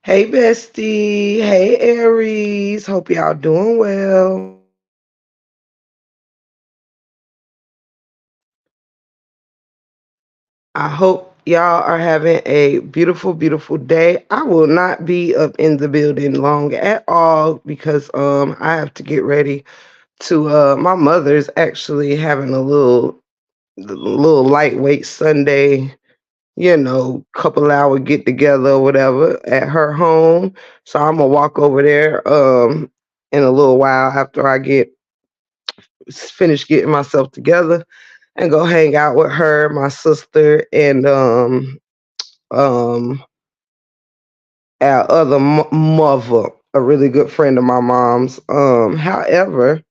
Hey bestie, hey Aries. Hope y'all doing well. I hope y'all are having a beautiful, beautiful day. I will not be up in the building long at all because I have to get ready to my mother's actually having a little lightweight Sunday, couple hour get together or whatever at her home. So I'm gonna walk over there in a little while after I get finish getting myself together and go hang out with her, my sister, and um our other mother, a really good friend of my mom's. However,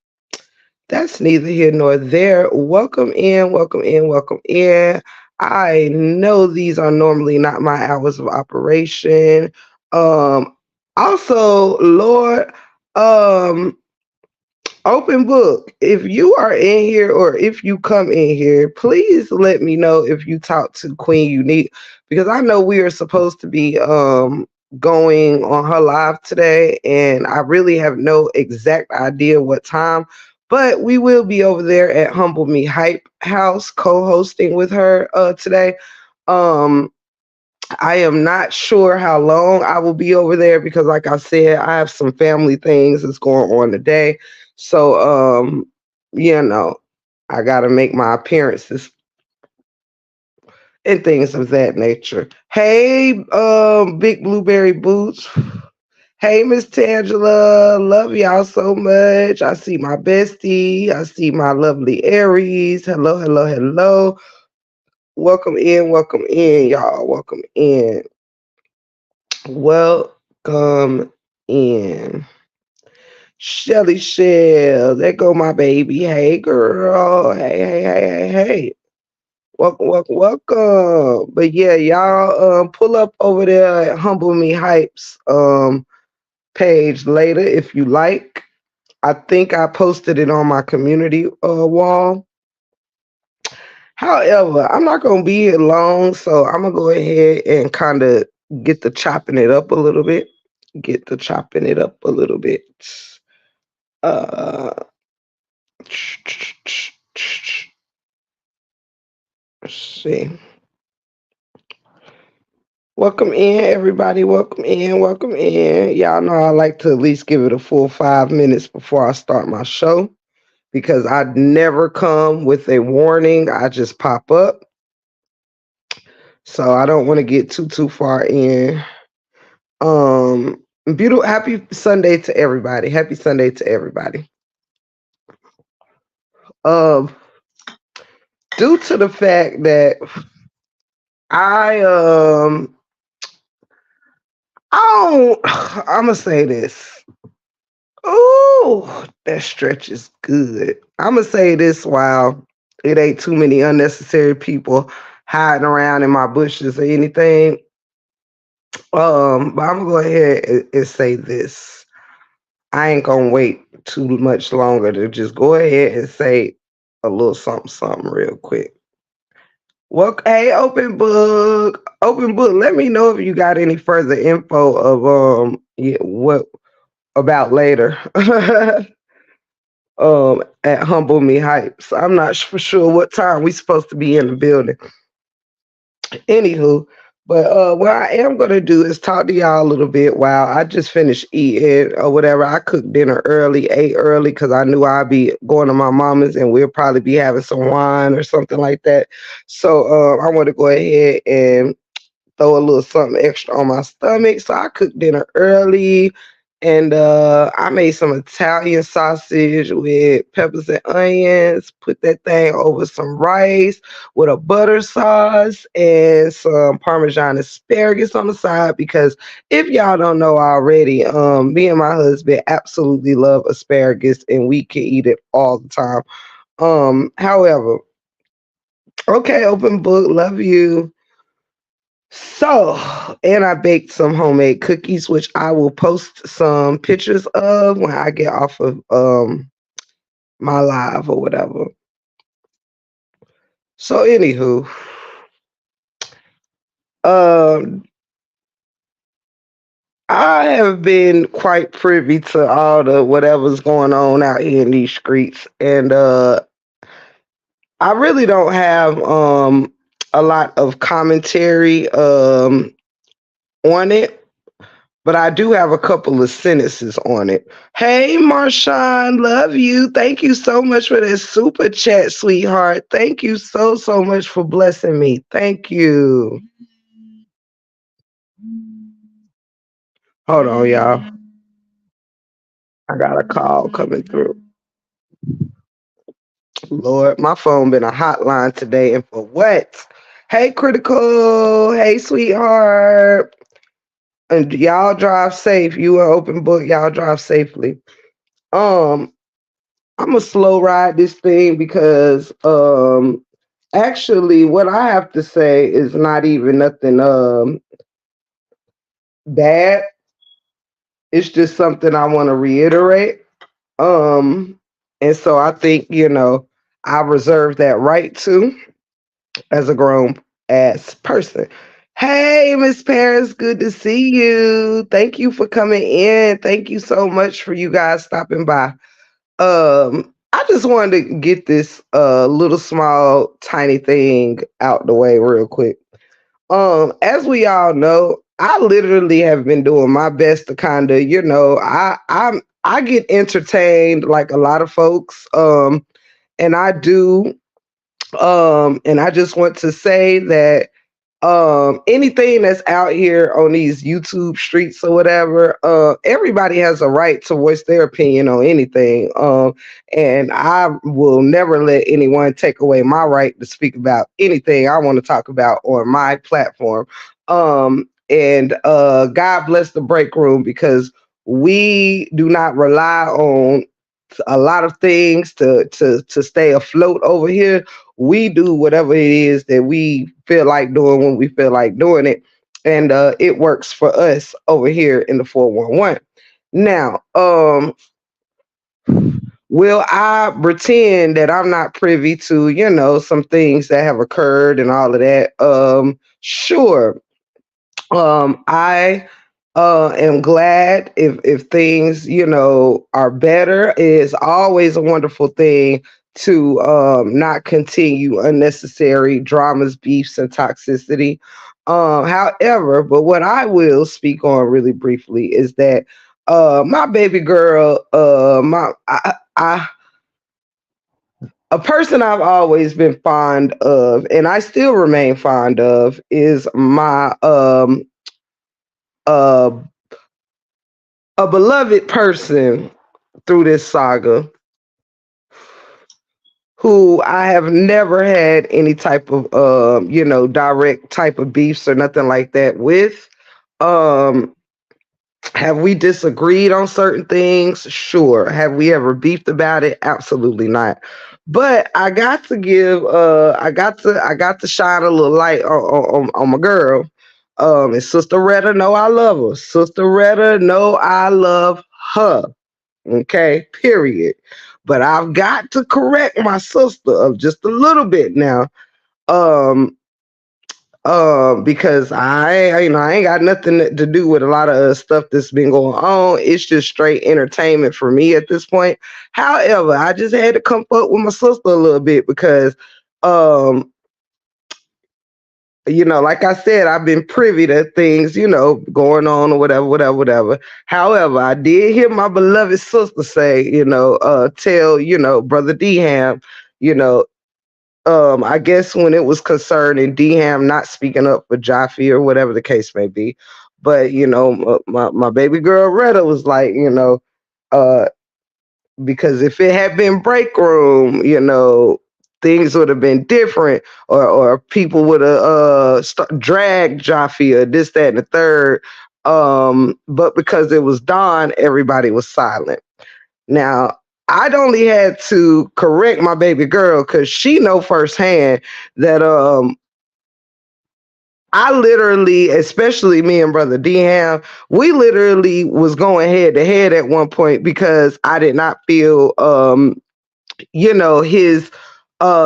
that's neither here nor there. Welcome in, welcome in, welcome in. I know these are normally not my hours of operation. Um, Also, Lord, um, open book. If you are in here or if you come in here, please let me know if you talk to Queen Unique because I know we are supposed to be going on her live today and I really have no exact idea what time, but we will be over there at Humble Me Hype House co-hosting with her today. Um I am not sure how long I will be over there because, like I said, I have some family things that's going on today. So, you know, I got to make my appearances and things of that nature. Hey, Big Blueberry Boots. Hey, Miss Tangela. Love y'all so much. I see my bestie. I see my lovely Aries. Hello, hello, hello. Welcome in, y'all. Welcome in. Welcome in. Shelly Shell. There go my baby. Hey girl. Hey. Welcome, welcome, welcome. But yeah, y'all pull up over there at Humble Me Hypes page later if you like. I think I posted it on my community wall. However, I'm not gonna be here long, so I'm gonna go ahead and kind of get the chopping it up a little bit. Get the chopping it up a little bit. Uh, let's see. Welcome in, everybody. Welcome in. Welcome in. Y'all know I like to at least give it a full 5 minutes before I start my show because I never come with a warning. I just pop up. So I don't want to get too far in. Beautiful. Happy Sunday to everybody. Happy Sunday to everybody. Um, Due to the fact that I I don't I'm gonna say this. Oh, that stretch is good. I'm gonna say this while it ain't too many unnecessary people hiding around in my bushes or anything. But I'm gonna go ahead and say this. I ain't gonna wait too much longer to just go ahead and say a little something real quick. Well, hey, open book. Let me know if you got any further info of yeah, what about later. At Humble Me Hypes. I'm not for sure what time we supposed to be in the building. Anywho, but what I am gonna do is talk to y'all a little bit while I just finished eating or whatever. I cooked dinner early, ate early because I knew I'd be going to my mama's and we'll probably be having some wine or something like that. So I want to go ahead and throw a little something extra on my stomach. So I cooked dinner early and I made some Italian sausage with peppers and onions, put that thing over some rice with a butter sauce and some Parmesan asparagus on the side because if y'all don't know already, me and my husband absolutely love asparagus and we can eat it all the time. However, okay, open book, love you. So, and I baked some homemade cookies, which I will post some pictures of when I get off of my live or whatever. So, anywho, um, I have been quite privy to all the whatever's going on out here in these streets, and I really don't have a lot of commentary on it, but I do have a couple of sentences on it. Hey, Marshawn, love you. Thank you so much for this super chat, sweetheart. Thank you so much for blessing me. Thank you. Hold on, y'all. I got a call coming through. Lord, my phone been a hotline today, and for what? Hey, critical. Hey, sweetheart. And y'all drive safe. You an open book. Y'all drive safely. Um, I'm gonna slow ride this thing because actually what I have to say is not even nothing bad. It's just something I want to reiterate. Um, and so I think, I reserve that right to as a grown ass person. Hey, Miss Paris, good to see you. Thank you for coming in. Thank you so much for you guys stopping by. I just wanted to get this little small tiny thing out the way real quick. As we all know, I literally have been doing my best to kind of, I get entertained like a lot of folks. And I do. And I just want to say that anything that's out here on these YouTube streets or whatever, everybody has a right to voice their opinion on anything. And I will never let anyone take away my right to speak about anything I want to talk about on my platform. And God bless the break room, because we do not rely on a lot of things to stay afloat over here. We do whatever it is that we feel like doing when we feel like doing it, and it works for us over here in the 411. Now, will I pretend that I'm not privy to, some things that have occurred and all of that? Sure. I am glad if things, are better. It's always a wonderful thing to not continue unnecessary dramas, beefs, and toxicity. However, but what I will speak on really briefly is that my baby girl, a person I've always been fond of, and I still remain fond of, is my uh a beloved person through this saga, who I have never had any type of direct type of beefs or nothing like that with. Um have we disagreed on certain things? Sure. Have we ever beefed about it? Absolutely not. But I got to shine a little light on my girl. And Sister Retta know I love her. Sister Retta know I love her. Okay, period. But I've got to correct my sister of just a little bit now. Um, because I ain't got nothing to do with a lot of stuff that's been going on. It's just straight entertainment for me at this point. However, I just had to come up with my sister a little bit because, um, like I said, I've been privy to things, going on or whatever. However, I did hear my beloved sister say, tell, brother Dham, you know, I guess when it was concerning Dham not speaking up for Jaffe or whatever the case may be. But, my baby girl Retta was like, uh, because if it had been break room, things would have been different, or people would have dragged Jaffe or this, that, and the third. But because it was Don, everybody was silent. Now, I'd only had to correct my baby girl because she know firsthand that I literally, especially me and brother Dham, we literally was going head to head at one point because I did not feel his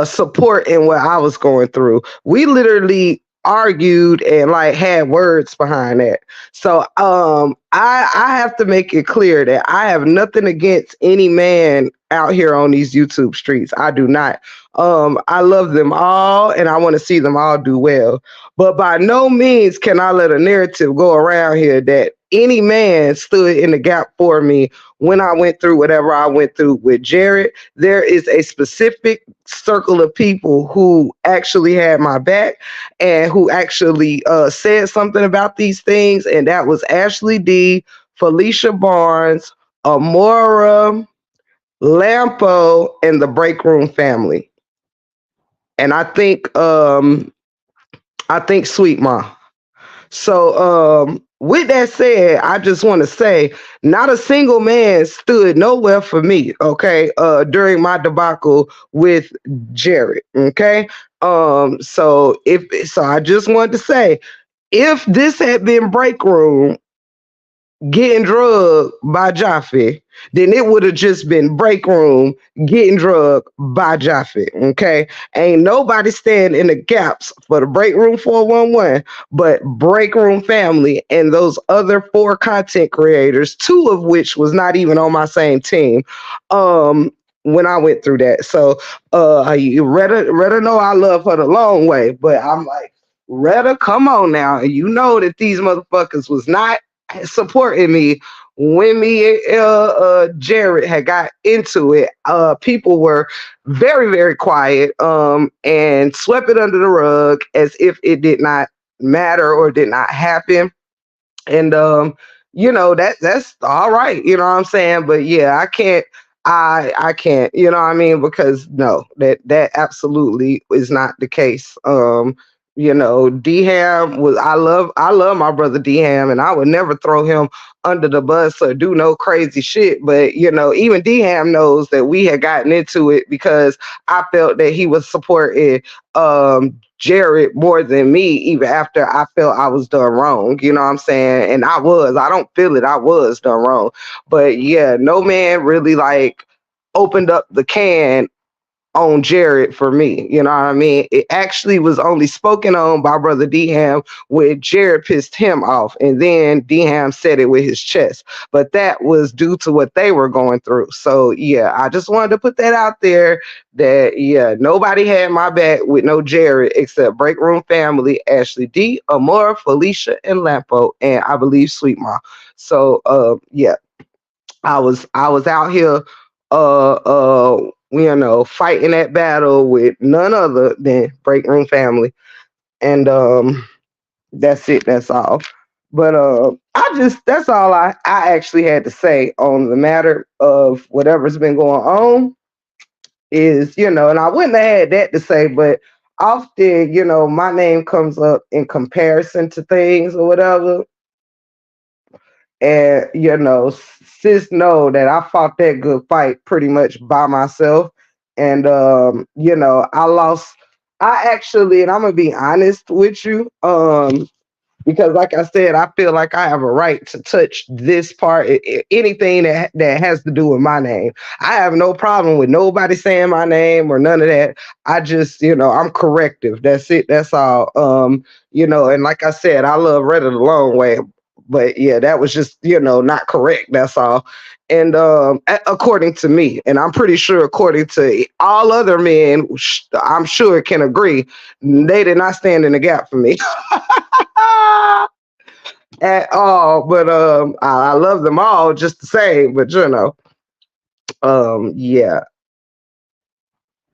support in what I was going through. We literally argued and like had words behind that. So I have to make it clear that I have nothing against any man out here on these YouTube streets. I do not. I love them all and I want to see them all do well. But by no means can I let a narrative go around here that any man stood in the gap for me when I went through whatever I went through with Jared. There is a specific circle of people who actually had my back and who actually said something about these things, and that was Ashley D, Felicia Barnes, Amora, Lampo, and the Break Room family. And I think Sweet Ma. So, with that said, I just want to say, not a single man stood nowhere for me. Okay, during my debacle with Jared. Okay, so I just wanted to say, if this had been Break Room getting drugged by Jaffe, then it would have just been Break Room getting drugged by Jaffe. Okay. Ain't nobody standing in the gaps for the Break Room 411, but Break Room family and those other four content creators, two of which was not even on my same team. When I went through that. So you Retta know I love her the long way, but I'm like, Retta, come on now. You know that these motherfuckers was not supporting me when me and Jared had got into it. People were very, very quiet and swept it under the rug as if it did not matter or did not happen. And that's all right, you know what I'm saying? But yeah, I can't, you know what I mean? Because no, that absolutely is not the case. D Ham was I love my brother D Ham and I would never throw him under the bus or do no crazy shit. But even D Ham knows that we had gotten into it because I felt that he was supporting Jared more than me, even after I felt I was done wrong. You know what I'm saying? And I don't feel it. I was done wrong. But yeah, no man really like opened up the can on Jared for me. You know what I mean? It actually was only spoken on by brother D Ham when Jared pissed him off. And then D Ham said it with his chest. But that was due to what they were going through. So yeah, I just wanted to put that out there that yeah, nobody had my back with no Jared except Break Room family, Ashley D, Amora, Felicia, and Lampo, and I believe Sweet Ma. So yeah, I was out here fighting that battle with none other than Break Room family. And that's it, that's all. But that's all I actually had to say on the matter of whatever's been going on is, and I wouldn't have had that to say, but often, my name comes up in comparison to things or whatever. And sis know that I fought that good fight pretty much by myself. And I lost. I actually, and I'm gonna be honest with you, because like I said, I feel like I have a right to touch this part, anything that has to do with my name. I have no problem with nobody saying my name or none of that. I just, I'm corrective. That's it. That's all. And like I said, I love Reddit a long way. But yeah, that was just, not correct. That's all. And according to me, and I'm pretty sure according to all other men, I'm sure can agree, they did not stand in the gap for me. At all. But I love them all just the same. But yeah.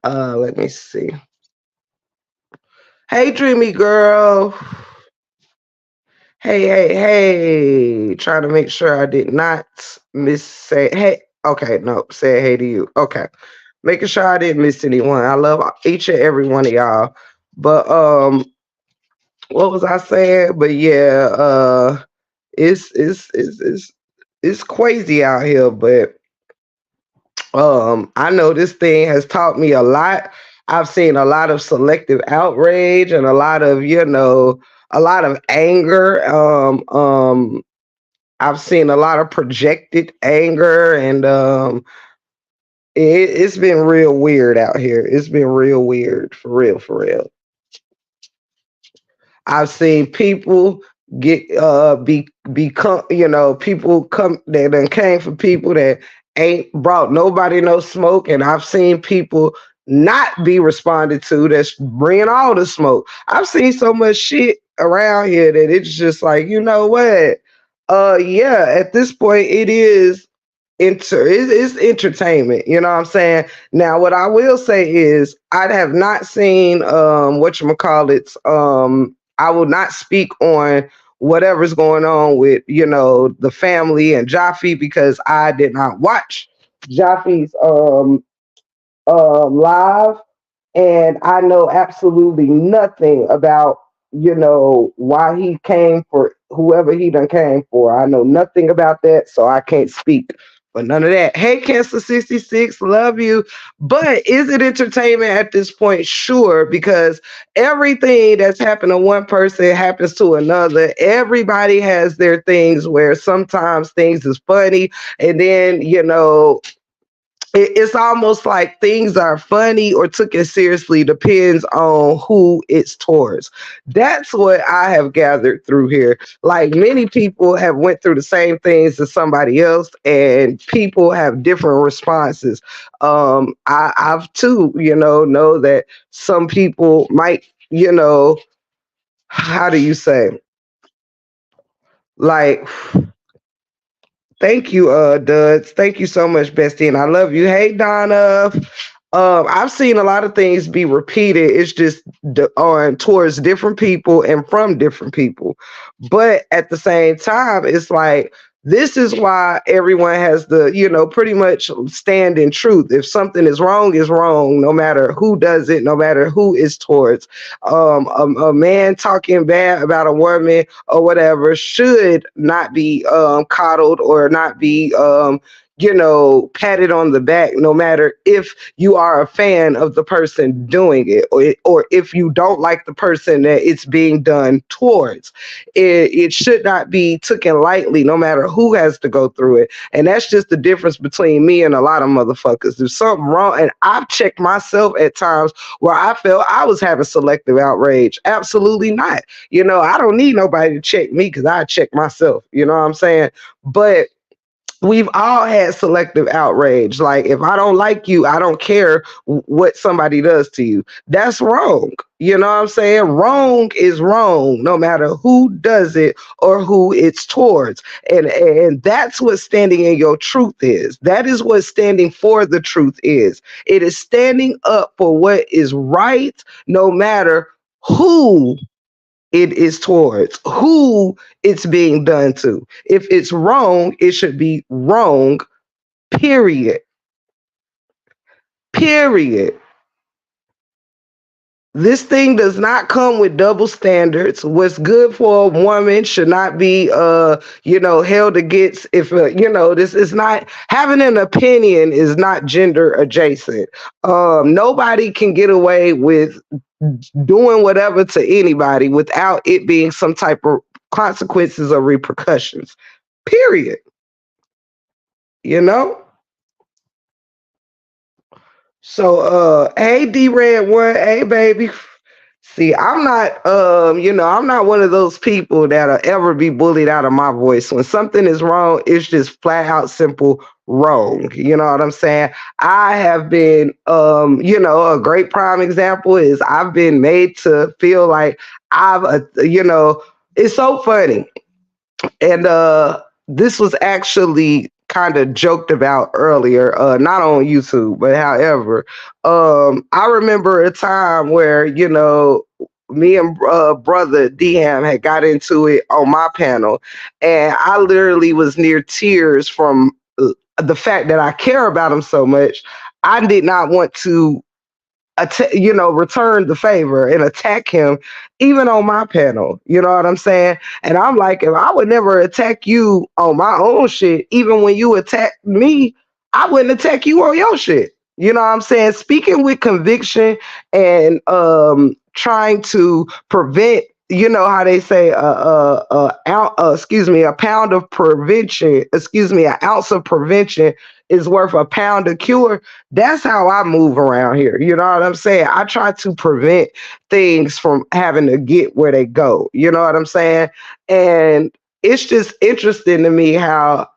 Let me see. Hey, dreamy girl. Hey, hey, hey. Trying to make sure I did not miss say hey. Okay, no, say hey to you. Okay. Making sure I didn't miss anyone. I love each and every one of y'all. But what was I saying? But yeah, it's crazy out here, but I know this thing has taught me a lot. I've seen a lot of selective outrage and a lot of, a lot of anger. I've seen a lot of projected anger, and it's been real weird out here. It's been real weird, for real, for real. I've seen people get become, people come that done came for people that ain't brought nobody no smoke, and I've seen people not be responded to that's bringing all the smoke. I've seen so much shit around here that it's just like, you know what? Yeah, at this point it is it's entertainment, you know what I'm saying? Now what I will say is I have not seen whatchamacallits, I will not speak on whatever's going on with, the family and Jaffe, because I did not watch Jaffe's live, and I know absolutely nothing about, why he came for whoever he done came for. I know nothing about that, so I can't speak for none of that. Hey, Cancer 66, love you. But is it entertainment at this point? Sure, because everything that's happened to one person happens to another. Everybody has their things where sometimes things is funny, and then, it's almost like things are funny or took it seriously depends on who it's towards. That's what I have gathered through here. Like, many people have went through the same things as somebody else, and people have different responses. I've too, know that some people might, how do you say, like, thank you, Duds. Thank you so much, Bestie, and I love you. Hey, Donna. I've seen a lot of things be repeated. It's just on towards different people and from different people. But at the same time, it's like this is why everyone has the, pretty much stand in truth. If something is wrong, no matter who does it, no matter who it's towards. A man talking bad about a woman or whatever should not be coddled or not be patted on the back, no matter if you are a fan of the person doing it, or if you don't like the person that it's being done towards. It should not be taken lightly, no matter who has to go through it. And that's just the difference between me and a lot of motherfuckers. There's something wrong, and I've checked myself at times where I felt I was having selective outrage. Absolutely not. I don't need nobody to check me because I check myself. You know what I'm saying? But we've all had selective outrage. Like, if I don't like you, I don't care what somebody does to you. That's wrong. You know what I'm saying? Wrong is wrong, no matter who does it or who it's towards. And that's what standing in your truth is. That is what standing for the truth is. It is standing up for what is right, no matter who it is towards, who it's being done to. If it's wrong, it should be wrong, period. Period. This thing does not come with double standards. What's good for a woman should not be held against. If this is not, having an opinion is not gender adjacent. Nobody can get away with doing whatever to anybody without it being some type of consequences or repercussions. Period. You know? So hey, D Red One, hey baby. See, I'm not I'm not one of those people that'll ever be bullied out of my voice. When something is wrong, it's just flat out simple wrong. You know what I'm saying? I have been a great prime example is I've been made to feel like it's so funny. And this was actually kind of joked about earlier, not on YouTube, but however, I remember a time where, me and brother Dham had got into it on my panel, and I literally was near tears from the fact that I care about him so much. I did not want to return the favor and attack him, even on my panel. You know what I'm saying? And I'm like, if I would never attack you on my own shit, even when you attack me, I wouldn't attack you on your shit. You know what I'm saying? Speaking with conviction and trying to prevent you know how they say a pound of prevention, excuse me, an ounce of prevention is worth a pound of cure. That's how I move around here. You know what I'm saying? I try to prevent things from having to get where they go. You know what I'm saying? And it's just interesting to me how,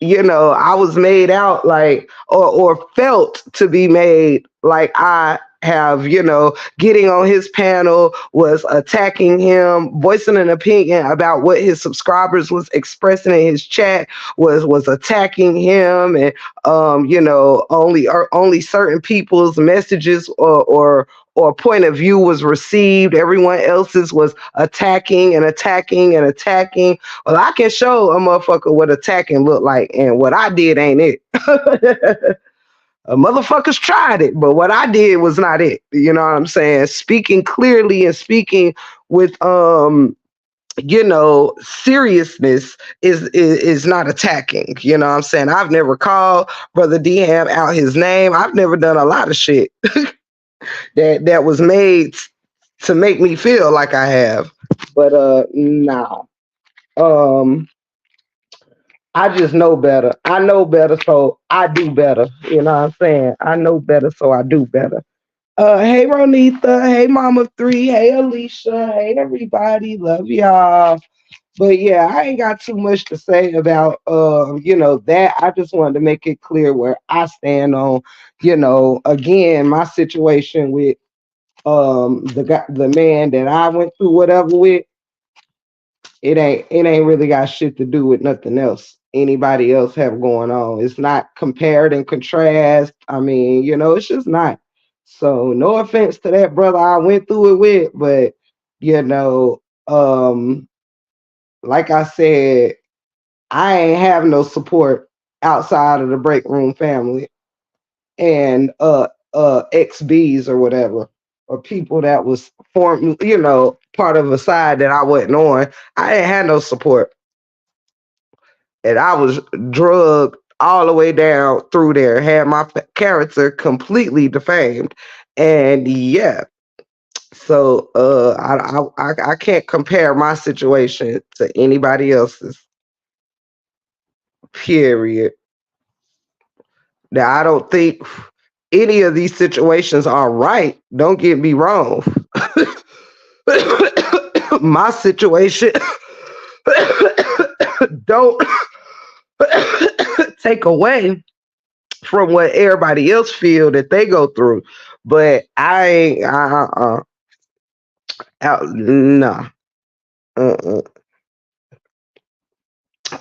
I was made out like, or felt to be made like I have, getting on his panel was attacking him, voicing an opinion about what his subscribers was expressing in his chat was attacking him, and only certain people's messages or point of view was received. Everyone else's was attacking and attacking and attacking. Well, I can show a motherfucker what attacking look like, and what I did ain't it. Motherfuckers tried it, but what I did was not it. You know what I'm saying? Speaking clearly and speaking with seriousness is not attacking. You know what I'm saying? I've never called Brother Dham out his name. I've never done a lot of shit that was made to make me feel like I have. But nah. I just know better. I know better, so I do better. You know what I'm saying? I know better, so I do better. Hey Ronitha, hey Mama Three, hey Alicia, hey everybody, love y'all. But yeah, I ain't got too much to say about that. I just wanted to make it clear where I stand on, again, my situation with the man that I went through whatever with. It ain't really got shit to do with nothing else anybody else have going on. It's not compared and contrast. I mean, it's just not. So no offense to that brother I went through it with, but you know, um, like I said, I ain't have no support outside of the break room family and XBs or whatever, or people that was formed, part of a side that I wasn't on. I ain't had no support. And I was drugged all the way down through there, had my character completely defamed. And yeah, so I can't compare my situation to anybody else's. Period. Now I don't think any of these situations are right. Don't get me wrong. My situation don't take away from what everybody else feel that they go through, but I ain't no.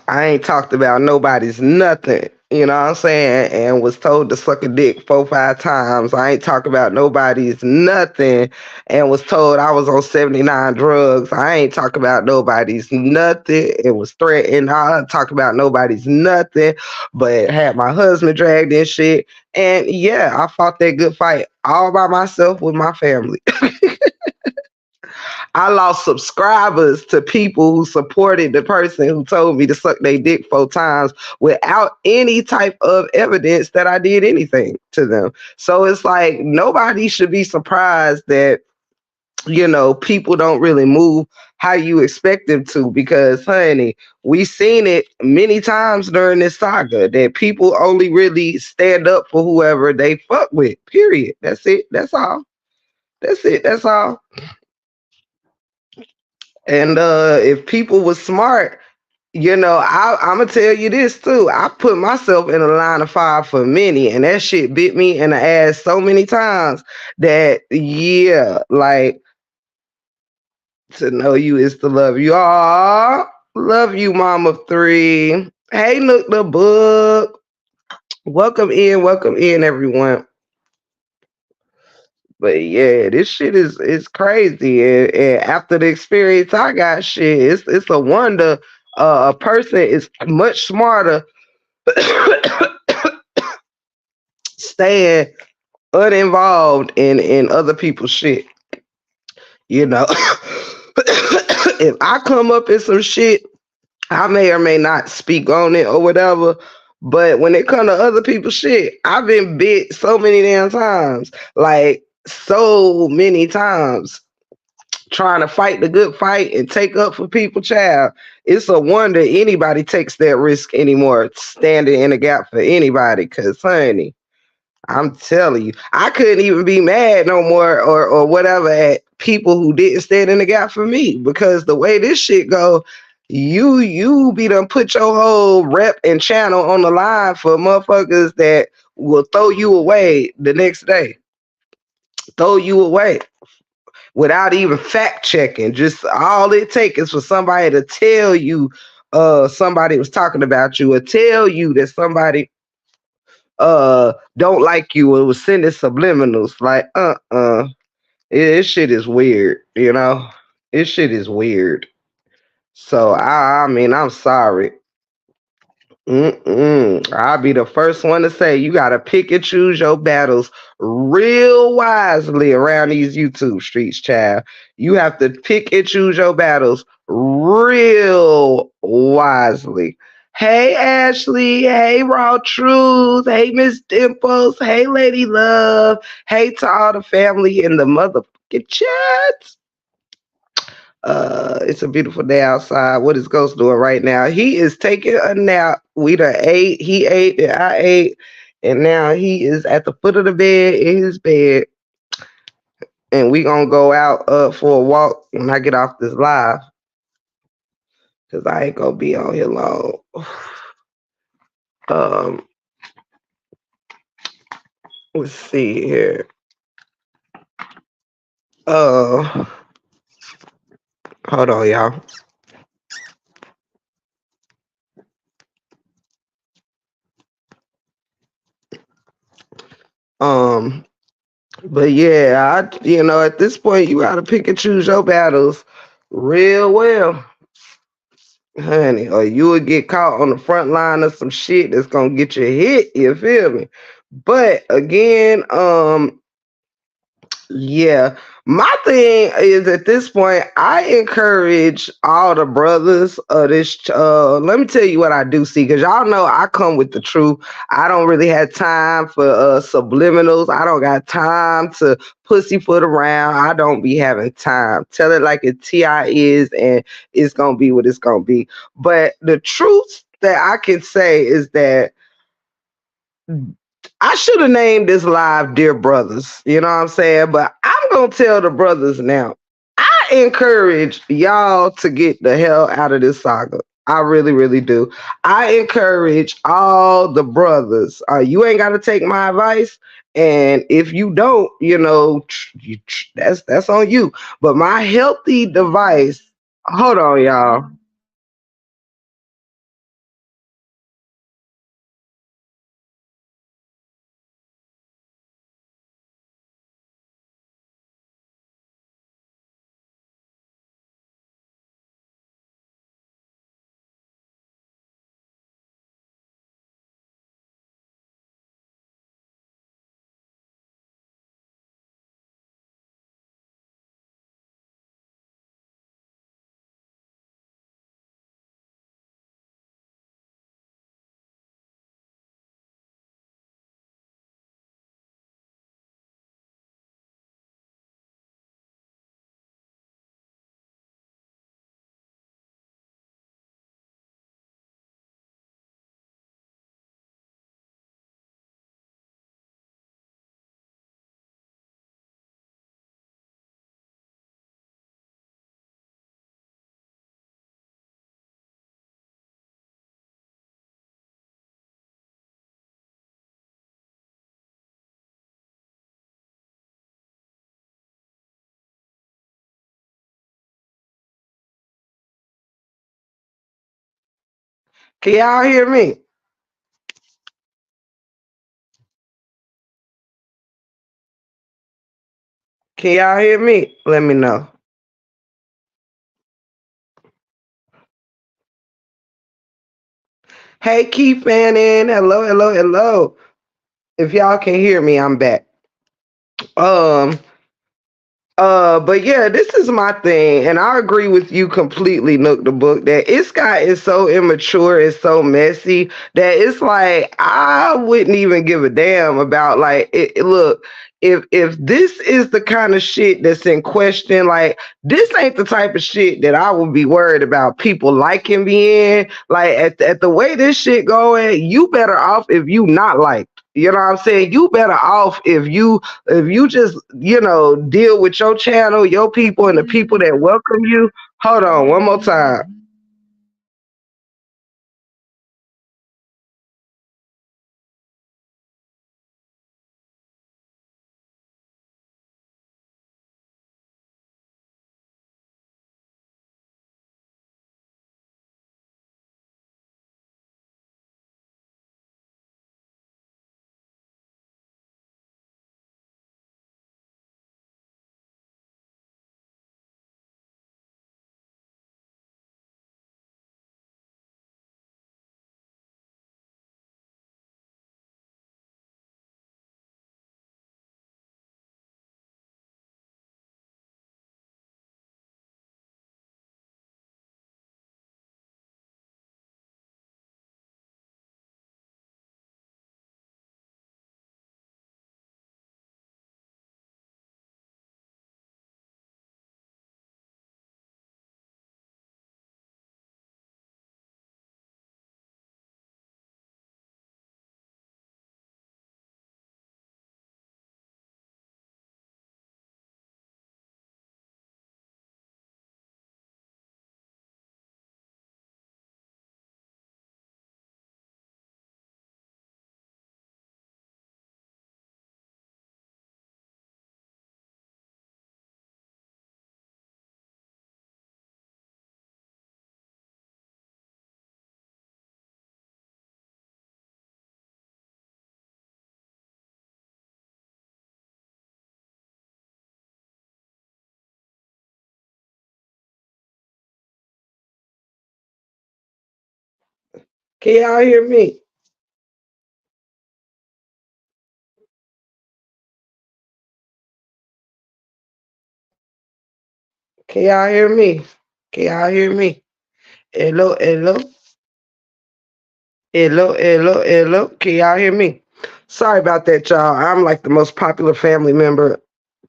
I ain't talked about nobody's nothing, you know what I'm saying, and was told to suck a dick 4-5 times. I ain't talk about nobody's nothing and was told I was on 79 drugs. I ain't talk about nobody's nothing. It was threatened. I ain't talk about nobody's nothing, but had my husband dragged in shit. And yeah, I fought that good fight all by myself with my family. I lost subscribers to people who supported the person who told me to suck their dick 4 times without any type of evidence that I did anything to them. So it's like nobody should be surprised that, people don't really move how you expect them to, because honey, we seen it many times during this saga that people only really stand up for whoever they fuck with. Period. That's it. That's all. That's it. That's all. And if people was smart, I'm gonna tell you this too. I put myself in a line of fire for many, and that shit bit me in the ass so many times that yeah, like to know you is to love you. All love you, Mama Three. Hey, look the book. Welcome in, everyone. But yeah, this shit is crazy. And after the experience I got, shit, it's a wonder a person is much smarter staying uninvolved in other people's shit. If I come up in some shit, I may or may not speak on it or whatever. But when it comes to other people's shit, I've been bit so many damn times. Like so many times trying to fight the good fight and take up for people, child. It's a wonder anybody takes that risk anymore, standing in the gap for anybody. Cause honey, I'm telling you, I couldn't even be mad no more or whatever at people who didn't stand in the gap for me because the way this shit go, you be done put your whole rep and channel on the line for motherfuckers that will throw you away the next day, throw you away without even fact checking. Just all it takes is for somebody to tell you somebody was talking about you or tell you that somebody don't like you or was sending subliminals like this shit is weird, you know. This shit is weird. So I mean I'm sorry. I'll be the first one to say you gotta pick and choose your battles real wisely around these YouTube streets, child. You have to pick and choose your battles real wisely. Hey Ashley, hey Raw Truth, hey Miss Dimples, hey Lady Love, hey to all the family in the motherfucking chat. It's a beautiful day outside. What is Ghost doing right now? He is taking a nap. We done ate. He ate and I ate. And now he is at the foot of the bed in his bed. And we gonna go out for a walk when I get off this live. Cause I ain't gonna be on here long. Um, let's see here. Uh Hold on, y'all. Um But yeah, at this point, you gotta pick and choose your battles real well, honey, or you will get caught on the front line of some shit that's gonna get you hit. You feel me? But again, yeah. My thing is at this point, I encourage all the brothers of this. Let me tell you what I do see, because y'all know I come with the truth. I don't really have time for subliminals. I don't got time to pussyfoot around. I don't be having time. Tell it like it TI is, and it's gonna be what it's gonna be. But the truth that I can say is that I should have named this live Dear Brothers. You know what I'm saying? But I'm going to tell the brothers now. I encourage y'all to get the hell out of this saga. I really, really do. I encourage all the brothers. You ain't got to take my advice. And if you don't, that's on you. But my healthy device, hold on, y'all. Can y'all hear me? Can y'all hear me? Let me know. Hey, Keith Fannin. Hello, hello, hello. If y'all can hear me, I'm back. Um, but yeah, this is my thing, and I agree with you completely, Nook the Book, that this guy is so immature and so messy that it's like I wouldn't even give a damn about like look. if this is the kind of shit that's in question, like this ain't the type of shit that I would be worried about people liking me in. Like at the way this shit going, you better off if you not liked. You know what I'm saying? You better off if you just, deal with your channel, your people, and the people that welcome you. Hold on, one more time. Can y'all hear me? Can y'all hear me? Can y'all hear me? Hello, hello, hello, hello, hello. Can y'all hear me? Sorry about that, y'all. I'm like the most popular family member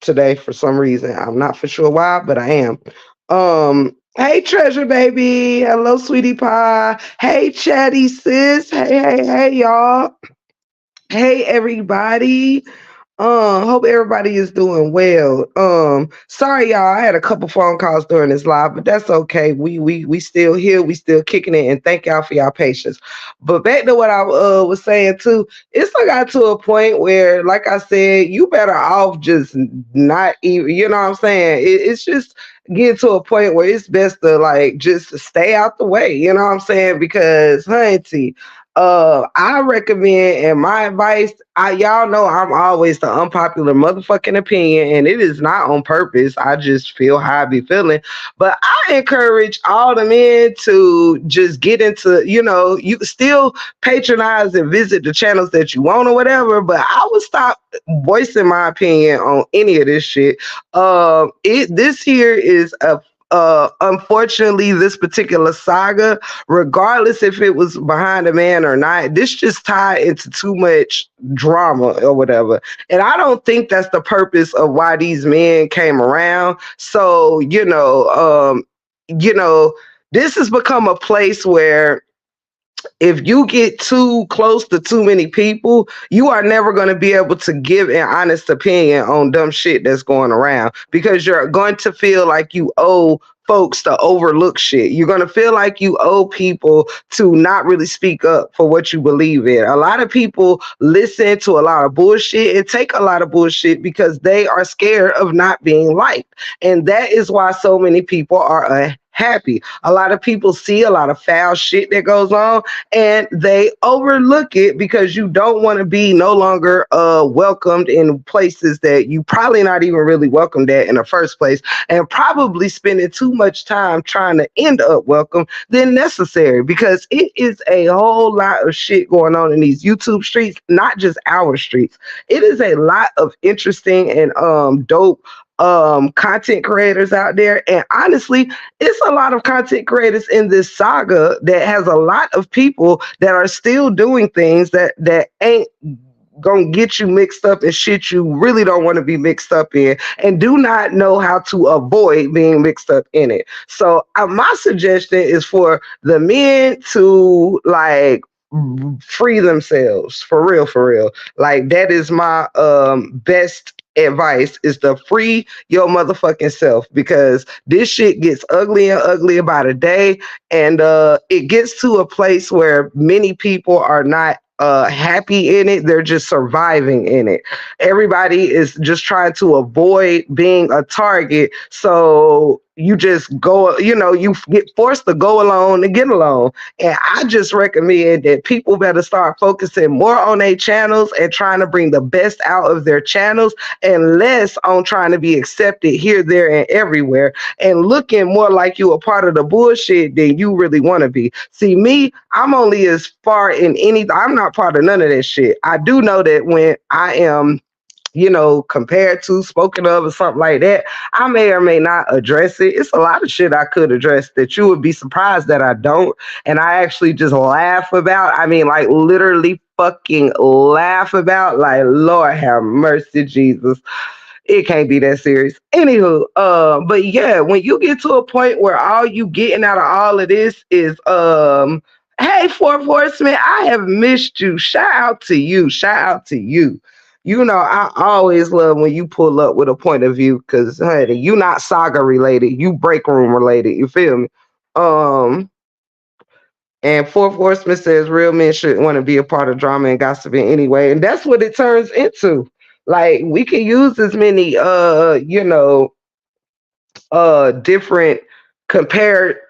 today for some reason. I'm not for sure why, but I am. Hey Treasure baby. Hello, sweetie pie. Hey Chatty sis. Hey, hey, hey, y'all. Hey everybody. Hope everybody is doing well. Sorry y'all, I had a couple phone calls during this live, but that's okay. We still here, we still kicking it, and thank y'all for y'all patience. But back to what I was saying too, it's like got to a point where, like I said, you better off just not even. You know what I'm saying? It's just getting to a point where it's best to like just stay out the way. You know what I'm saying? Because, hunty, I recommend, and my advice, y'all know I'm always the unpopular motherfucking opinion, and it is not on purpose. I just feel how I be feeling. But I encourage all the men to just get into, you can still patronize and visit the channels that you want or whatever, but I would stop voicing my opinion on any of this shit. This here is a unfortunately, this particular saga, regardless if it was behind a man or not, this just tied into too much drama or whatever. And I don't think that's the purpose of why these men came around. So, you know, this has become a place where if you get too close to too many people, you are never going to be able to give an honest opinion on dumb shit that's going around because you're going to feel like you owe folks to overlook shit. You're going to feel like you owe people to not really speak up for what you believe in. A lot of people listen to a lot of bullshit and take a lot of bullshit because they are scared of not being liked. And that is why so many people are unhappy. A lot of people see a lot of foul shit that goes on and they overlook it because you don't want to be no longer welcomed in places that you probably not even really welcomed at in the first place, and probably spending too much time trying to end up welcome than necessary, because it is a whole lot of shit going on in these YouTube streets, not just our streets. It is a lot of interesting and dope content creators out there, and honestly, it's a lot of content creators in this saga that has a lot of people that are still doing things that ain't gonna get you mixed up in shit you really don't want to be mixed up in, and do not know how to avoid being mixed up in it. So my suggestion is for the men to like free themselves, for real, for real. Like that is my best advice, is to free your motherfucking self, because this shit gets ugly and uglier by the day. And it gets to a place where many people are not happy in it, they're just surviving in it. Everybody is just trying to avoid being a target, so you just go, you get forced to go alone and get alone. And I just recommend that people better start focusing more on their channels and trying to bring the best out of their channels, and less on trying to be accepted here, there, and everywhere, and looking more like you a part of the bullshit than you really want to be. See, me, I'm only as far in any, I'm not part of none of that shit. I do know that when I am, compared to, spoken of, or something like that, I may or may not address it. It's a lot of shit I could address that you would be surprised that I don't. And I actually just laugh about. I mean, like literally fucking laugh about. Like, Lord have mercy, Jesus. It can't be that serious. Anywho, but yeah, when you get to a point where all you getting out of all of this is hey, Fourth Horseman, I have missed you. Shout out to you. Shout out to you. I always love when you pull up with a point of view, because honey, you not saga related, you break room related. You feel me? Um, and Fourth Horseman says real men shouldn't want to be a part of drama and gossiping anyway. And that's what it turns into. Like, we can use as many different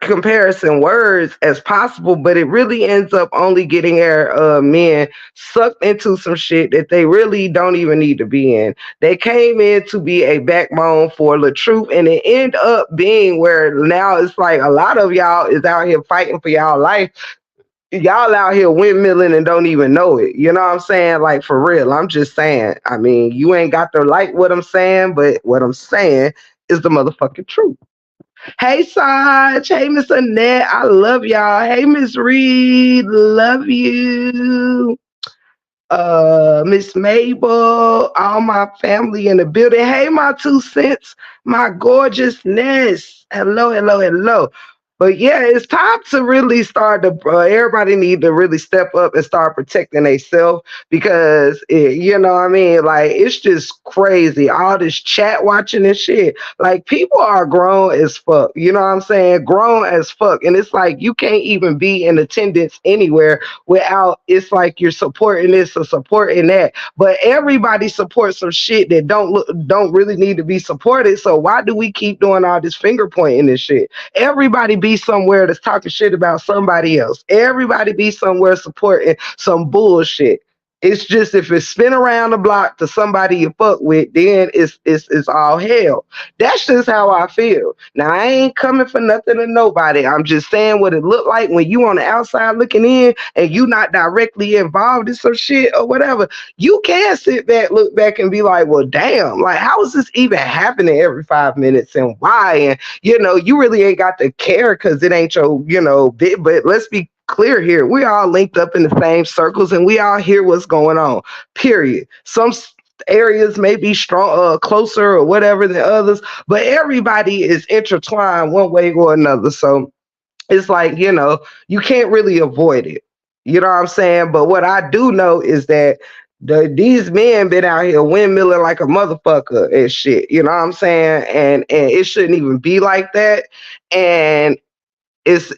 comparison words as possible, but it really ends up only getting our men sucked into some shit that they really don't even need to be in. They came in to be a backbone for the truth, and it end up being where now it's like a lot of y'all is out here fighting for y'all life. Y'all out here windmilling and don't even know it. You know what I'm saying? Like, for real. I'm just saying. I mean, you ain't got to like what I'm saying, but what I'm saying is the motherfucking truth. Hey, Saj. Hey, Miss Annette. I love y'all. Hey, Miss Reed. Love you. Miss Mabel, all my family in the building. Hey, my 2 cents, my gorgeousness. Hello, hello, hello. But yeah, it's time to really start to. Everybody need to really step up and start protecting themselves, because you know what I mean. Like, it's just crazy, all this chat watching and shit. Like, people are grown as fuck. You know what I'm saying? Grown as fuck, and it's like you can't even be in attendance anywhere without, it's like you're supporting this or supporting that. But everybody supports some shit that don't really need to be supported. So why do we keep doing all this finger pointing and shit? Everybody be somewhere that's talking shit about somebody else. Everybody be somewhere supporting some bullshit. It's just, if it's spin around the block to somebody you fuck with, then it's all hell. That's just how I feel. Now, I ain't coming for nothing to nobody. I'm just saying what it looked like when you on the outside looking in and you not directly involved in some shit or whatever. You can sit back, look back, and be like, well, damn, like, how is this even happening every 5 minutes, and why? And you really ain't got to care, because it ain't your bit. But let's be clear here, we all linked up in the same circles, and we all hear what's going on, period. Some areas may be strong, closer or whatever than others, but everybody is intertwined one way or another. So it's like, you can't really avoid it. You know what I'm saying? But what I do know is that these men been out here windmilling like a motherfucker and shit. You know what I'm saying? And it shouldn't even be like that. And it's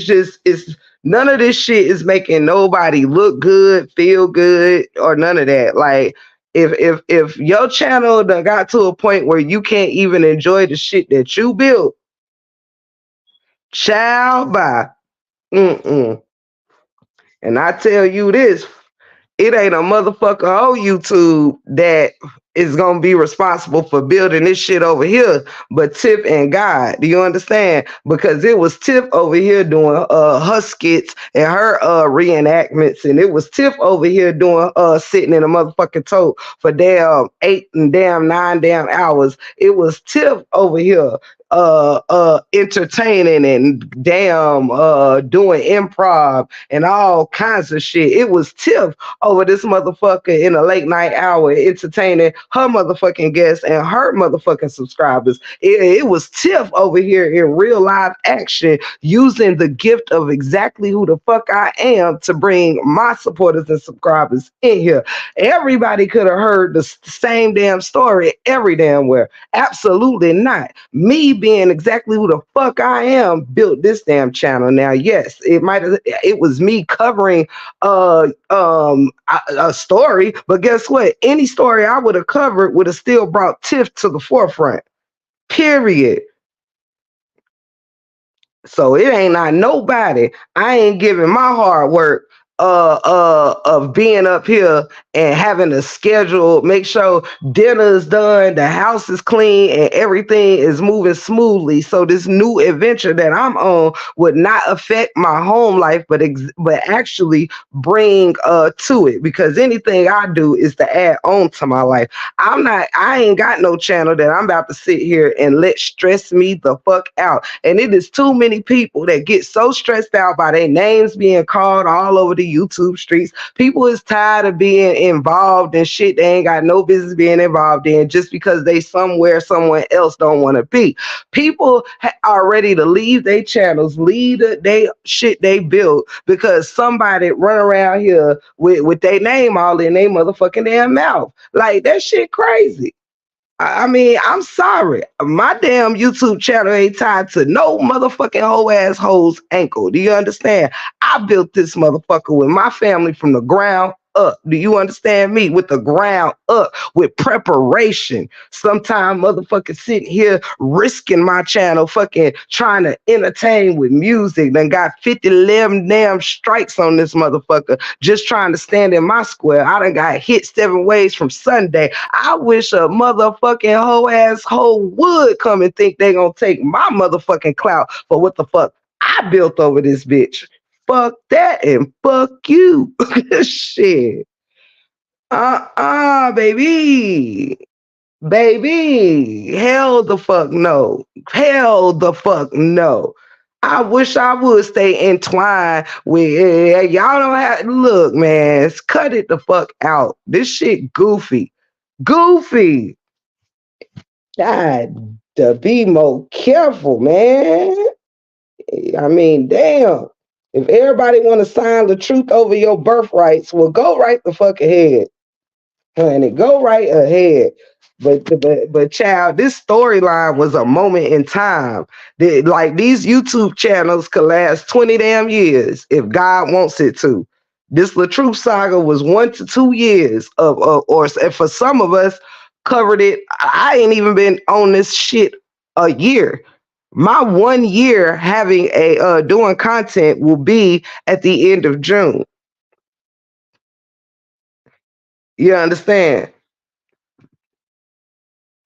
just, it's none of this shit is making nobody look good, feel good, or none of that. Like, if your channel done got to a point where you can't even enjoy the shit that you built, child, bye. Mm-mm. And I tell you this, it ain't a motherfucker on YouTube that is gonna be responsible for building this shit over here, but Tiff and God. Do you understand? Because it was Tiff over here doing her skits and her reenactments, and it was Tiff over here doing sitting in a motherfucking tote for damn 8 and damn 9 damn hours. It was Tiff over here entertaining and damn doing improv and all kinds of shit. It was Tiff over this motherfucker in a late night hour entertaining her motherfucking guests and her motherfucking subscribers. It was Tiff over here in real live action using the gift of exactly who the fuck I am to bring my supporters and subscribers in here. Everybody could have heard the same damn story every damn where. Absolutely not. Me being exactly who the fuck I am built this damn channel. Now, yes, it was me covering a story, but guess what? Any story I would have covered would have still brought Tiff to the forefront. Period. So it ain't not nobody. I ain't giving my hard work of being up here and having a schedule, make sure dinner is done, the house is clean, and everything is moving smoothly. So this new adventure that I'm on would not affect my home life, but actually bring to it, because anything I do is to add on to my life. I ain't got no channel that I'm about to sit here and let stress me the fuck out. And it is too many people that get so stressed out by their names being called all over the YouTube streets. People is tired of being involved in shit they ain't got no business being involved in just because they somewhere someone else don't want to be. People are ready to leave their channels, leave they shit they built because somebody run around here with their name all in their motherfucking damn mouth. Like, that shit crazy. I mean, I'm sorry. My damn YouTube channel ain't tied to no motherfucking whole asshole's ankle. Do you understand? I built this motherfucker with my family from the ground up. Do you understand me? With the ground up, with preparation. Sometimes motherfucking sitting here risking my channel, fucking trying to entertain with music. Then got 50 damn strikes on this motherfucker just trying to stand in my square. I done got hit 7 ways from Sunday. I wish a motherfucking whole asshole would come and think they gonna take my motherfucking clout for what the fuck I built over this bitch. Fuck that and fuck you. Shit. Baby. Baby. Hell the fuck no. Hell the fuck no. I wish I would stay entwined with y'all don't have look, man. Cut it the fuck out. This shit goofy. Goofy. God, to be more careful, man. I mean, damn. If everybody want to sign the truth over your birthrights, well, go right the fuck ahead, honey. Go right ahead. But child, this storyline was a moment in time. Like, these YouTube channels could last 20 damn years if God wants it to. This La Truth saga was 1 to 2 years or for some of us covered it. I ain't even been on this shit a year. My 1 year having a doing content will be at the end of June. You understand?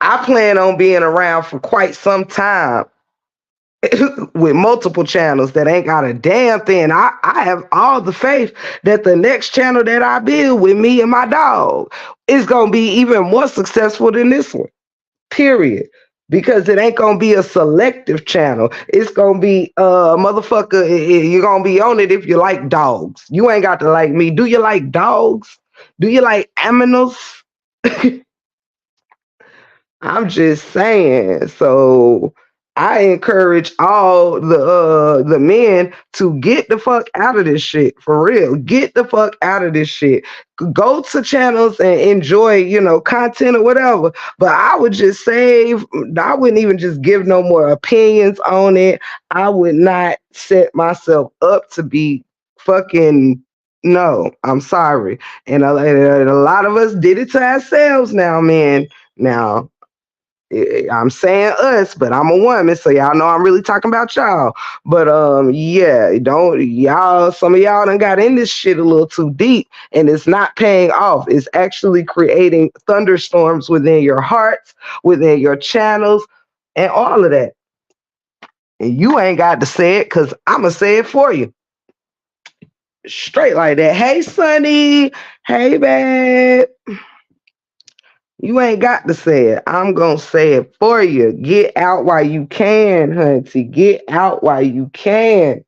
I plan on being around for quite some time with multiple channels that ain't got a damn thing. I have all the faith that the next channel that I build with me and my dog is going to be even more successful than this one. Period. Because it ain't gonna be a selective channel. It's gonna be motherfucker. You're gonna be on it if you like dogs. You ain't got to like me. Do you like dogs? Do you like aminos? I'm just saying. So I encourage all the men to get the fuck out of this shit. For real. Get the fuck out of this shit. Go to channels and enjoy, content or whatever. But I would just I wouldn't even just give no more opinions on it. I would not set myself up to be fucking no. I'm sorry. And a lot of us did it to ourselves now, man. Now, I'm saying us, but I'm a woman, so y'all know I'm really talking about y'all. But yeah, don't y'all. Some of y'all done got in this shit a little too deep, and it's not paying off. It's actually creating thunderstorms within your hearts, within your channels, and all of that. And you ain't got to say it, cause I'ma say it for you, straight like that. Hey, Sonny. Hey, babe. You ain't got to say it. I'm gonna say it for you. Get out while you can, hunty. Get out while you can.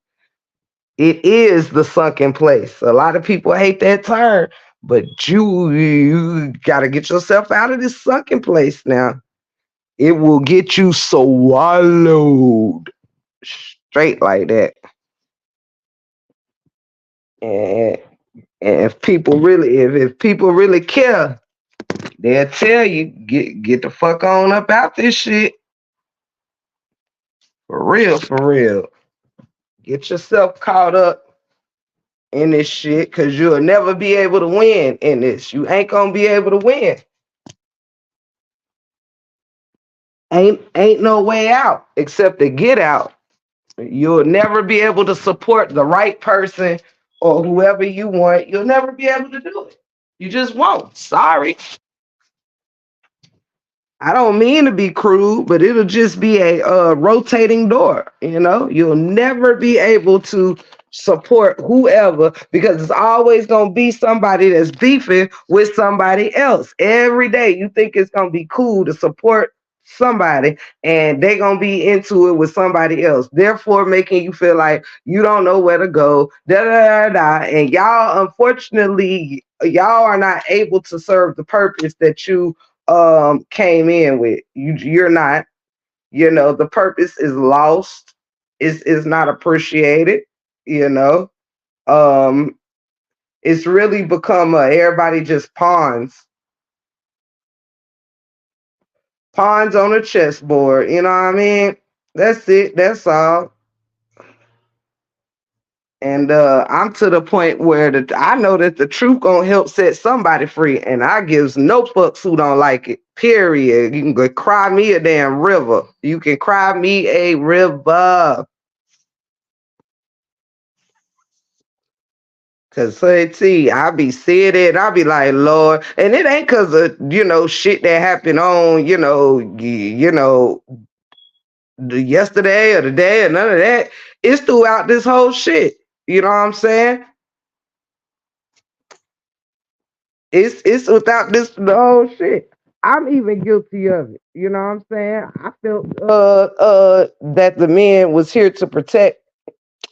It is the sunken place. A lot of people hate that term, but you gotta get yourself out of this sunken place now. It will get you swallowed straight like that. And, and if people really care, they'll tell you, get the fuck on up out this shit. For real, for real. Get yourself caught up in this shit because you'll never be able to win in this. You ain't gonna be able to win. Ain't no way out except to get out. You'll never be able to support the right person or whoever you want. You'll never be able to do it. You just won't. Sorry. I don't mean to be crude, but it'll just be a rotating door. You know, you'll never be able to support whoever because it's always going to be somebody that's beefing with somebody else. Every day you think it's going to be cool to support somebody and they're going to be into it with somebody else, therefore making you feel like you don't know where to go, da da da da. And y'all, unfortunately, y'all are not able to serve the purpose that you came in with. You're not, the purpose is lost, is not appreciated, you know. um it's really become everybody just pawns on a chessboard, you know what I mean? That's it, that's all. And I'm to the point where I know that the truth gonna help set somebody free, and I gives no fucks who don't like it. Period. You can go cry me a damn river. You can cry me a river. Cause say I be seeing it, and I be like, Lord, and it ain't cause of shit that happened on yesterday or the day or none of that. It's throughout this whole shit. You know what I'm saying? It's without this the whole shit. I'm even guilty of it. You know what I'm saying? I felt that the men was here to protect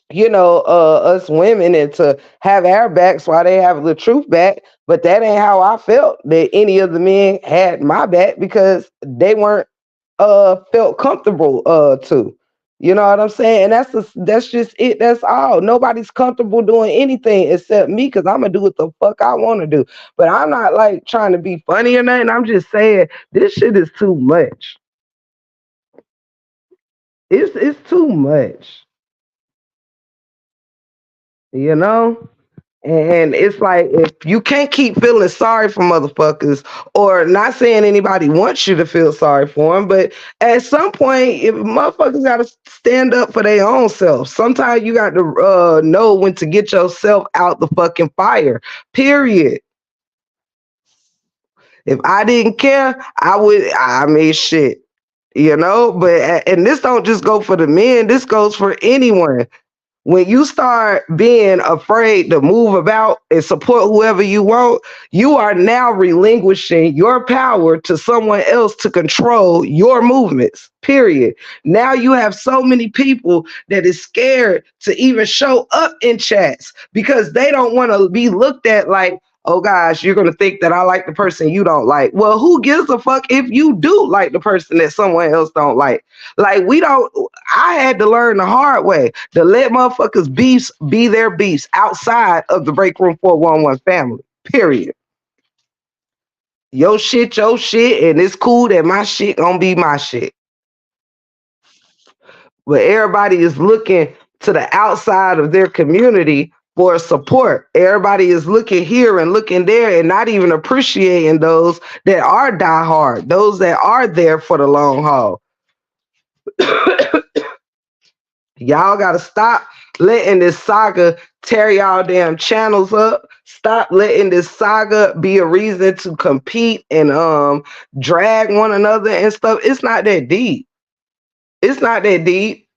us women and to have our backs while they have the truth back. But that ain't how I felt that any of the men had my back because they weren't felt comfortable to. You know what I'm saying? And that's just it. That's all. Nobody's comfortable doing anything except me because I'm gonna do what the fuck I want to do. But I'm not like trying to be funny or nothing. I'm just saying this shit is too much. It's too much. You know? And it's like if you can't keep feeling sorry for motherfuckers, or not saying anybody wants you to feel sorry for them, but at some point, if motherfuckers got to stand up for their own self. Sometimes you got to know when to get yourself out the fucking fire. Period. If I didn't care, I would. I mean, shit. But and this don't just go for the men. This goes for anyone. When you start being afraid to move about and support whoever you want, you are now relinquishing your power to someone else to control your movements. Period. Now you have so many people that is scared to even show up in chats because they don't want to be looked at like, oh gosh, you're going to think that I like the person you don't like. Well, who gives a fuck if you do like the person that someone else don't like? Like, we don't, I had to learn the hard way to let motherfuckers beefs be their beefs outside of the Break Room 411 family. Period. Your shit, and it's cool that my shit gonna be my shit. But everybody is looking to the outside of their community for support. Everybody is looking here and looking there and not even appreciating those that are diehard, those that are there for the long haul. Y'all gotta stop letting this saga tear y'all damn channels up. Stop letting this saga be a reason to compete and drag one another and stuff. It's not that deep. It's not that deep.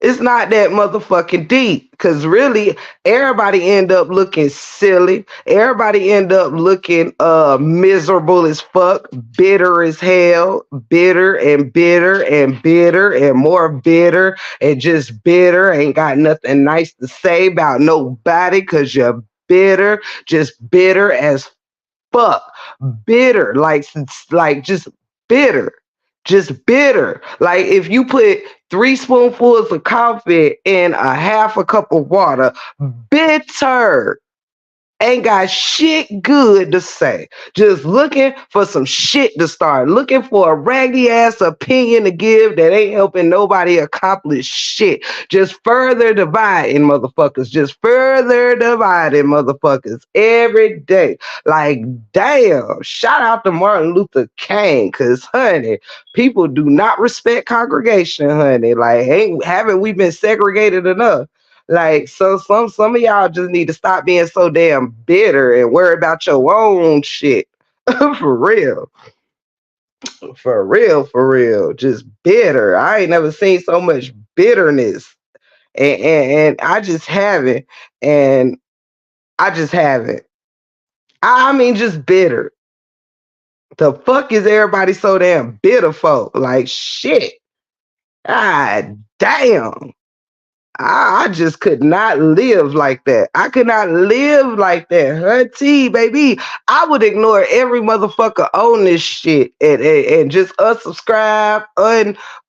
It's not that motherfucking deep. Cause really, everybody end up looking silly. Everybody end up looking miserable as fuck, bitter as hell, bitter and bitter and bitter and more bitter and just bitter. Ain't got nothing nice to say about nobody cause you're bitter, just bitter as fuck. Bitter, like just bitter. Just bitter. Like if you put 3 spoonfuls of coffee in a half a cup of water, bitter, ain't got shit good to say. Just looking for some shit to start. Looking for a raggy ass opinion to give that ain't helping nobody accomplish shit. Just further dividing motherfuckers. Just further dividing motherfuckers every day. Like, damn. Shout out to Martin Luther King. Cause honey, people do not respect congregation, honey. Like, haven't we been segregated enough? Like so some of y'all just need to stop being so damn bitter and worry about your own shit. For real. For real, for real. Just bitter. I ain't never seen so much bitterness. And I just haven't. And I just haven't. I mean just bitter. The fuck is everybody so damn bitter for? Like shit. God damn. I just could not live like that. I could not live like that. Hunty, baby. I would ignore every motherfucker on this shit and just unsubscribe,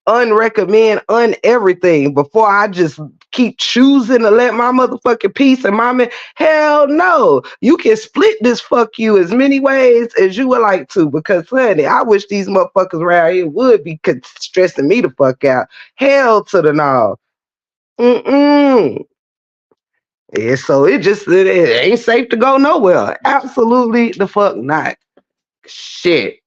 unrecommend, everything before I just keep choosing to let my motherfucking peace and my man. Hell no. You can split this fuck you as many ways as you would like to because, honey, I wish these motherfuckers around here would be stressing me the fuck out. Hell to the no. Mm-mm. Yeah, so it ain't safe to go nowhere. Absolutely the fuck not. Shit.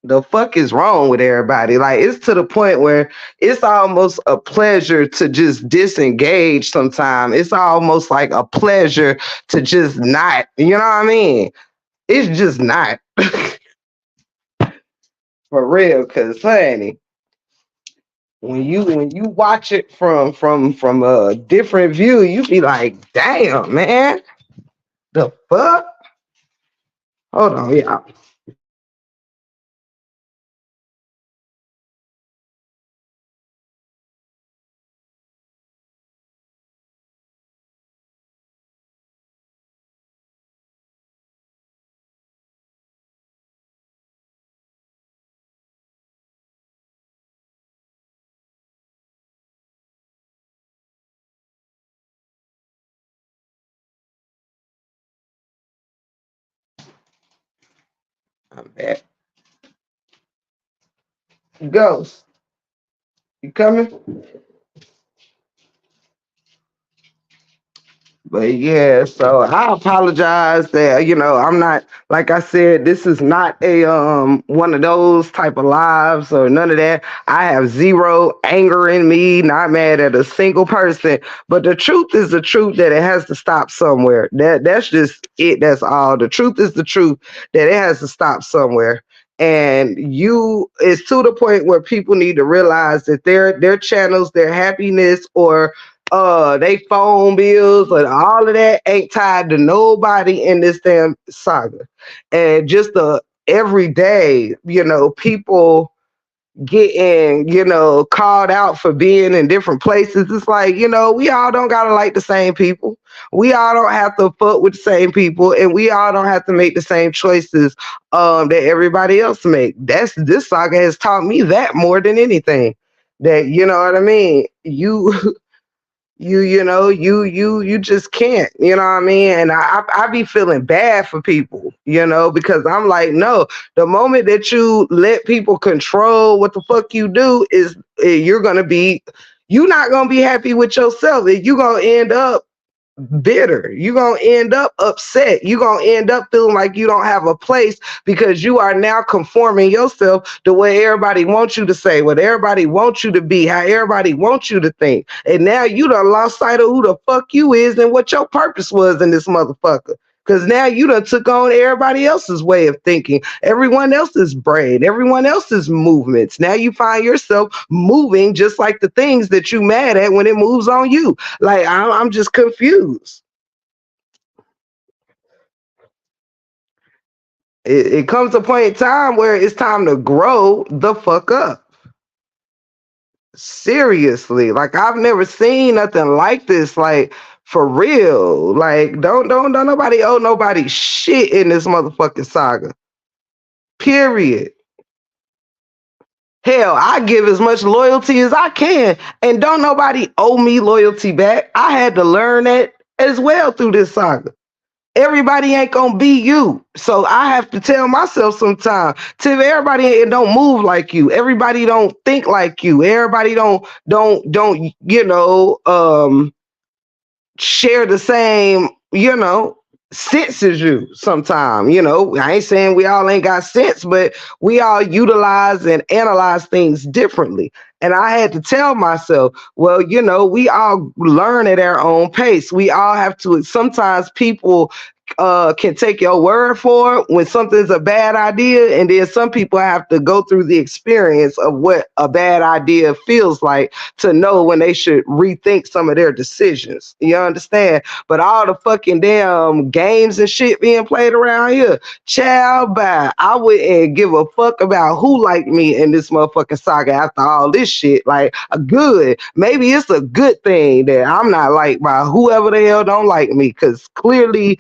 The fuck is wrong with everybody? Like it's to the point where it's almost a pleasure to just disengage sometimes. It's almost like a pleasure to just not, you know what I mean? It's just not. For real, cause honey, when you watch it from a different view, you be like, damn, man, the fuck? Hold on, yeah. I'm back. Ghost, you coming? But yeah, so I apologize that I'm not, like I said, this is not a one of those type of lives or none of that. I have zero anger in me, not mad at a single person. But the truth is the truth that it has to stop somewhere. That's just it. That's all. The truth is the truth that it has to stop somewhere. And it's to the point where people need to realize that their channels, their happiness, or they phone bills and all of that ain't tied to nobody in this damn saga. And just the everyday, people getting, called out for being in different places. It's like, we all don't gotta like the same people. We all don't have to fuck with the same people, and we all don't have to make the same choices that everybody else make. This saga has taught me that more than anything. That you know what I mean? You just can't, you know what I mean? And I be feeling bad for people, because I'm like, no, the moment that you let people control what the fuck you do is you're not gonna be happy with yourself. You're gonna end up bitter. You're going to end up upset. You're going to end up feeling like you don't have a place because you are now conforming yourself to what everybody wants you to say, what everybody wants you to be, how everybody wants you to think. And now you done lost sight of who the fuck you is and what your purpose was in this motherfucker. Because now you done took on everybody else's way of thinking, everyone else's brain, everyone else's movements. Now you find yourself moving just like the things that you mad at when it moves on you. Like I'm just confused. It comes a point in time where it's time to grow the fuck up. Seriously, like I've never seen nothing like this. Like for real, like don't nobody owe nobody shit in this motherfucking saga. Period. Hell, I give as much loyalty as I can, and don't nobody owe me loyalty back. I had to learn that as well through this saga. Everybody ain't gonna be you, so I have to tell myself sometimes, Tim. Everybody don't move like you. Everybody don't think like you. Everybody don't share the same, sense as you sometimes. I ain't saying we all ain't got sense, but we all utilize and analyze things differently. And I had to tell myself, well, we all learn at our own pace. We all have to, sometimes people can take your word for it when something's a bad idea, and then some people have to go through the experience of what a bad idea feels like to know when they should rethink some of their decisions. You understand? But all the fucking damn games and shit being played around here, child, bye. I wouldn't give a fuck about who liked me in this motherfucking saga after all this shit. Like, a good, maybe it's a good thing that I'm not liked by whoever the hell don't like me, because clearly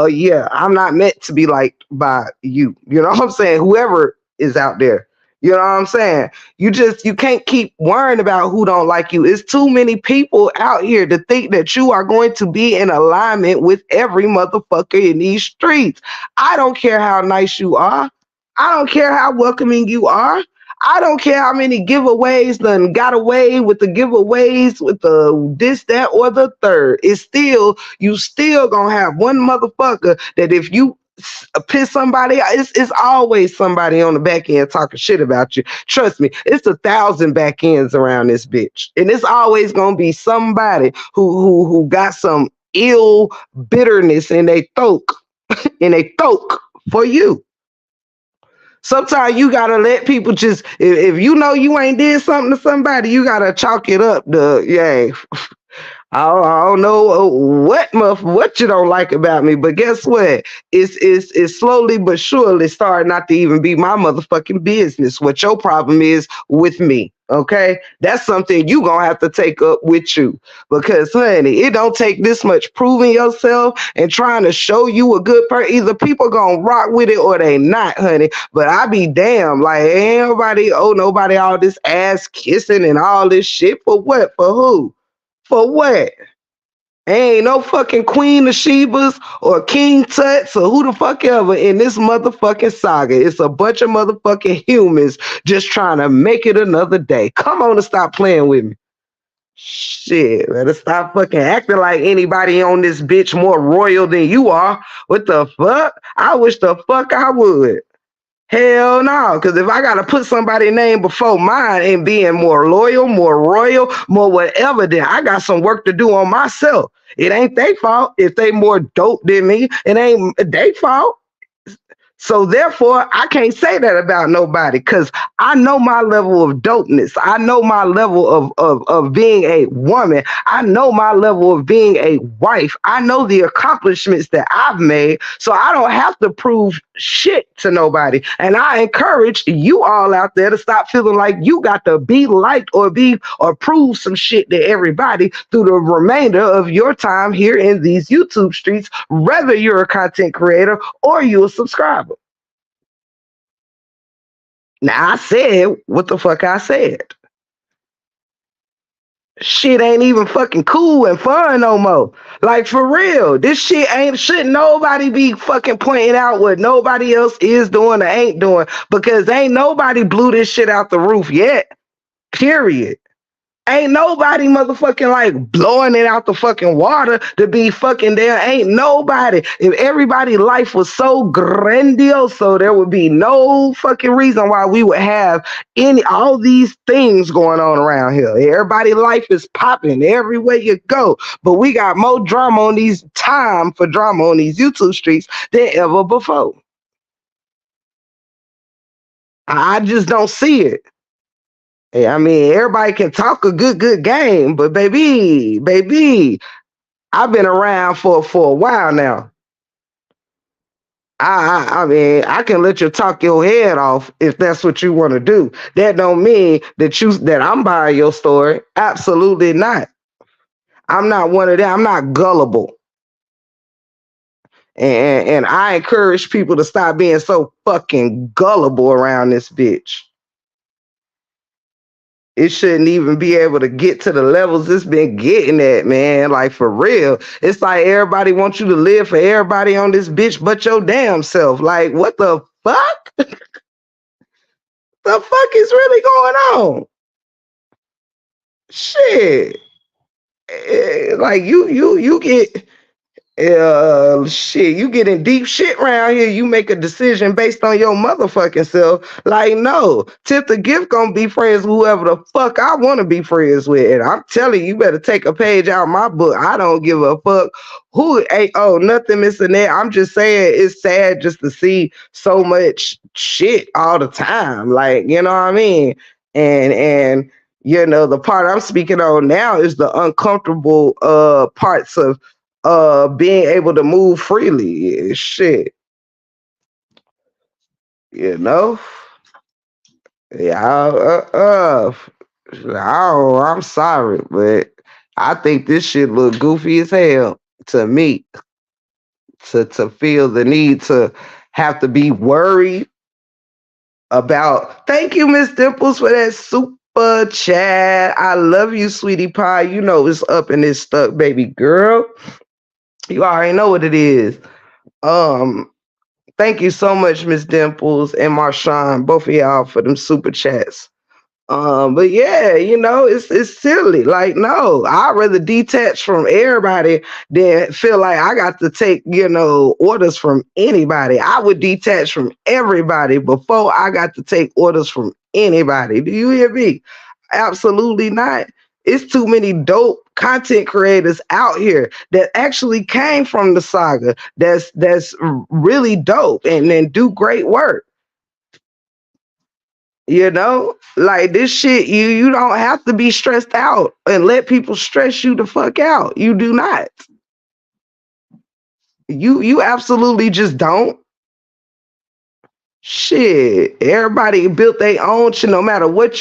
yeah, I'm not meant to be liked by you. You know what I'm saying? Whoever is out there. You know what I'm saying? You can't keep worrying about who don't like you. It's too many people out here to think that you are going to be in alignment with every motherfucker in these streets. I don't care how nice you are. I don't care how welcoming you are. I don't care how many giveaways done got away with the giveaways with the this, that, or the third. It's still, you still gonna have one motherfucker that if you piss somebody out, it's always somebody on the back end talking shit about you. Trust me, it's 1,000 back ends around this bitch. And it's always gonna be somebody who got some ill bitterness in they throat, for you. Sometimes you gotta let people just, if you know you ain't did something to somebody, you gotta chalk it up to, yeah, I don't know what you don't like about me, but guess what? It's slowly but surely starting not to even be my motherfucking business what your problem is with me. Okay, that's something you gonna have to take up with you, because honey, it don't take this much proving yourself and trying to show you a good person. Either people gonna rock with it or they not, honey. But I be damn, like, ain't nobody owe nobody all this ass kissing and all this shit for what? For who? For what? Ain't no fucking Queen of Shebas or King Tuts or who the fuck ever in this motherfucking saga. It's a bunch of motherfucking humans just trying to make it another day. Come on and stop playing with me. Shit, better stop fucking acting like anybody on this bitch more royal than you are. What the fuck? I wish the fuck I would. Hell no, because if I gotta put somebody's name before mine and being more loyal, more royal, more whatever, then I got some work to do on myself. It ain't their fault if they more dope than me. It ain't their fault. So therefore, I can't say that about nobody, because I know my level of dopeness. I know my level of being a woman. I know my level of being a wife. I know the accomplishments that I've made. So I don't have to prove shit to nobody. And I encourage you all out there to stop feeling like you got to be liked or prove some shit to everybody through the remainder of your time here in these YouTube streets, whether you're a content creator or you're a subscriber. Now, I said what the fuck I said. Shit ain't even fucking cool and fun no more. Like, for real, this shit shouldn't nobody be fucking pointing out what nobody else is doing or ain't doing, because ain't nobody blew this shit out the roof yet. Period. Ain't nobody motherfucking like blowing it out the fucking water to be fucking there. Ain't nobody. If everybody's life was so grandiose, so there would be no fucking reason why we would have all these things going on around here. Everybody's life is popping everywhere you go. But we got more drama on these time for drama on these YouTube streets than ever before. I just don't see it. I mean, everybody can talk a good game, but baby, I've been around for a while now. I mean, I can let you talk your head off if that's what you want to do. That don't mean that I'm buying your story. Absolutely not. I'm not one of them. I'm not gullible. And I encourage people to stop being so fucking gullible around this bitch. It shouldn't even be able to get to the levels it's been getting at, man. Like, for real. It's like everybody wants you to live for everybody on this bitch but your damn self. Like, what the fuck? The fuck is really going on? Shit. Like, you get shit, you get in deep shit around here. You make a decision based on your motherfucking self. Like, no, Tip the Gift gonna be friends with whoever the fuck I want to be friends with. And I'm telling you, you better take a page out of my book. I don't give a fuck who ain't nothing missing there. I'm just saying it's sad just to see so much shit all the time. Like, you know what I mean? And you know, the part I'm speaking on now is the uncomfortable parts of being able to move freely. Shit, you know. Yeah, I'm sorry, but I think this shit look goofy as hell to me. To feel the need to have to be worried about. Thank you, Miss Dimples, for that super chat. I love you, sweetie pie. You know it's up and it's stuck, baby girl. You already know what it is. Thank you so much, Miss Dimples and Marshawn, both of y'all, for them super chats. But yeah, you know, it's silly. Like, no, I'd rather detach from everybody than feel like I got to take, you know, orders from anybody. I would detach from everybody before I got to take orders from anybody. Do you hear me? Absolutely not. It's too many dope content creators out here that actually came from the saga that's really dope and then do great work. You know, like this shit, you don't have to be stressed out and let people stress you the fuck out. You do not. You absolutely just don't. Shit, everybody built their own shit. No matter what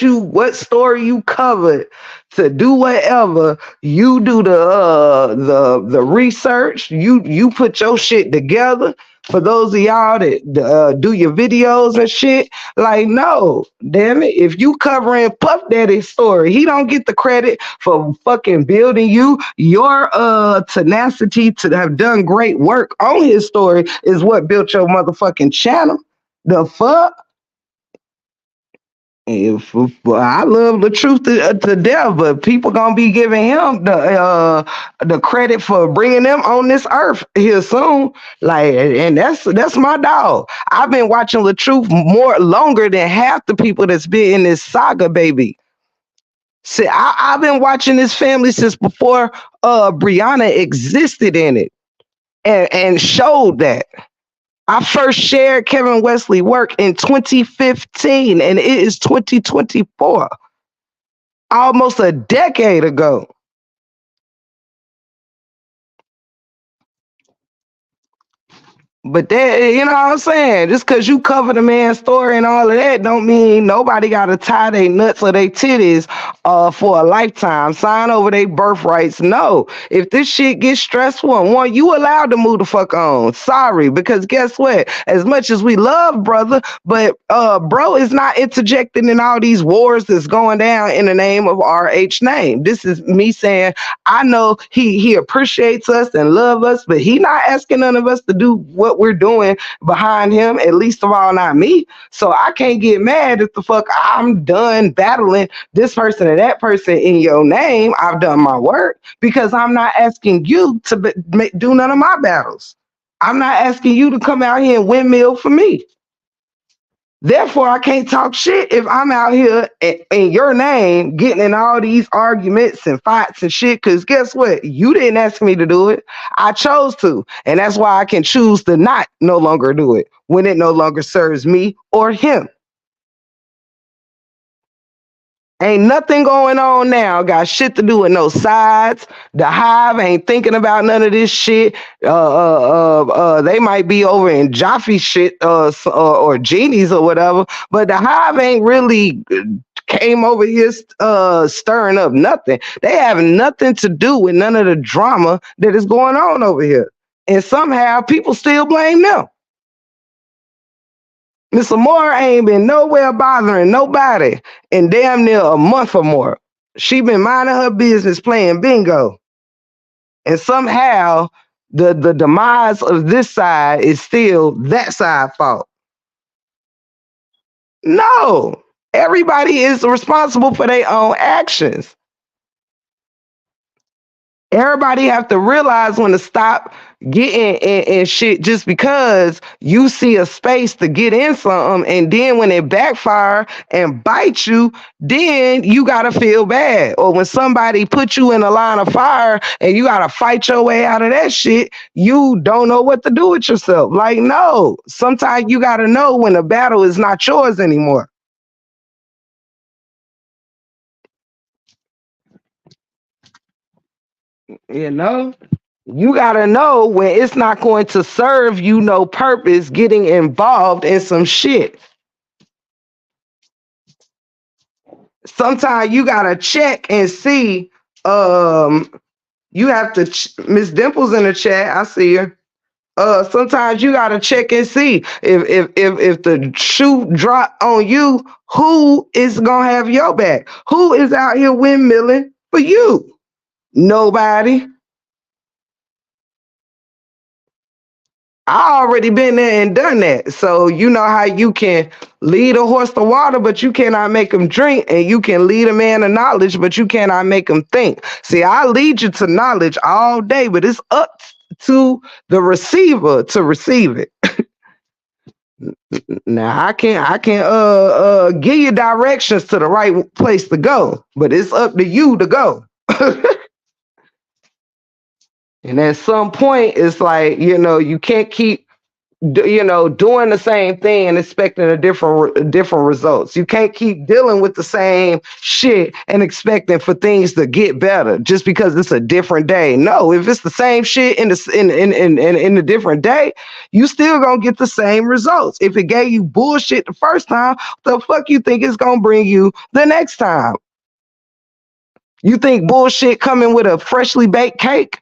story you covered, to do whatever, you do the research. You put your shit together. For those of y'all that do your videos and shit, like, no, damn it. If you covering Puff Daddy's story, he don't get the credit for fucking building you. Your tenacity to have done great work on his story is what built your motherfucking channel. The fuck? Well, I love the truth to death, but people gonna be giving him the credit for bringing them on this earth here soon. Like, and that's my dog. I've been watching the truth longer than half the people that's been in this saga, baby. See, I've been watching this family since before Brianna existed in it, and showed that. I first shared Kevin Wesley work in 2015, and it is 2024, almost a decade ago. But that, you know what I'm saying? Just because you cover the man's story and all of that, don't mean nobody got to tie their nuts or their titties for a lifetime. Sign over their birthrights. No. If this shit gets stressful and one, you allowed to move the fuck on. Sorry, because guess what? As much as we love brother, but bro is not interjecting in all these wars that's going down in the name of RH name. This is me saying, I know he appreciates us and love us, but he not asking none of us to do what what we're doing behind him, at least of all not me. So I can't get mad if the fuck I'm done battling this person and that person in your name. I've done my work because I'm not asking you to do none of my battles. I'm not asking you to come out here and windmill for me. Therefore, I can't talk shit if I'm out here in your name getting in all these arguments and fights and shit. Because guess what? You didn't ask me to do it. I chose to. And that's why I can choose to not no longer do it when it no longer serves me or him. Ain't nothing going on now. Got shit to do with no sides. The Hive ain't thinking about none of this shit. They might be over in Jaffe shit or Genies or whatever, but the Hive ain't really came over here stirring up nothing. They have nothing to do with none of the drama that is going on over here. And somehow people still blame them. Miss Amore ain't been nowhere bothering nobody in damn near a month or more. She been minding her business playing bingo. And somehow the demise of this side is still that side fault. No, everybody is responsible for their own actions. Everybody have to realize when to stop getting in shit just because you see a space to get in something, and then when it backfire and bite you, then you gotta feel bad. Or when somebody put you in a line of fire and you gotta fight your way out of that shit, you don't know what to do with yourself. Like, no, sometimes you gotta know when the battle is not yours anymore. You know? You gotta know when it's not going to serve you no purpose getting involved in some shit. Sometimes you gotta check and see. You have to Miss Dimples in the chat. I see her. Sometimes you gotta check and see if the shoe drop on you, who is gonna have your back? Who is out here windmilling for you? Nobody. I already been there and done that. So you know how you can lead a horse to water, but you cannot make him drink, and you can lead a man to knowledge, but you cannot make him think. See, I lead you to knowledge all day, but it's up to the receiver to receive it. Now I can give you directions to the right place to go, but it's up to you to go. And at some point, it's like, you can't keep doing the same thing and expecting a different results. You can't keep dealing with the same shit and expecting for things to get better just because it's a different day. No, if it's the same shit in a different day, you still gonna get the same results. If it gave you bullshit the first time, the fuck you think it's gonna bring you the next time? You think bullshit coming with a freshly baked cake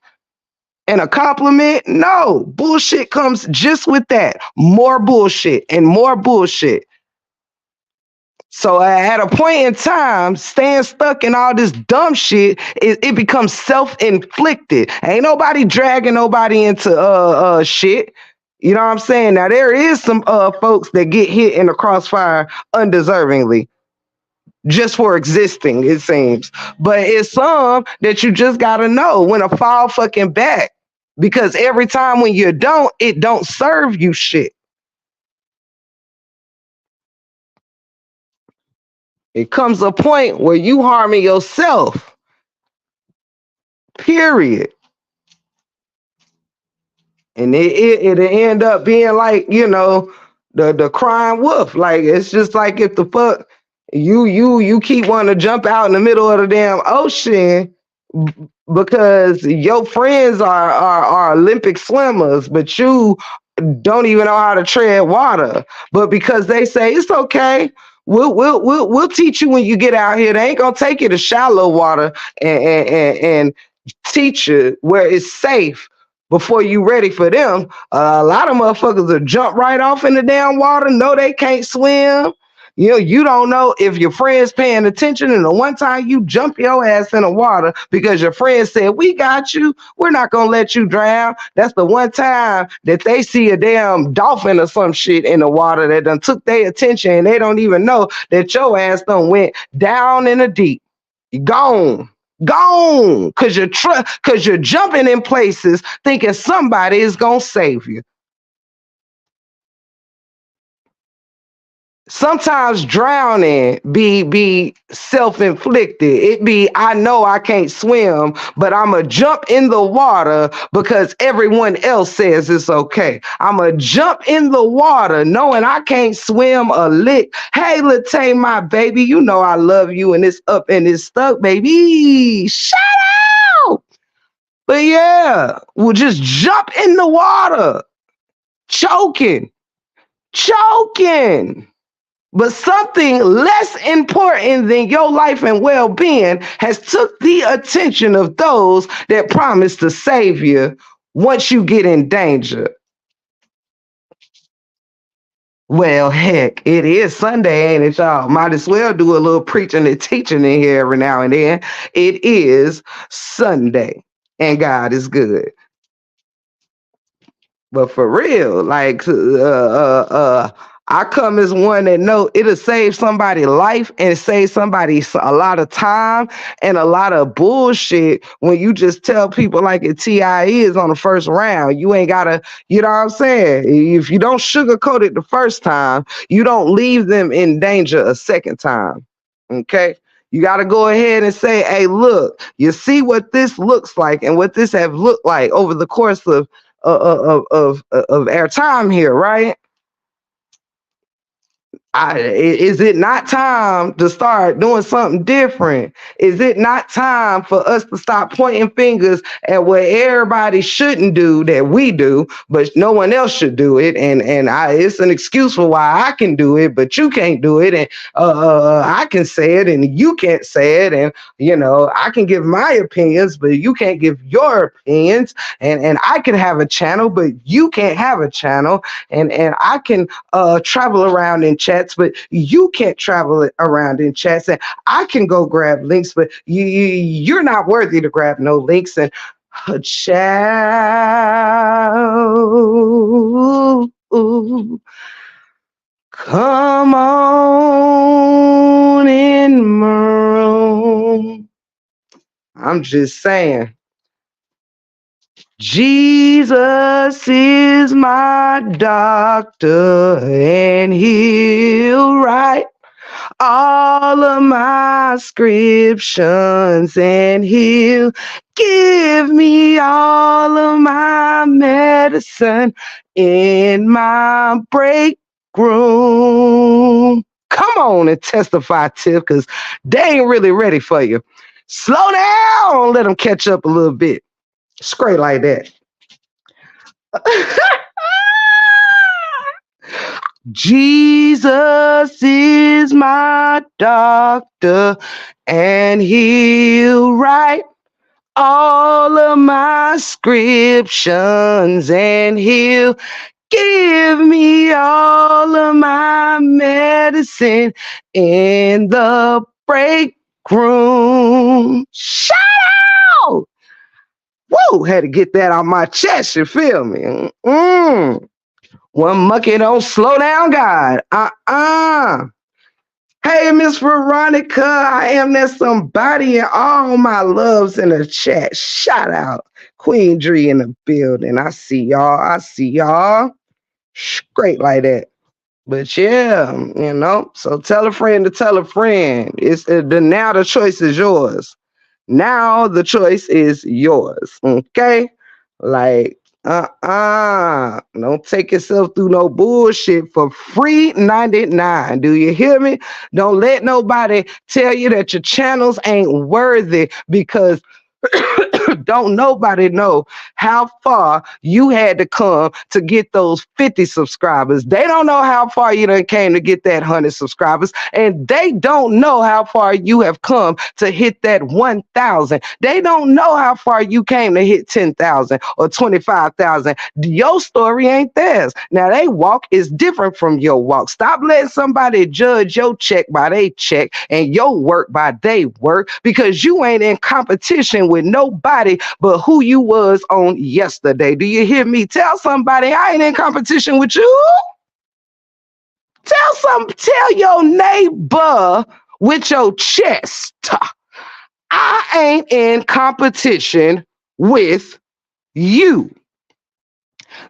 and a compliment? No, bullshit comes just with that. More bullshit and more bullshit. So at a point in time, staying stuck in all this dumb shit, it becomes self-inflicted. Ain't nobody dragging nobody into shit. You know what I'm saying? Now there is some folks that get hit in the crossfire undeservingly, just for existing, it seems. But it's some that you just gotta know when to fall fucking back. Because every time when you don't, it don't serve you shit. It comes a point where you harming yourself. Period. And it'll end up being like, the crying wolf. Like, it's just like if the fuck you keep wanting to jump out in the middle of the damn ocean because your friends are Olympic swimmers, but you don't even know how to tread water. But because they say it's okay, we'll teach you when you get out here. They ain't gonna take you to shallow water and teach you where it's safe before you ready for them. A lot of motherfuckers will jump right off in the damn water, know they can't swim. You don't know if your friend's paying attention, and the one time you jump your ass in the water because your friend said, "We got you. We're not gonna let you drown." That's the one time that they see a damn dolphin or some shit in the water that done took their attention, and they don't even know that your ass done went down in the deep. You gone. Gone. Cause you're jumping in places thinking somebody is gonna save you. Sometimes drowning be self-inflicted. It be, I know I can't swim, but I'ma jump in the water because everyone else says it's okay. I'ma jump in the water knowing I can't swim a lick. Hey, Latay, my baby, you know I love you, and it's up and it's stuck, baby. Shout out. But yeah, we'll just jump in the water, choking, choking. But something less important than your life and well-being has took the attention of those that promise to save you once you get in danger. Well, heck, it is Sunday, ain't it, y'all? Might as well do a little preaching and teaching in here every now and then. It is Sunday, and God is good. But for real, like I come as one that know it'll save somebody's life and save somebody a lot of time and a lot of bullshit when you just tell people like a TI is on the first round. You ain't gotta, you know what I'm saying? If you don't sugarcoat it the first time, you don't leave them in danger a second time. Okay? You got to go ahead and say, hey, look, you see what this looks like and what this have looked like over the course of our time here, right? Is it not time to start doing something different? Is it not time for us to stop pointing fingers at what everybody shouldn't do that we do, but no one else should do it? It's an excuse for why I can do it, but you can't do it, and I can say it, and you can't say it, and I can give my opinions, but you can't give your opinions, and I can have a channel, but you can't have a channel, and I can travel around in chats, but you can't travel around in chats, and I can go grab links, but you're not worthy to grab no links. And child, come on in my room. I'm just saying, Jesus is my doctor, and he'll write all of my prescriptions, and he'll give me all of my medicine in my break room. Come on and testify, Tiff, because they ain't really ready for you. Slow down, let them catch up a little bit. Straight like that. Jesus is my doctor, and he'll write all of my prescriptions, and he'll give me all of my medicine in the break room. Shout out! Woo! Had to get that out my chest, you feel me? One monkey don't slow down, God. Hey, Miss Veronica, I am that somebody, and all my loves in the chat. Shout out. Queen Dree in the building. I see y'all. Straight like that. But yeah, so tell a friend to tell a friend. It's now the choice is yours. Now the choice is yours. Okay? Like, don't take yourself through no bullshit for free 99. Do you hear me? Don't let nobody tell you that your channels ain't worthy, because Don't nobody know how far you had to come to get those 50 subscribers. They don't know how far you done came to get that 100 subscribers. And they don't know how far you have come to hit that 1,000. They don't know how far you came to hit 10,000 or 25,000. Your story ain't theirs. Now, they walk is different from your walk. Stop letting somebody judge your check by their check and your work by their work, because you ain't in competition with nobody but who you was on yesterday. Do you hear me? Tell somebody I ain't in competition with you. Tell your neighbor with your chest, I ain't in competition with you.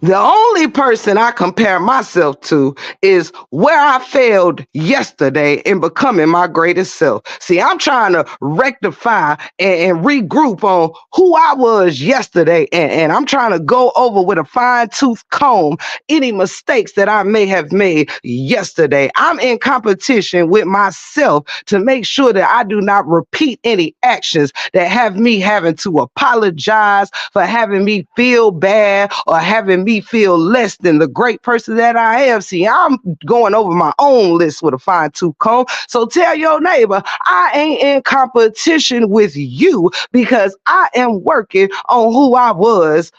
The only person I compare myself to is where I failed yesterday in becoming my greatest self. See, I'm trying to rectify and regroup on who I was yesterday, and I'm trying to go over with a fine-tooth comb any mistakes that I may have made yesterday. I'm in competition with myself to make sure that I do not repeat any actions that have me having to apologize for having me feel bad or having me feel less than the great person that I am. See, I'm going over my own list with a fine-tooth comb. So tell your neighbor, I ain't in competition with you, because I am working on who I was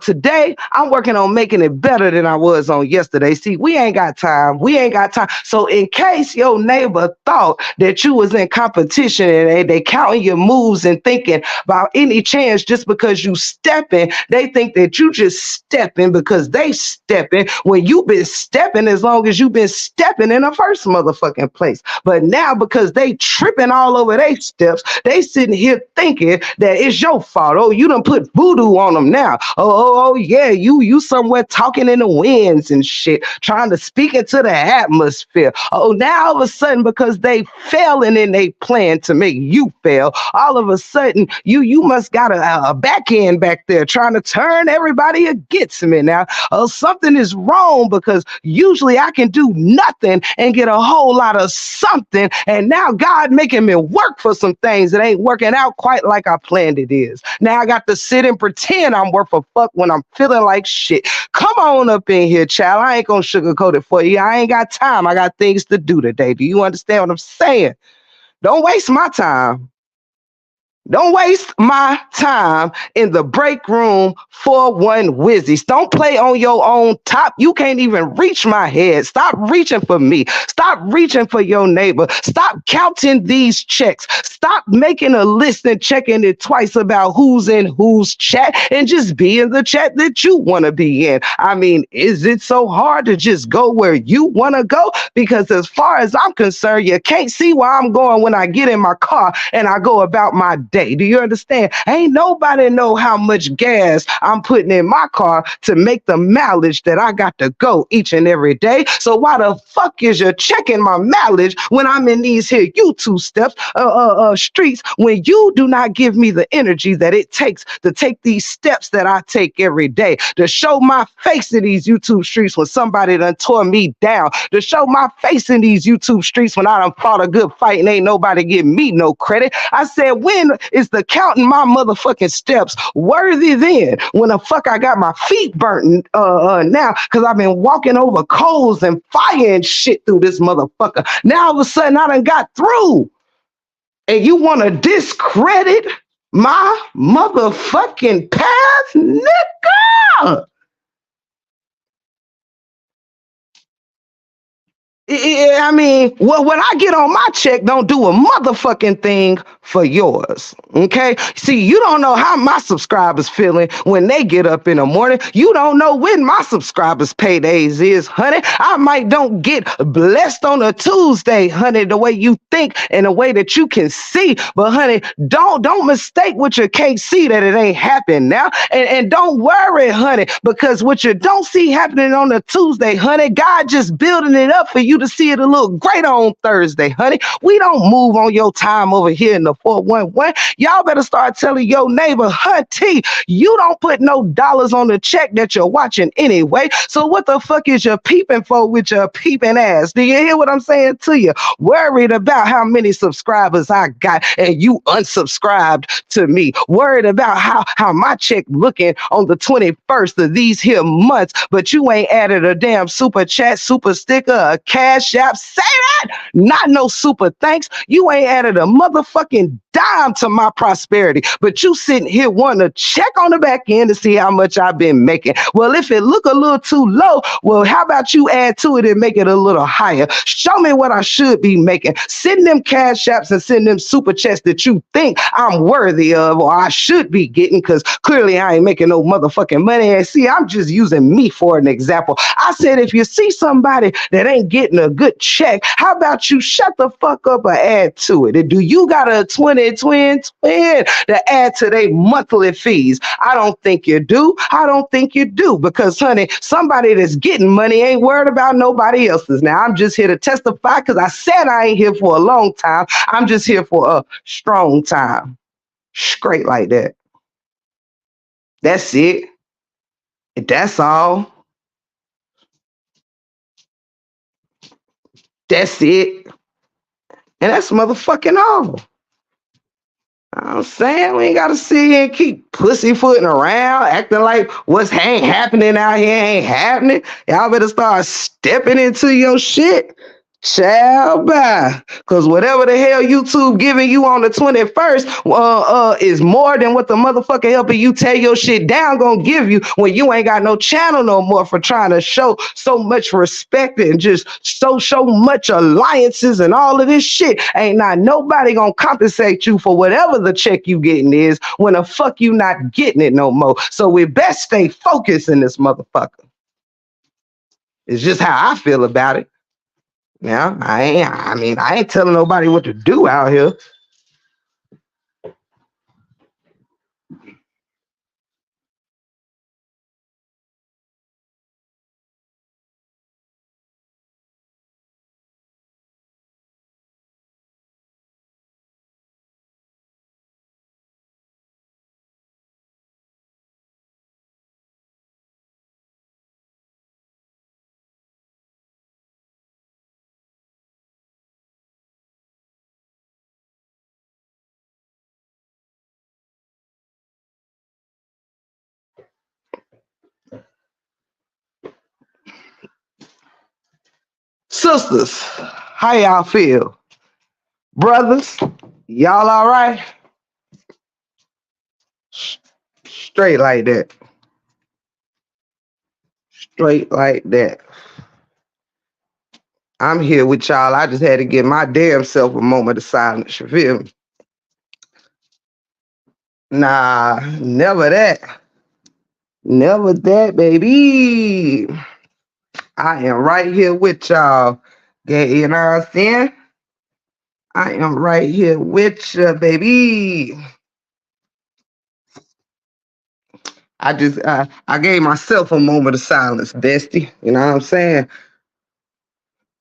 today. I'm working on making it better than I was on yesterday. See, we ain't got time. We ain't got time. So in case your neighbor thought that you was in competition and they counting your moves and thinking about any chance just because you stepping, they think that you just stepping because they stepping when you been stepping as long as you been stepping in the first motherfucking place. But now because they tripping all over their steps, they sitting here thinking that it's your fault. Oh, you done put voodoo on them now. Oh, yeah, you somewhere talking in the winds and shit, trying to speak into the atmosphere. Oh, now all of a sudden, because they failing in they plan to make you fail, all of a sudden you must got a back end back there trying to turn everybody against me now. Oh, something is wrong, because usually I can do nothing and get a whole lot of something, and now God making me work for some things that ain't working out quite like I planned it is. Now I got to sit and pretend I'm worth a fuck when I'm feeling like shit. Come on up in here, child. I ain't gonna sugarcoat it for you. I ain't got time. I got things to do today. Do you understand what I'm saying? Don't waste my time. Don't waste my time in the break room for one Wizzies. Don't play on your own top. You can't even reach my head. Stop reaching for me. Stop reaching for your neighbor. Stop counting these checks. Stop making a list and checking it twice about who's in whose chat, and just be in the chat that you want to be in. I mean, is it so hard to just go where you want to go? Because as far as I'm concerned, you can't see where I'm going when I get in my car and I go about my day. Do you understand? Ain't nobody know how much gas I'm putting in my car to make the mileage that I got to go each and every day. So why the fuck is you checking my mileage when I'm in these here YouTube streets, when you do not give me the energy that it takes to take these steps that I take every day, to show my face in these YouTube streets when somebody done tore me down, to show my face in these YouTube streets when I done fought a good fight and ain't nobody give me no credit. I said, when is the counting my motherfucking steps worthy then? When the fuck I got my feet burnt now because I've been walking over coals and fire and shit through this motherfucker. Now all of a sudden I done got through. And you want to discredit my motherfucking path, nigga? I mean, well, when I get on my check, don't do a motherfucking thing for yours. Okay? See, you don't know how my subscribers feeling when they get up in the morning. You don't know when my subscribers' paydays is, honey. I might don't get blessed on a Tuesday, honey, the way you think and the way that you can see. But honey, don't mistake what you can't see that it ain't happening now. And don't worry, honey, because what you don't see happening on a Tuesday, honey, God just building it up for you to see it a little greater on Thursday, honey. We don't move on your time over here in the 411. Y'all better start telling your neighbor, hunty, you don't put no dollars on the check that you're watching anyway. So what the fuck is you peeping for with your peeping ass? Do you hear what I'm saying to you? Worried about how many subscribers I got and you unsubscribed to me. Worried about how my check looking on the 21st of these here months, but you ain't added a damn super chat, super sticker, a cash app. Say that! Not no super thanks. You ain't added a motherfucking dime to my prosperity, but you sitting here wanting to check on the back end to see how much I've been making. Well, if it look a little too low, well, how about you add to it and make it a little higher? Show me what I should be making. Send them cash apps and send them super chats that you think I'm worthy of or I should be getting, because clearly I ain't making no motherfucking money. And see, I'm just using me for an example. I said, if you see somebody that ain't getting a good check, how about you shut the fuck up or add to it? And do you got a twin to add to their monthly fees? I don't think you do. I don't think you do, because, honey, somebody that's getting money ain't worried about nobody else's. Now, I'm just here to testify because I said I ain't here for a long time. I'm just here for a strong time. Straight like that. That's it. That's all. That's it. And that's motherfucking all. I'm saying we ain't gotta sit here and keep pussyfooting around, acting like what's ain't happening out here ain't happening. Y'all better start stepping into your shit. Child, bye. Cause whatever the hell YouTube giving you on the 21st is more than what the motherfucker helping you tear your shit down gonna give you when you ain't got no channel no more for trying to show so much respect and just so much alliances and all of this shit. Ain't not nobody gonna compensate you for whatever the check you getting is when the fuck you not getting it no more. So we best stay focused in this motherfucker. It's just how I feel about it. Now, I ain't telling nobody what to do out here. Sisters, how y'all feel? Brothers, y'all all right? Straight like that. Straight like that. I'm here with y'all. I just had to give my damn self a moment of silence. You feel me? Nah, never that. Never that, baby. I am right here with y'all. You know what I'm saying? I am right here with you, baby. I gave myself a moment of silence, bestie. You know what I'm saying?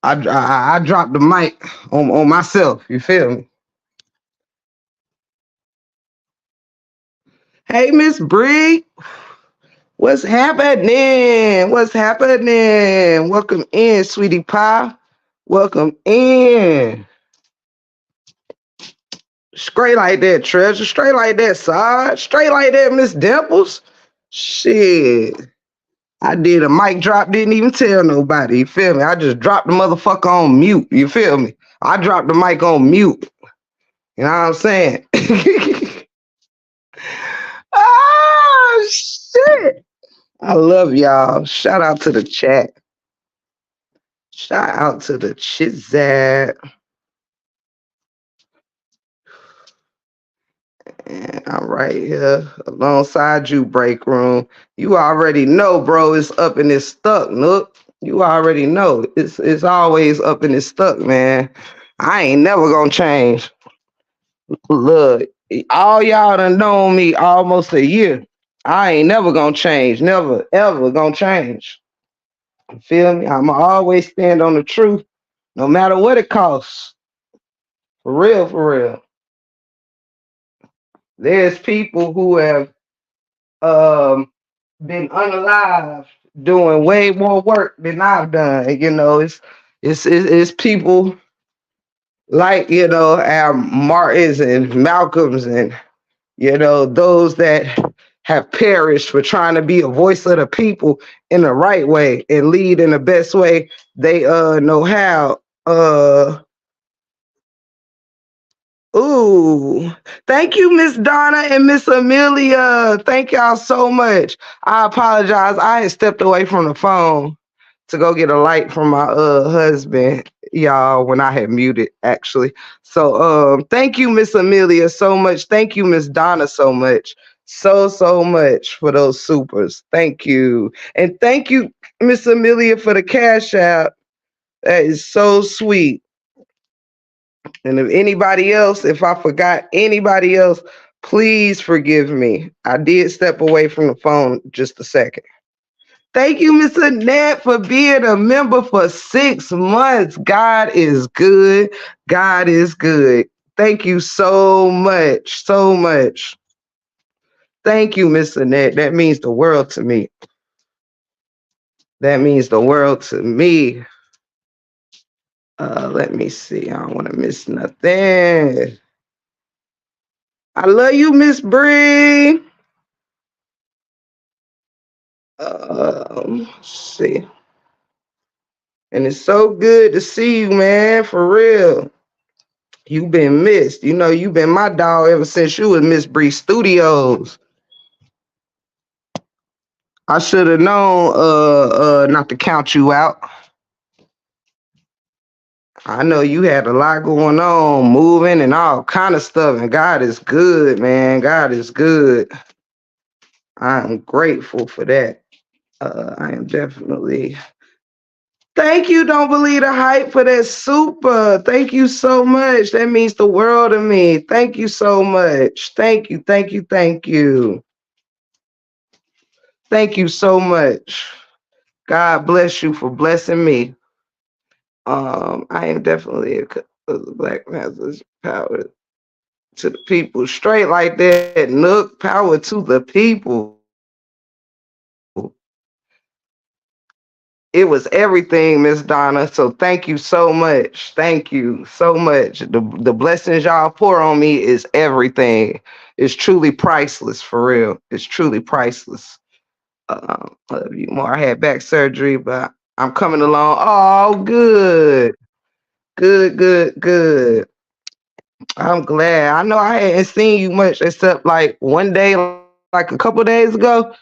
I dropped the mic on myself. You feel me? Hey, Miss Bree, what's happening? What's happening? Welcome in, sweetie pie. Welcome in. Straight like that, Treasure. Straight like that, Side. Straight like that, Miss Dimples. Shit. I did a mic drop, didn't even tell nobody. You feel me? I just dropped the motherfucker on mute. You feel me? I dropped the mic on mute. You know what I'm saying? Ah, shit. I love y'all. Shout out to the chat. Shout out to the chizat. And I'm right here alongside you, break room. You already know, bro. It's up and it's stuck, Nook. You already know. It's always up and it's stuck, man. I ain't never gonna change. Look, all y'all done known me almost a year. I ain't never gonna change. Never, ever gonna change. You feel me? I'ma always stand on the truth. No matter what it costs. For real, for real. There's people who have um been unalive doing way more work than I've done. You know, it's people like, our Martins and Malcolms and, those that have perished for trying to be a voice of the people in the right way and lead in the best way they know how. Ooh, thank you, Miss Donna and Miss Amelia. Thank y'all so much. I apologize. I had stepped away from the phone to go get a light from my husband, y'all, when I had muted actually. So thank you, Miss Amelia, so much. Thank you, Miss Donna, so much. So much for those supers. Thank you. And thank you, Miss Amelia, for the cash out. That is so sweet. And if anybody else, if I forgot anybody else, please forgive me. I did step away from the phone just a second. Thank you, Miss Annette, for being a member for 6 months. God is good. God is good. Thank you so much. So much. Thank you, Miss Annette. That means the world to me. That means the world to me. Let me see. I don't want to miss nothing. I love you, Miss Bree. Let's see. And it's so good to see you, man. For real. You've been missed. You've been my dog ever since you was Miss Bree Studios. I should have known not to count you out. I know you had a lot going on, moving and all kind of stuff, and God is good, man. God is good. I am grateful for that. I am definitely. Thank you, Don't Believe the Hype, for that super. Thank you so much. That means the world to me. Thank you so much. Thank you, thank you, thank you. Thank you so much. God bless you for blessing me. I am definitely a Black Panther's power to the people. Straight like that, Nook, power to the people. It was everything, Miss Donna. So thank you so much. Thank you so much. The blessings y'all pour on me is everything. It's truly priceless, for real. It's truly priceless. Love you more. I had back surgery, but I'm coming along. Oh, good. Good, good, good. I'm glad. I know I hadn't seen you much except like one day, like a couple days ago,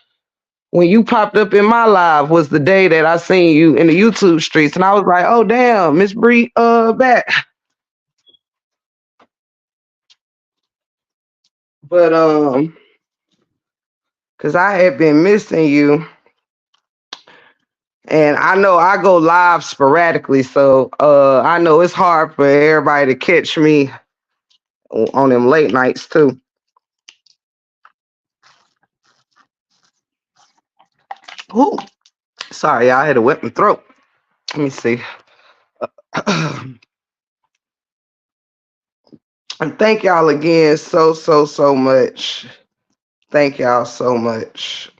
when you popped up in my live was the day that I seen you in the YouTube streets, and I was like, oh damn, Miss Bree back. But cause I had been missing you, and I know I go live sporadically, so I know it's hard for everybody to catch me on them late nights too. Ooh, sorry, I had a wet my throat. Let me see. And thank y'all again so much. Thank y'all so much.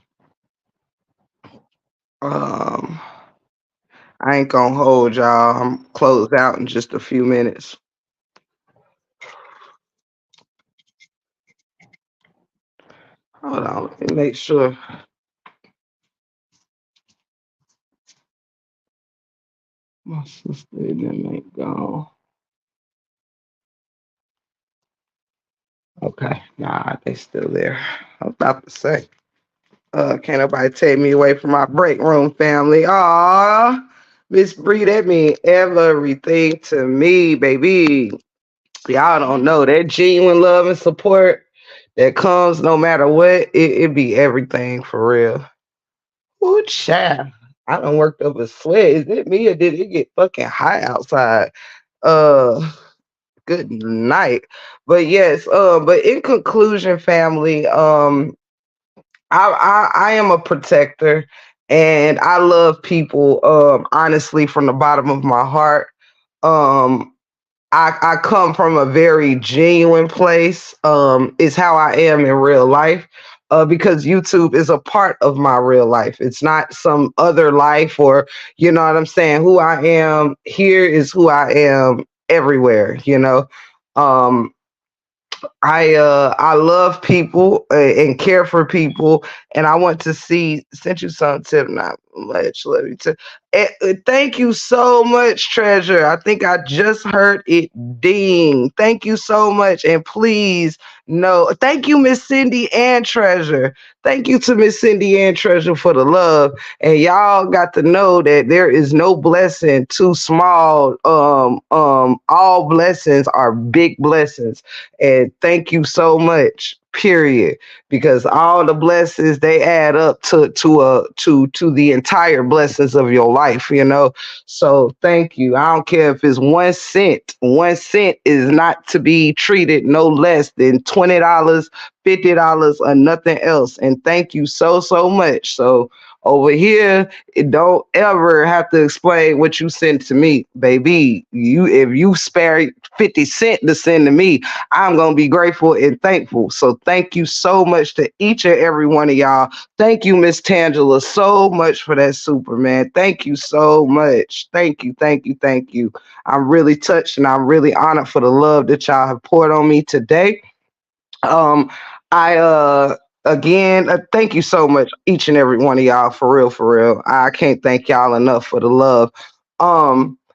Um, I ain't gonna hold y'all. I'm closed out in just a few minutes. Hold on, let me make sure. My sister didn't make gone. Okay, nah, they still there. I was about to say. Can't nobody take me away from my break room family. Aw, Miss Bree, that mean everything to me, baby. Y'all don't know that genuine love and support that comes no matter what. It be everything for real. Ooh, child. I done worked up a sweat. Is it me or did it get fucking hot outside? Uh, Good night. But yes, but in conclusion, family, I am a protector and I love people honestly from the bottom of my heart. Um, I come from a very genuine place. Is how I am in real life. Because YouTube is a part of my real life. It's not some other life, or you know what I'm saying. Who I am here is who I am everywhere. Um, I love people and care for people, and I want to see. Sent you some tip, not much. Love you too. Thank you so much, Treasure. I think I just heard it ding. Thank you so much, and please no. Thank you, Miss Cindy and Treasure. Thank you to Miss Cindy and Treasure for the love, and y'all got to know that there is no blessing too small. All blessings are big blessings, and thank you so much. Period. Because all the blessings they add up to the entire blessings of your life. So thank you. I don't care if it's 1 cent. 1 cent is not to be treated no less than $20, $50, or nothing else. And thank you so much. So over here, it don't ever have to explain what you sent to me, baby. If you spare 50 cent to send to me, I'm gonna be grateful and thankful. So thank you so much to each and every one of y'all. Thank you, Miss Tangela, so much for that Superman. Thank you so much. Thank you. I'm really touched and I'm really honored for the love that y'all have poured on me today. um, I again thank you so much, each and every one of y'all, for real, for real. I can't thank y'all enough for the love.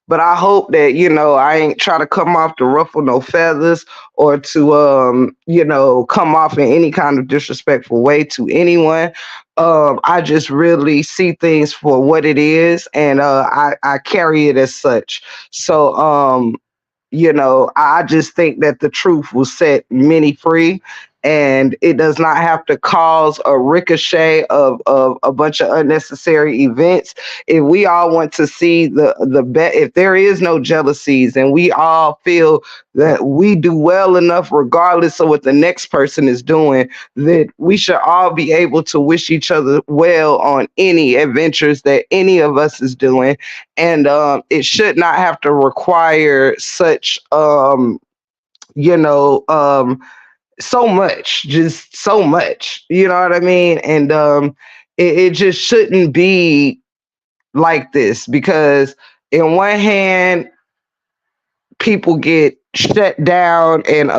But I hope that I ain't try to come off to ruffle no feathers, or to come off in any kind of disrespectful way to anyone. I just really see things for what it is, and I carry it as such. So I just think that the truth will set many free, and it does not have to cause a ricochet of a bunch of unnecessary events. If we all want to see the bet, if there is no jealousies, and we all feel that we do well enough regardless of what the next person is doing, that we should all be able to wish each other well on any adventures that any of us is doing. And it should not have to require such you know um so much, just so much, you know what I mean. And it just shouldn't be like this, because in one hand people get shut down and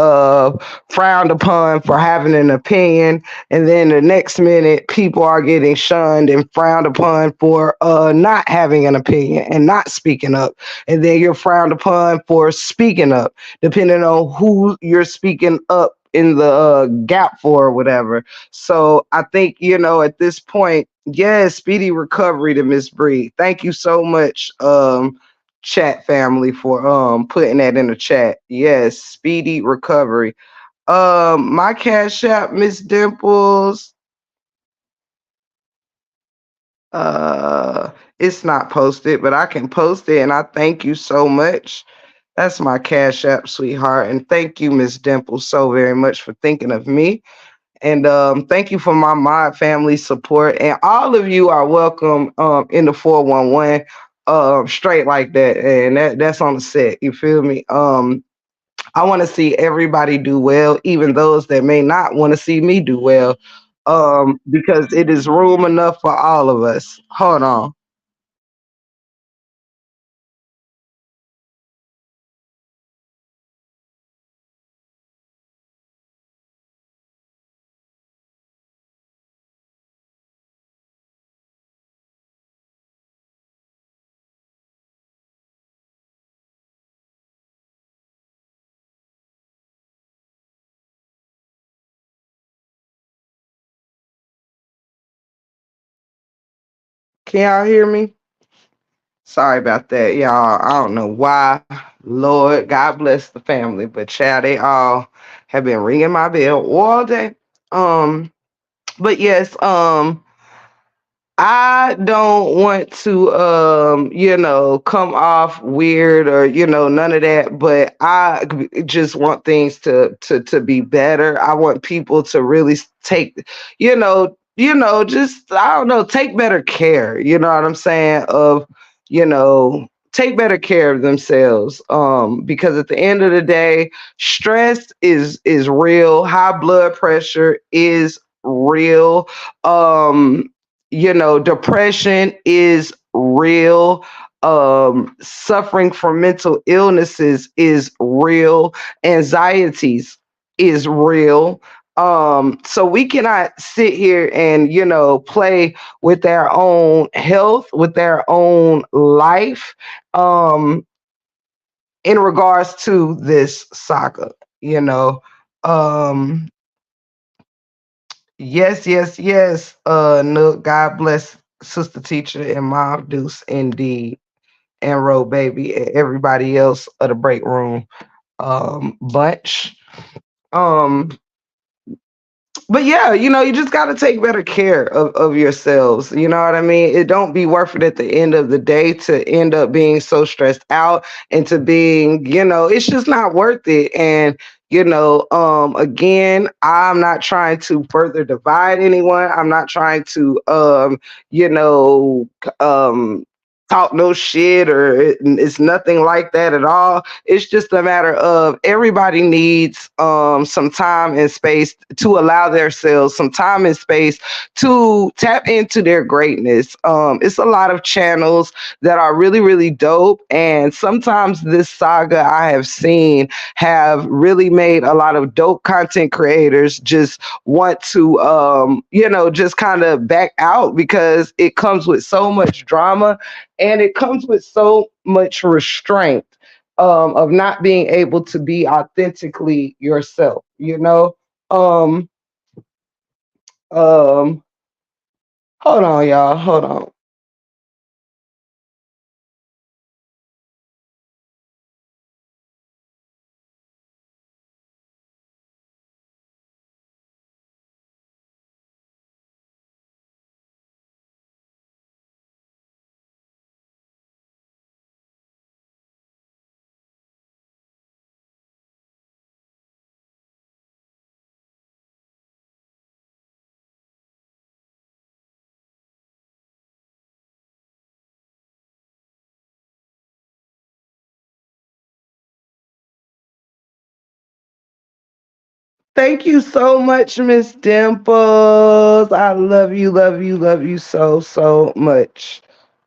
frowned upon for having an opinion, and then the next minute people are getting shunned and frowned upon for not having an opinion and not speaking up, and then you're frowned upon for speaking up, depending on who you're speaking up in the gap for, or whatever. So I think, at this point, yes, speedy recovery to Miss Bree. Thank you so much, chat family, for putting that in the chat. Yes, speedy recovery. My cash app, Miss Dimples. It's not posted, but I can post it, and I thank you so much. That's my cash app, sweetheart. And thank you, Miss Dimples, so very much for thinking of me. And thank you for my mod family support. And all of you are welcome in the 411, straight like that. And that's on the set. You feel me? I want to see everybody do well, even those that may not want to see me do well. Because it is room enough for all of us. Hold on. Can y'all hear me? Sorry about that, y'all. I don't know why. Lord, God bless the family, but child, they all have been ringing my bell all day. Um, but yes, I don't want to come off weird, or none of that, but I just want things to be better. I want people to really take, just, I don't know, take better care, you know what I'm saying, of, you know take better care of themselves. Because at the end of the day, stress is real. High blood pressure is real. Um, depression is real. Suffering from mental illnesses is real. Anxieties is real. So we cannot sit here and, play with our own health, with our own life, um, in regards to this saga, you know. Um, yes, yes, yes. Nook, God bless Sister Teacher and Mom Deuce indeed. And Roe Baby and everybody else of the break room bunch. Um, but yeah, you just got to take better care of yourselves. You know what I mean? It don't be worth it at the end of the day to end up being so stressed out and to being, it's just not worth it. And, again, I'm not trying to further divide anyone. I'm not trying to, you know, um, talk no shit or it's nothing like that at all. It's just a matter of everybody needs some time and space to allow themselves some time and space to tap into their greatness. It's a lot of channels that are really, really dope. And sometimes this saga I have seen have really made a lot of dope content creators just want to, just kind of back out because it comes with so much drama and it comes with so much restraint of not being able to be authentically yourself, Um, um, hold on, y'all. Hold on. Thank you so much, Miss Dimples. I love you, love you, love you so, so much.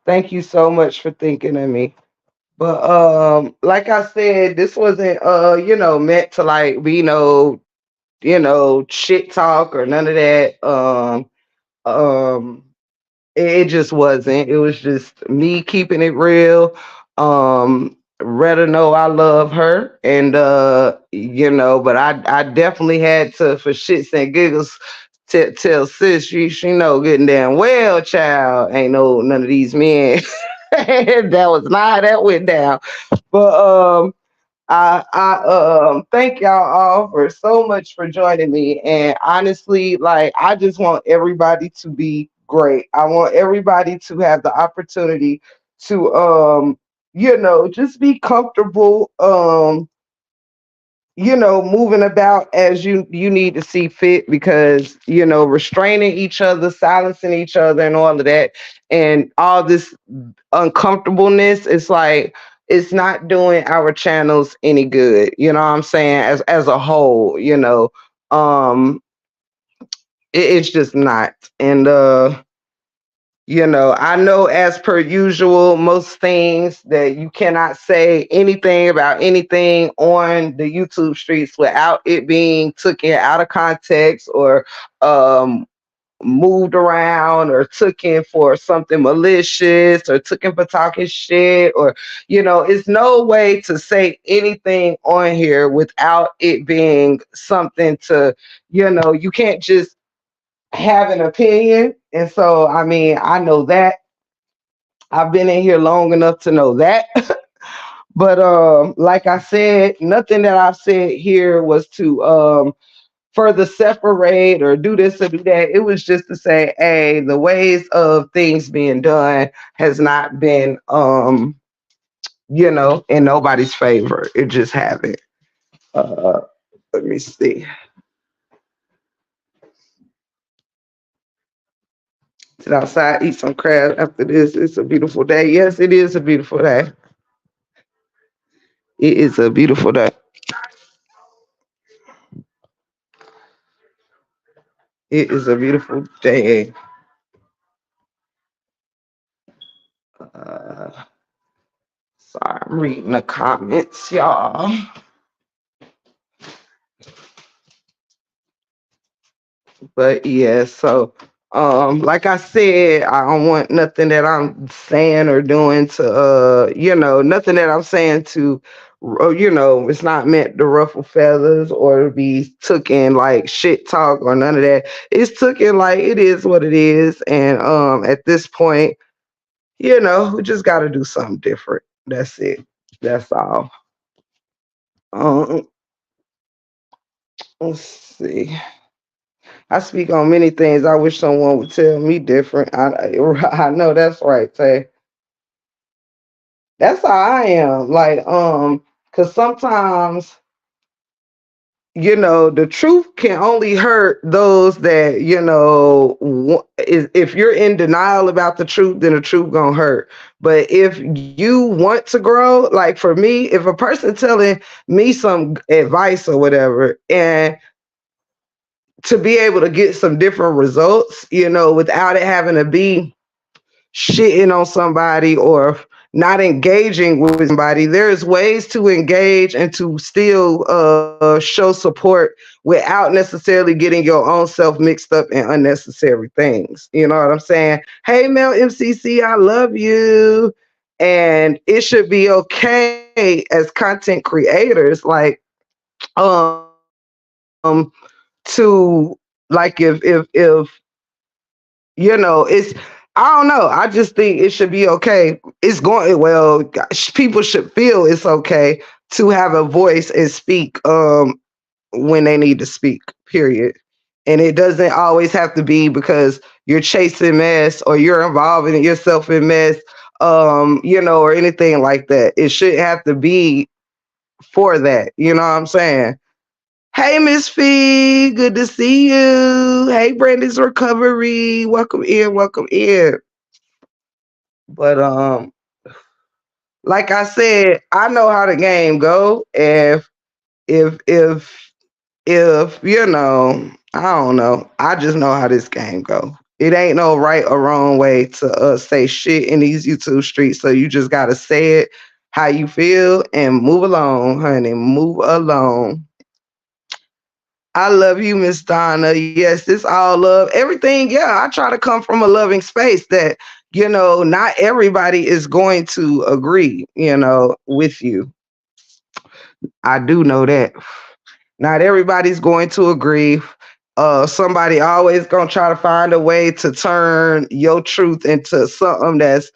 Thank you so much for thinking of me. But like I said, this wasn't meant to like be shit talk or none of that. Um it just wasn't. It was just me keeping it real. Retta know I love her, and but I definitely had to for shits and giggles tell sis she know good and damn well, child, ain't no none of these men. That was not how that went down. But I thank y'all all for so much for joining me. And honestly, like I just want everybody to be great. I want everybody to have the opportunity to just be comfortable moving about as you need to see fit because restraining each other, silencing each other and all of that and all this uncomfortableness, it's like it's not doing our channels any good, you know what I'm saying, as a whole, um it's just not. And I know as per usual, most things that you cannot say anything about anything on the YouTube streets without it being taken out of context or um moved around or took in for something malicious or took in for talking shit or it's no way to say anything on here without it being something to you can't just have an opinion. And so I mean I know that I've been in here long enough to know that. But like I said, nothing that I've said here was to further separate or do this or do that. It was just to say, hey, the ways of things being done has not been, in nobody's favor. It just haven't. Uh, Let me see. Sit outside, eat some crab after this. It's a beautiful day. Yes, it is a beautiful day. It is a beautiful day. It is a beautiful day. Uh, Sorry, I'm reading the comments, y'all. But yeah, so like I said, I don't want nothing that I'm saying or doing to nothing that I'm saying to it's not meant to ruffle feathers or to be took in like shit talk or none of that. It's took in like it is what it is. And at this point, we just gotta do something different. That's it. That's all. Um let's see. I speak on many things. I wish someone would tell me different. I know that's right, Tay. That's how I am. Like, because sometimes, the truth can only hurt those that, if you're in denial about the truth, then the truth gonna hurt. But if you want to grow, like for me, if a person telling me some advice or whatever, and to be able to get some different results, without it having to be shitting on somebody or not engaging with somebody. There's ways to engage and to still show support without necessarily getting your own self mixed up in unnecessary things. You know what I'm saying? Hey, Mel MCC, I love you. And it should be okay as content creators, like, to like if it's I don't know. I just think it should be okay. It's going well. People should feel it's okay to have a voice and speak when they need to speak. Period. And it doesn't always have to be because you're chasing mess or you're involving yourself in mess, or anything like that. It shouldn't have to be for that. You know what I'm saying? Hey, Miss Fee, good to see you. Hey, Brandon's recovery. Welcome in, welcome in. But like I said, I know how the game go. If I don't know. I just know how this game go. It ain't no right or wrong way to say shit in these YouTube streets. So you just gotta say it how you feel and move along, honey. Move along. I love you, Miss Donna. Yes, this all love. Everything, yeah. I try to come from a loving space that, not everybody is going to agree, with you. I do know that. Not everybody's going to agree. Somebody always gonna try to find a way to turn your truth into something that's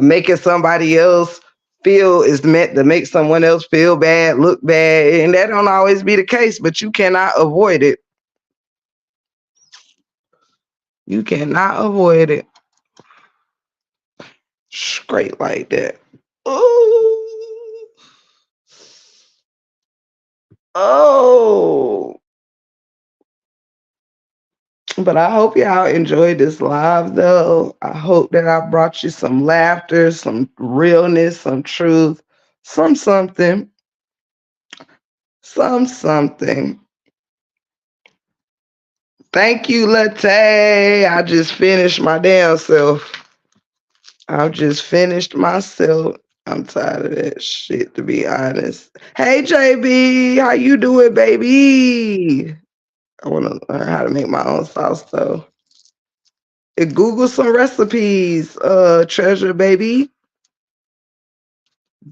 making somebody else feel is meant to make someone else feel bad, look bad, and that don't always be the case. But you cannot avoid it. You cannot avoid it. Straight like that. Oh, oh. But I hope y'all enjoyed this live though. I hope that I brought you some laughter, some realness, some truth, some something, some something. Thank you, Latte. I just finished my damn self. I've just finished myself. I'm tired of that shit, to be honest. Hey, JB, how you doing, baby? I want to learn how to make my own sauce, though. Google some recipes, treasure, baby.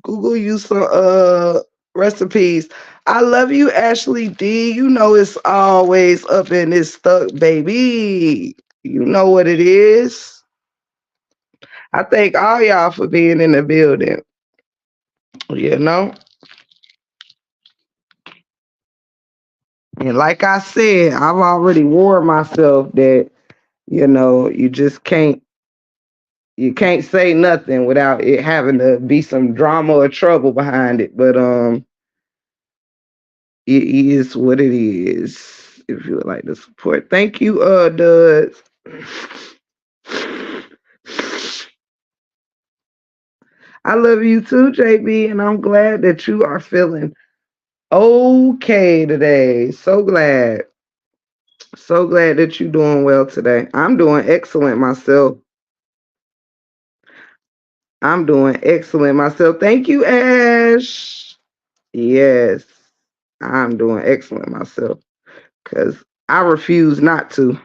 Google you some recipes. I love you, Ashley D. You know it's always up in this stuck, baby. You know what it is. I thank all y'all for being in the building. You know? And like I said, I've already warned myself that, you can't say nothing without it having to be some drama or trouble behind it. But it is what it is. If you would like to support. Thank you, Duds. I love you too, JB, and I'm glad that you are feeling okay today. So glad. So glad that you're doing well today. I'm doing excellent myself. I'm doing excellent myself. Thank you, Ash. Yes, I'm doing excellent myself because I refuse not to.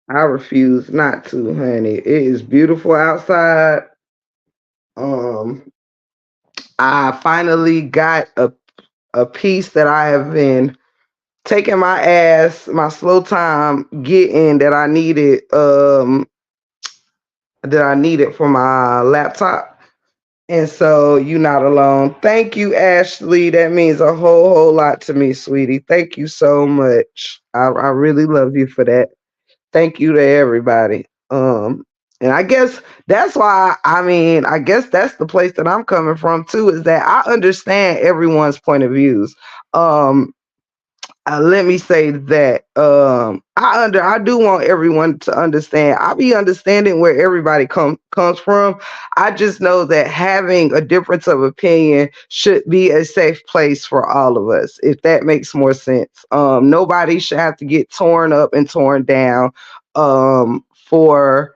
I refuse not to, honey. It is beautiful outside. Um, I finally got a piece that I have been taking my ass, my slow time getting that I needed for my laptop. And so you're not alone. Thank you, Ashley. That means a whole lot to me, sweetie. Thank you so much. I really love you for that. Thank you to everybody. And I guess that's why I guess that's the place that I'm coming from too, is that I understand everyone's point of views. Um, let me say that I do want everyone to understand. I be understanding where everybody comes from. I just know that having a difference of opinion should be a safe place for all of us, if that makes more sense. Nobody should have to get torn up and torn down for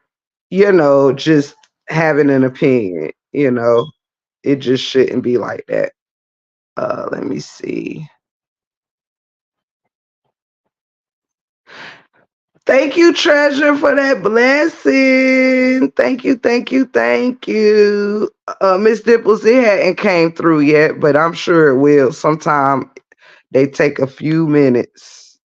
just having an opinion. It just shouldn't be like that. Let me see. Thank you, Treasure, for that blessing. Thank you, thank you, thank you. Miss Dipples, it hadn't came through yet, but I'm sure it will. Sometime they take a few minutes.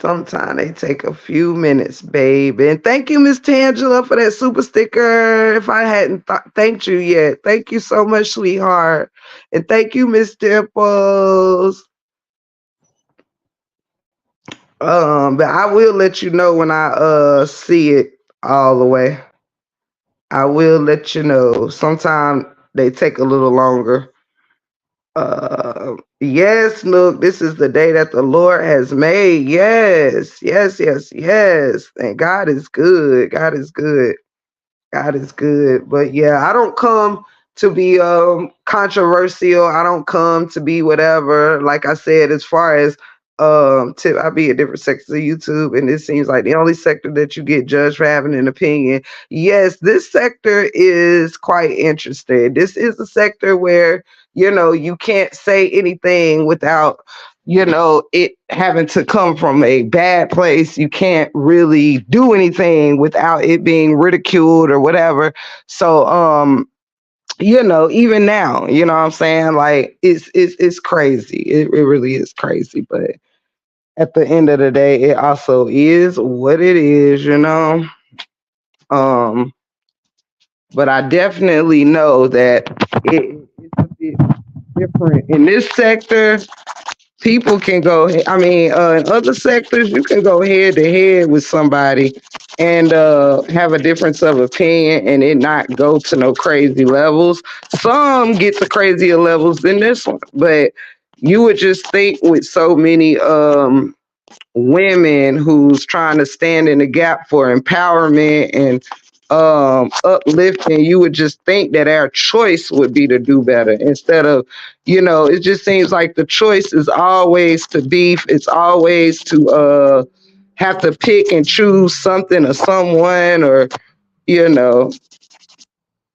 Sometime they take a few minutes, baby. And thank you, Miss Tangela, for that super sticker. If I hadn't thanked you yet, thank you so much, sweetheart. And thank you, Miss Dipples. But I will let you know when I see it all the way. I will let you know. Sometimes they take a little longer. Yes, look, this is the day that the Lord has made. Yes, yes, yes, yes. And God is good. God is good. God is good. But yeah, I don't come to be controversial. I don't come to be whatever. Like I said, as far as tip, I be at different sectors of YouTube, and it seems like the only sector that you get judged for having an opinion. Yes, this sector is quite interesting. This is a sector where you can't say anything without it having to come from a bad place. You can't really do anything without it being ridiculed or whatever. So, even now, you know what I'm saying? Like it's crazy. It really is crazy. But at the end of the day, it also is what it is. Um, but I definitely know that it's a bit different in this sector. People can go, in other sectors, you can go head to head with somebody and have a difference of opinion and it not go to no crazy levels. Some get to crazier levels than this one, but you would just think with so many women who's trying to stand in the gap for empowerment and uplifting, you would just think that our choice would be to do better instead of, it just seems like the choice is always to beef. It's always to have to pick and choose something or someone or, you know,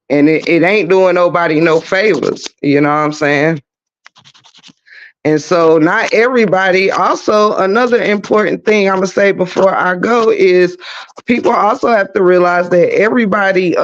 and it ain't doing nobody no favors. You know what I'm saying? And so not everybody, also another important thing I'm gonna say before I go is people also have to realize that everybody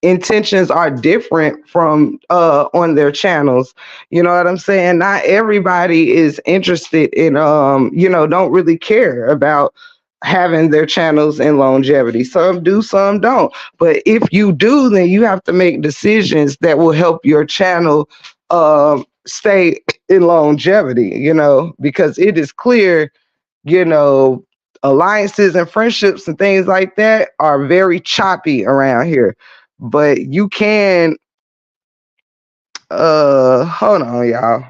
intentions are different from on their channels. You know what I'm saying? Not everybody is interested in don't really care about having their channels in longevity. Some do, some don't. But if you do, then you have to make decisions that will help your channel stay in longevity, because it is clear, you know, alliances and friendships and things like that are very choppy around here. But you can hold on, y'all.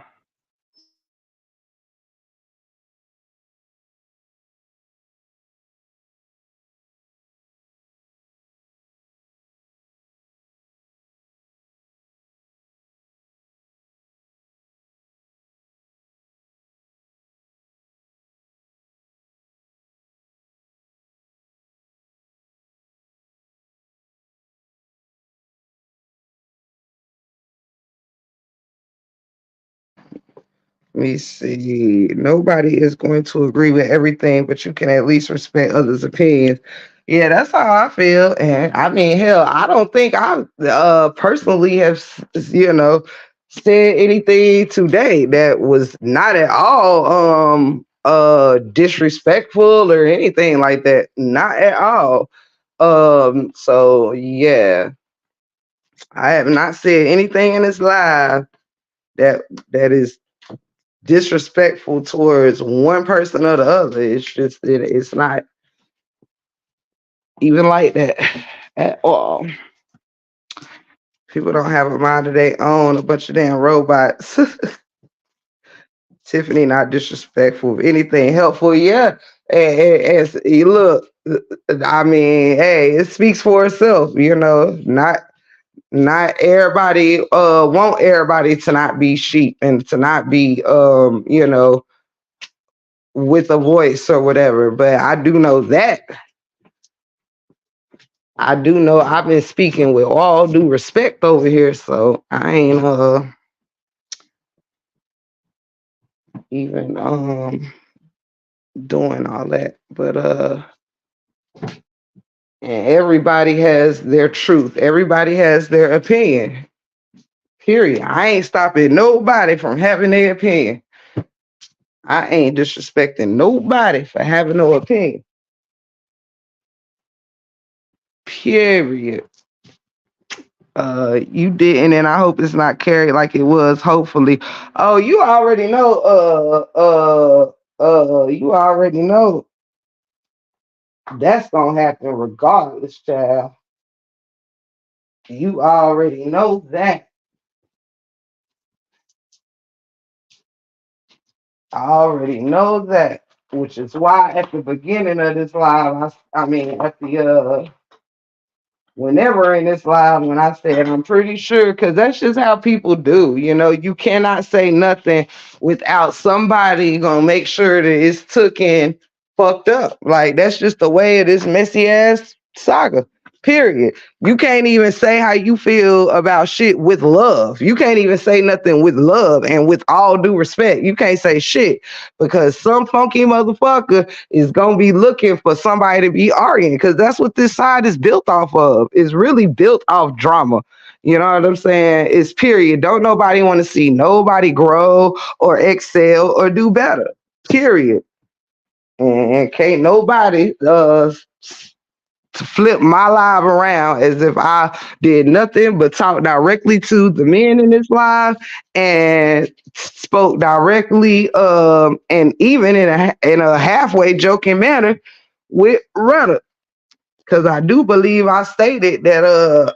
Let me see. Nobody is going to agree with everything, but you can at least respect others' opinions. Yeah, that's how I feel. And I mean, hell, I don't think I personally have, said anything today that was not at all disrespectful or anything like that. Not at all. So yeah, I have not said anything in this live that that is disrespectful towards one person or the other. It's not even like that at all. People don't have a mind of their own. A bunch of damn robots. Tiffany, not disrespectful. If anything, helpful. Yeah. As you look, I mean, hey, it speaks for itself. Not everybody want everybody to not be sheep and to not be with a voice or whatever. But I do know I've been speaking with all due respect over here, so I ain't even doing all that. But and everybody has their truth. Everybody has their opinion. Period. I ain't stopping nobody from having their opinion. I ain't disrespecting nobody for having no opinion. Period. You didn't, and I hope it's not carried like it was. Hopefully, oh, you already know. You already know that's gonna happen regardless, child. You already know that. I already know that, which is why at the beginning of this live, I mean at the whenever in this live when I said I'm pretty sure because that's just how people do. You cannot say nothing without somebody gonna make sure that it's took in fucked up. Like that's just the way of this messy ass saga. Period. You can't even say how you feel about shit with love. You can't even say nothing with love and with all due respect. You can't say shit because some funky motherfucker is gonna be looking for somebody to be arguing because that's what this side is built off of. It's really built off drama. You know what I'm saying? It's period. Don't nobody want to see nobody grow or excel or do better. Period. And can't nobody to flip my live around as if I did nothing but talk directly to the men in this live and spoke directly and even in a halfway joking manner with Rudder. Cause I do believe I stated that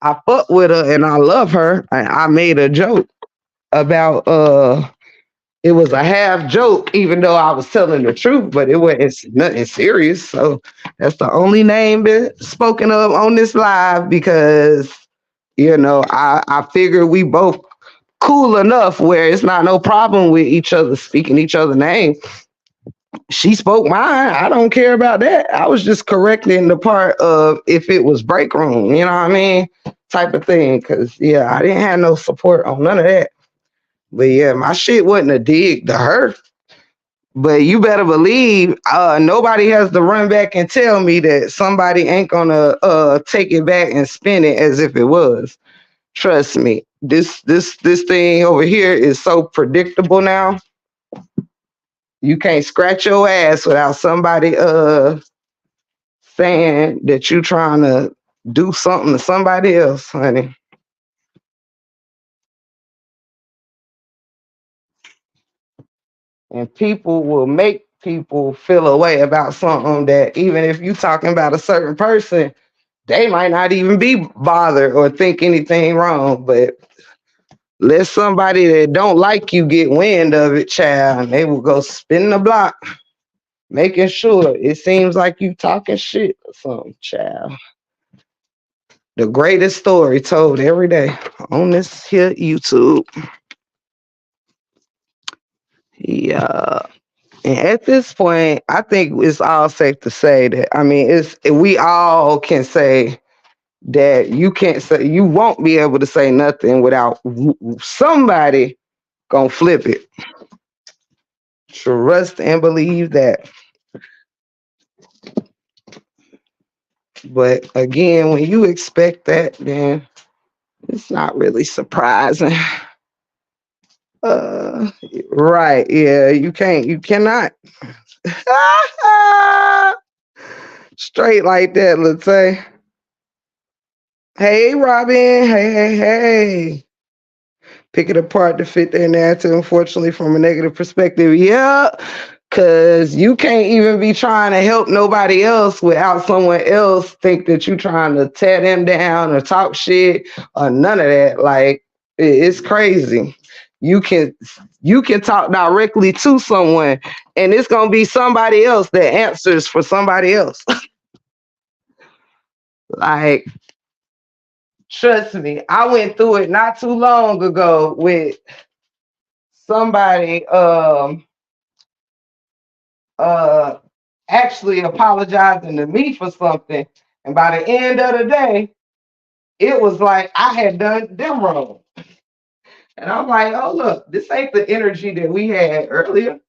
I fuck with her and I love her. I made a joke about it was a half joke, even though I was telling the truth, but it wasn't nothing serious. So that's the only name been spoken of on this live because I figure we both cool enough where it's not no problem with each other speaking each other's name. She spoke mine. I don't care about that. I was just correcting the part of if it was break room, you know what I mean? Type of thing. Cause yeah, I didn't have no support on none of that. But yeah, my shit wasn't a dig to her. But you better believe nobody has to run back and tell me that somebody ain't gonna take it back and spin it as if it was. Trust me. This thing over here is so predictable now. You can't scratch your ass without somebody saying that you trying to do something to somebody else, honey. And people will make people feel a way about something that even if you talking about a certain person, they might not even be bothered or think anything wrong. But let somebody that don't like you get wind of it, child, and they will go spin the block, making sure it seems like you talking shit or something, child. The greatest story told every day on this here YouTube. Yeah. And at this point, I think it's all safe to say that it's we all can say that you can't say you won't be able to say nothing without somebody Gonna flip it. Trust and believe that. But again, when you expect that, then it's not really surprising. Uh, right. Yeah, you cannot. Straight like that, let's say. Hey, Robin. Hey, hey, hey. Pick it apart to fit their narrative, unfortunately, from a negative perspective. Yeah, because you can't even be trying to help nobody else without someone else think that you trying to tear them down or talk shit or none of that. Like, it's crazy. You can you can talk directly to someone and it's gonna be somebody else that answers for somebody else. Like, trust me, I went through it not too long ago with somebody uh actually apologizing to me for something. And by the end of the day, it was like I had done them wrong. And I'm like, oh look, this ain't the energy that we had earlier.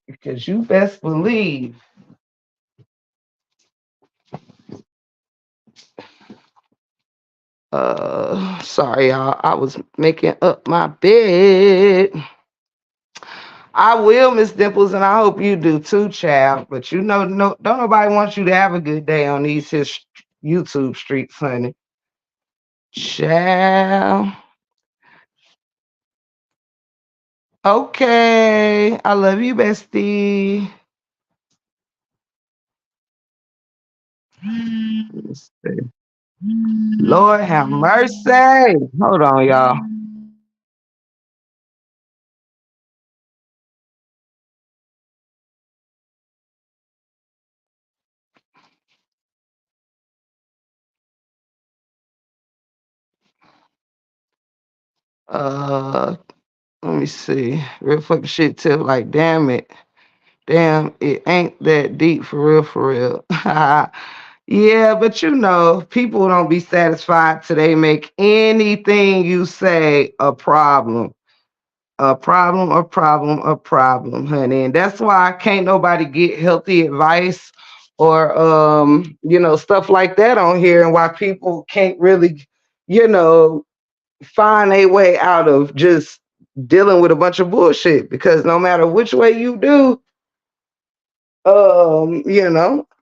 Because you best believe. Sorry, y'all. I was making up my bed. I will, Miss Dimples, and I hope you do too, child. But you know, no, don't nobody want you to have a good day on these his YouTube streets, honey. Child. Okay. I love you, bestie. Let's see. Lord have mercy. Hold on, y'all. Uh, let me see. Real fucking shit tip. Like, damn it. Damn, it ain't that deep for real, for real. Yeah, but you know, people don't be satisfied till they make anything you say a problem. A problem, a problem, a problem, honey. And that's why can't nobody get healthy advice or stuff like that on here, and why people can't really, you know, find a way out of just dealing with a bunch of bullshit. Because no matter which way you do,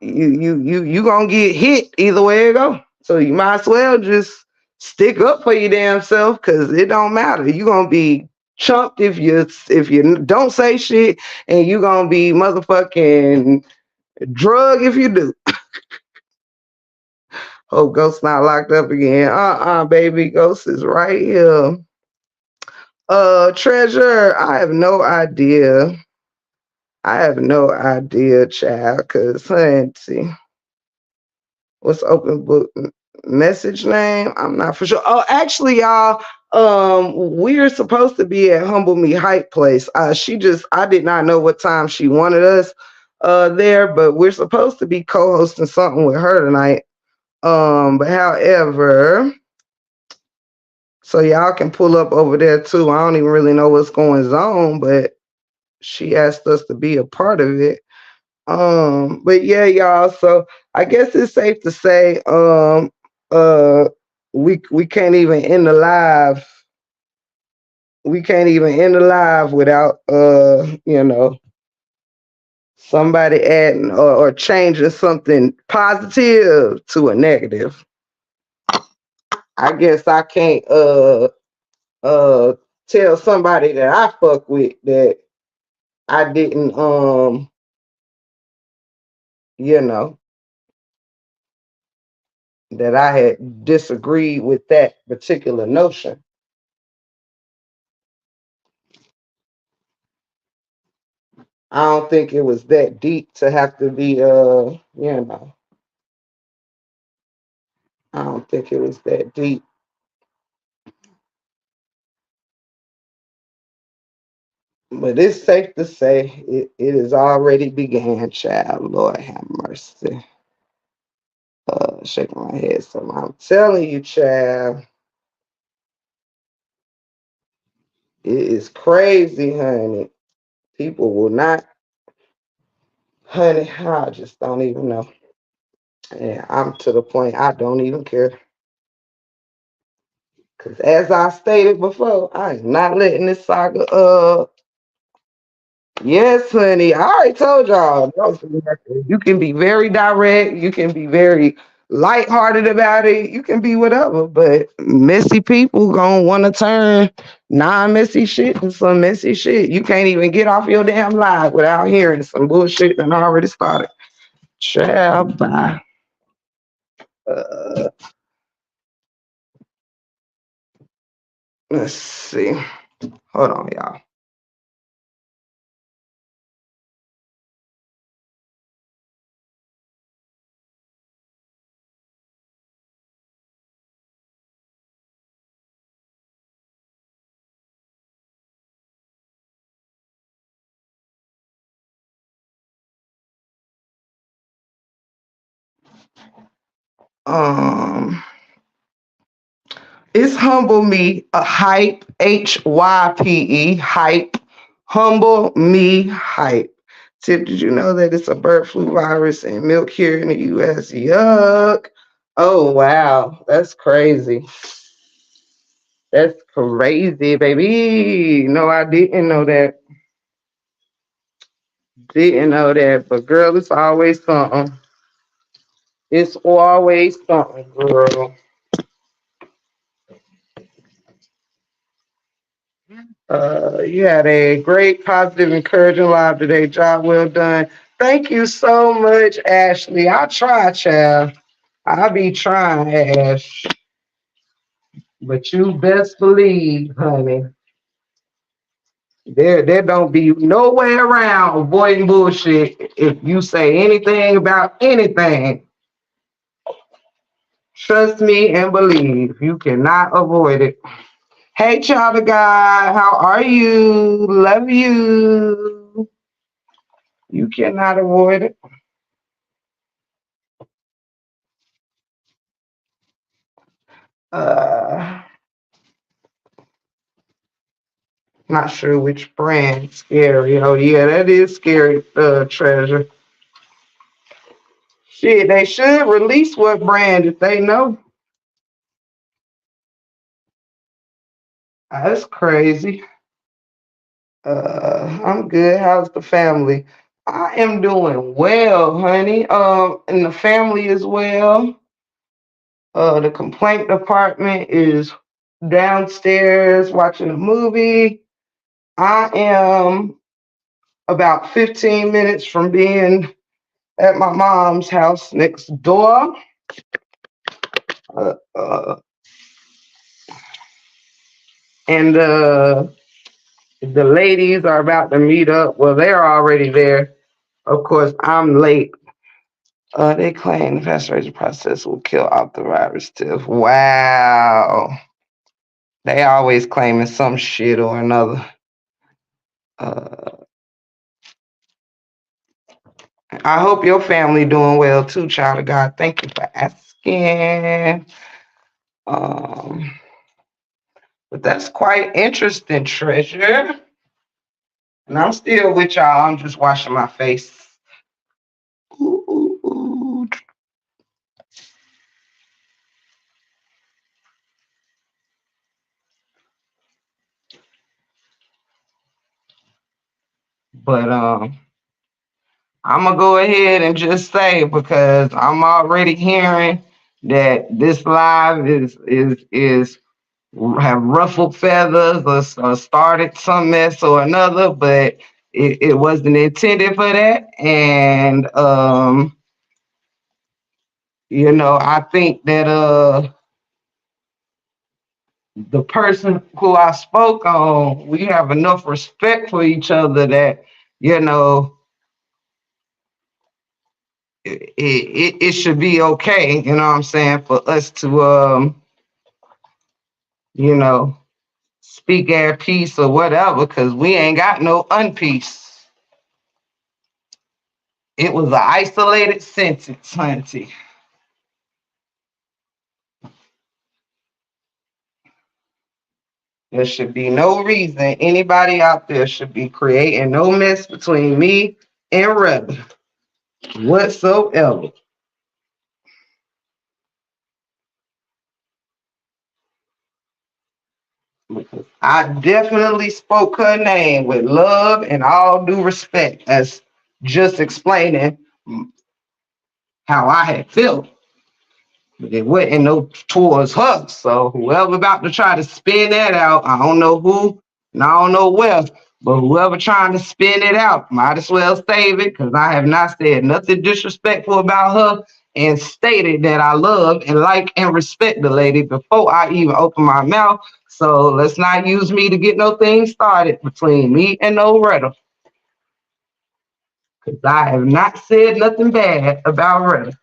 you gonna get hit either way it go. So you might as well just stick up for your damn self, because it don't matter. You gonna be chumped if you don't say shit, and you gonna be motherfucking drug if you do. Hope Ghost not locked up again. Baby, Ghost is right here. Treasure, I have no idea. I have no idea, child, cause see. What's open book message name? I'm not for sure. Oh, actually, y'all, we're supposed to be at Humble Me Hype Place. I did not know what time she wanted us there, but we're supposed to be co-hosting something with her tonight. But however, so y'all can pull up over there too. I don't even really know what's going on, but she asked us to be a part of it. But yeah, y'all. So I guess it's safe to say, uh, we can't even end the live. We can't even end the live without, somebody adding or changing something positive to a negative. I guess I can't, uh, tell somebody that I fuck with that I didn't, you know, that I had disagreed with that particular notion. I don't think it was that deep to have to be I don't think it was that deep. But it's safe to say it has already began, child. Lord have mercy. Shaking my head. So I'm telling you, child. It is crazy, honey. People will not, honey. I just don't even know. And I'm to the point I don't even care. Cause as I stated before, I am not letting this saga yes, honey. I already told y'all. You can be very direct. You can be very lighthearted about it. You can be whatever. But messy people gonna want to turn non-messy shit to some messy shit. You can't even get off your damn live without hearing some bullshit that already started. Child, bye. Uh, let's see. Hold on, y'all. Um. It's humble me a hype HYPE hype humble me hype. Tip, did you know that it's a bird flu virus in milk here in the U.S.? Yuck! Oh wow, that's crazy. That's crazy, baby. No, I didn't know that. Didn't know that. But girl, it's always something. It's always something, girl. You had a great, positive, encouraging live today. Job well done. Thank you so much, Ashley. I try, child. I be trying, Ash. But you best believe, honey, there don't be no way around avoiding bullshit if you say anything about anything. Trust me and believe. You cannot avoid it. Hey, child of God, how are you? Love you. You cannot avoid it. Uh, not sure which brand. Scary. Oh yeah, that is scary. Treasure. Shit, they should release what brand if they know. That's crazy. I'm good. How's the family? I am doing well, honey. And the family as well. The complaint department is downstairs watching a movie. I am about 15 minutes from being at my mom's house next door. Uh, uh, and the ladies are about to meet up. Well, they're already there. Of course, I'm late. They claim the pasteurization process will kill off the virus too. Wow. They always claiming some shit or another. Uh, I hope your family doing well too, child of God. Thank you for asking. Um, but that's quite interesting, Treasure. And I'm still with y'all. I'm just washing my face. Ooh, ooh, ooh. But I'm gonna go ahead and just say because I'm already hearing that this live is have ruffled feathers or started some mess or another, but it wasn't intended for that. And I think that the person who I spoke on, we have enough respect for each other that you know it should be okay. You know what I'm saying, for us to you know speak our peace or whatever, because we ain't got no unpeace. It was an isolated sentence, hunty. There should be no reason anybody out there should be creating no mess between me and Retta whatsoever. I definitely spoke her name with love and all due respect, as just explaining how I had felt. It wasn't no towards her. So whoever about to try to spin that out, I don't know who and I don't know where, but whoever trying to spin it out, might as well save it because I have not said nothing disrespectful about her and stated that I love and like and respect the lady before I even open my mouth. So let's not use me to get no thing started between me and no Retta. Because I have not said nothing bad about Retta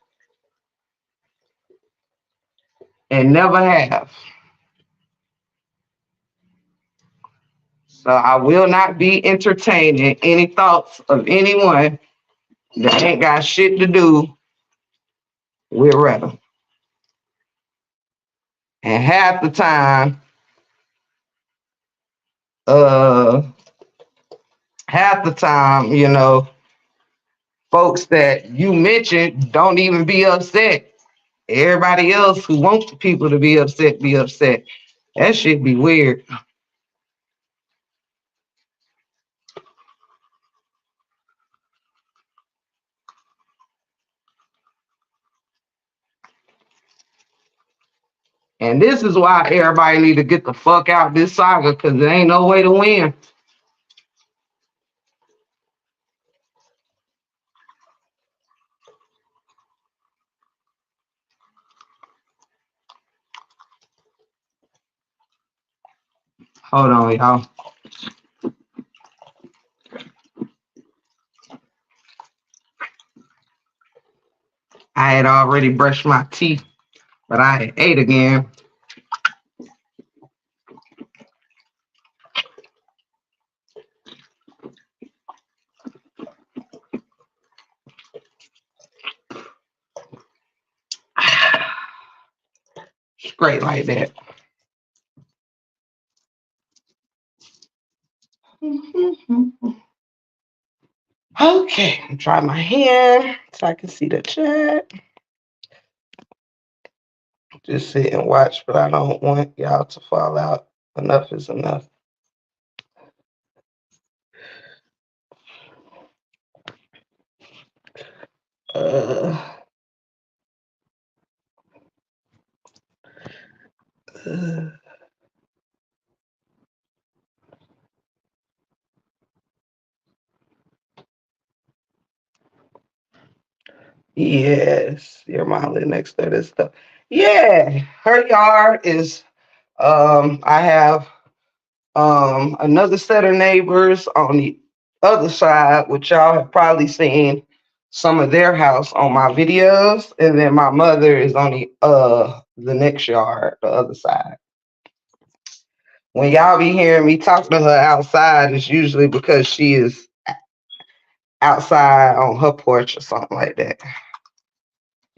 and never have. So I will not be entertaining any thoughts of anyone that ain't got shit to do with Retta. And uh, half the time, folks that you mentioned don't even be upset. Everybody else who wants people to be upset, be upset. That shit be weird. And this is why everybody need to get the fuck out this saga, because there ain't no way to win. Hold on, y'all. I had already brushed my teeth, but I had ate again. Straight like that. Okay, dry my hair so I can see the chat. Just sit and watch, but I don't want y'all to fall out. Enough is enough. Uh, uh, yes, your mom live next to this stuff. Yeah, her yard is. I have another set of neighbors on the other side, which y'all have probably seen some of their house on my videos, and then my mother is on the next yard, the other side. When y'all be hearing me talk to her outside, it's usually because she is outside on her porch or something like that.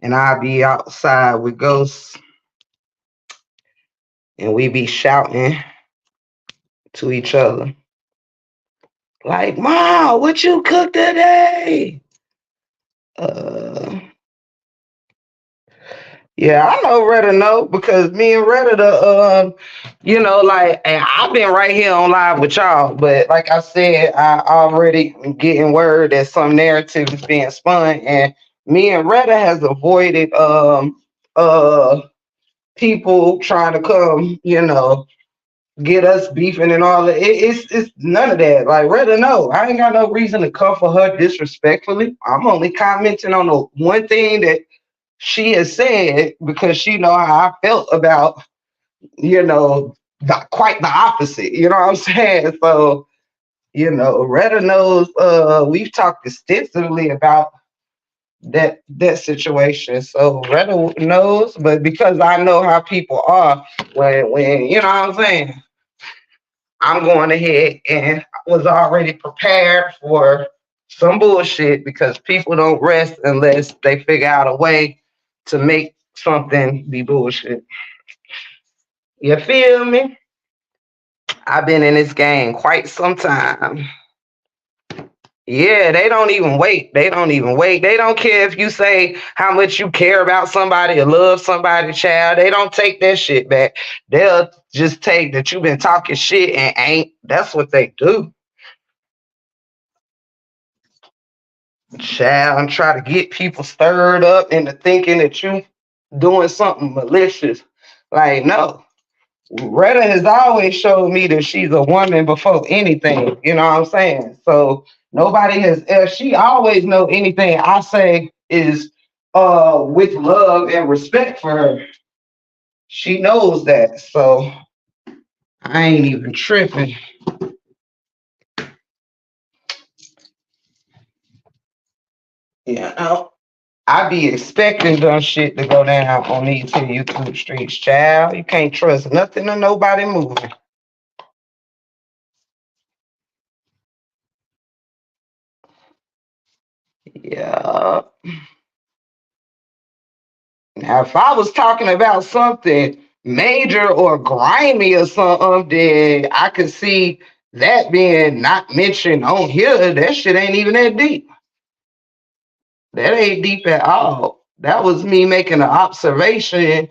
And I'll be outside with ghosts and we be shouting to each other. Like, Mom, what you cook today? Uh Yeah, I know Retta know because me and Retta, like, and I've been right here on live with y'all, but like I said, I already getting word that some narrative is being spun, and me and Retta has avoided people trying to come, get us beefing and all that. It's none of that. Like Retta, no, I ain't got no reason to come for her disrespectfully. I'm only commenting on the one thing that she has said because she know how I felt about, quite the opposite. You know what I'm saying? So, Retta knows we've talked extensively about that situation. So Retta knows, but because I know how people are when you know what I'm saying, I'm going ahead and was already prepared for some bullshit because people don't rest unless they figure out a way to make something be bullshit. You feel me? I've been in this game quite some time. Yeah, they don't even wait. They don't even wait. They don't care if you say how much you care about somebody or love somebody, child. They don't take that shit back. They'll just take that you've been talking shit and ain't. That's what they do, child. And try to get people stirred up into thinking that you doing something malicious. Like, no. Retta has always showed me that she's a woman before anything. You know what I'm saying? So nobody has. She always know anything I say is with love and respect for her. She knows that. So I ain't even tripping. You know, I be expecting dumb shit to go down on these here YouTube streets, child. You can't trust nothing or nobody moving. Yeah. Now, if I was talking about something major or grimy or something, then I could see that being not mentioned on here. That shit ain't even that deep. That ain't deep at all. That was me making an observation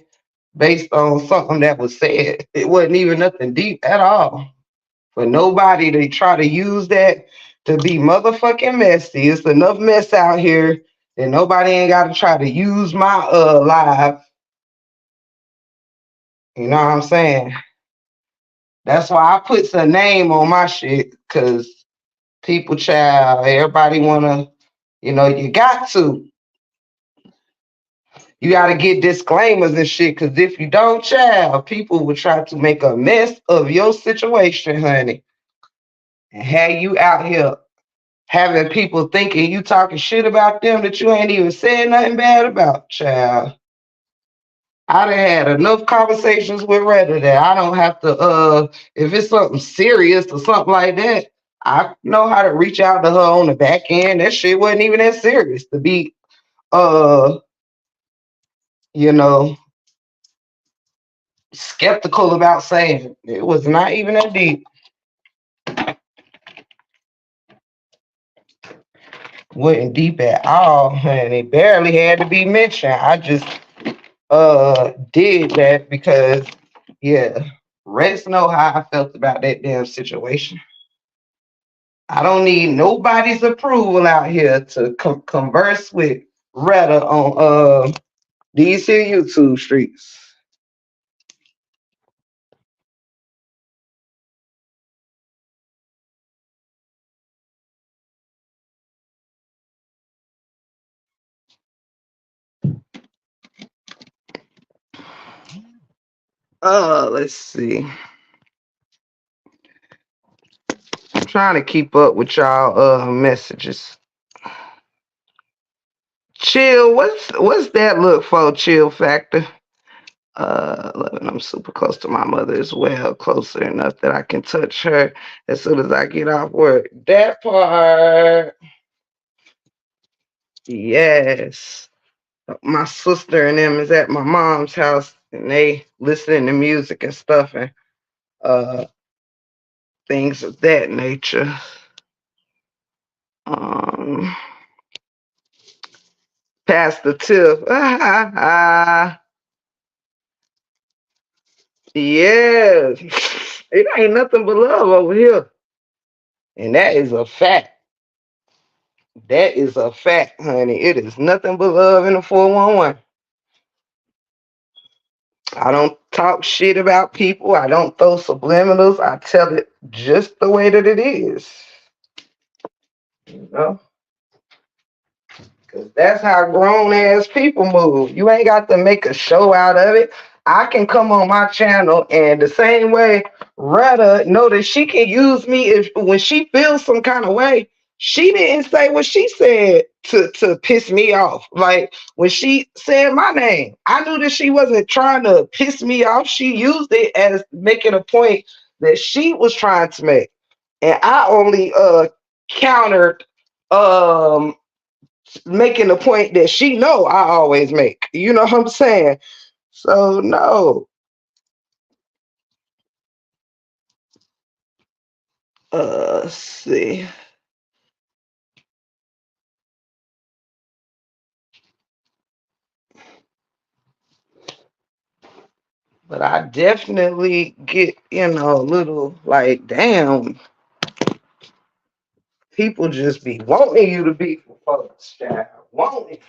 based on something that was said. It wasn't even nothing deep at all. For nobody to try to use that to be motherfucking messy. It's enough mess out here that nobody ain't got to try to use my live. You know what I'm saying? That's why I put a name on my shit, cause people, child, everybody wanna, you got to. You gotta get disclaimers and shit, cause if you don't, child, people will try to make a mess of your situation, honey. And have you out here having people thinking you talking shit about them that you ain't even said nothing bad about, child. I done had enough conversations with Reddit that I don't have to if it's something serious or something like that, I know how to reach out to her on the back end. That shit wasn't even that serious to be uh, you know, skeptical about saying. It was not even that deep. Wasn't deep at all, and it barely had to be mentioned. I just did that because yeah, Rex know how I felt about that damn situation. I don't need nobody's approval out here to converse with Retta on these here YouTube streets. Let's see. I'm trying to keep up with y'all messages. Chill, what's that look for? Chill factor. 11. I'm super close to my mother as well, closer enough that I can touch her as soon as I get off work. That part, yes. My sister and them is at my mom's house, and they listening to music and stuff, and uh, things of that nature. Um, Pastor Tiff, yes, it ain't nothing but love over here, and that is a fact. That is a fact, honey. It is nothing but love in the 411. I don't talk shit about people. I don't throw subliminals. I tell it just the way that it is. You know? Cause that's how grown ass people move. You ain't got to make a show out of it. I can come on my channel and the same way Retta know that she can use me if when she feels some kind of way. She didn't say what she said to piss me off. Like when she said my name, I knew that she wasn't trying to piss me off. She used it as making a point that she was trying to make. And I only countered um making the point that she know I always make. You know what I'm saying? So no. Let's see. But I definitely get, a little like, damn, people just be wanting you to be for folks, child. Wanting.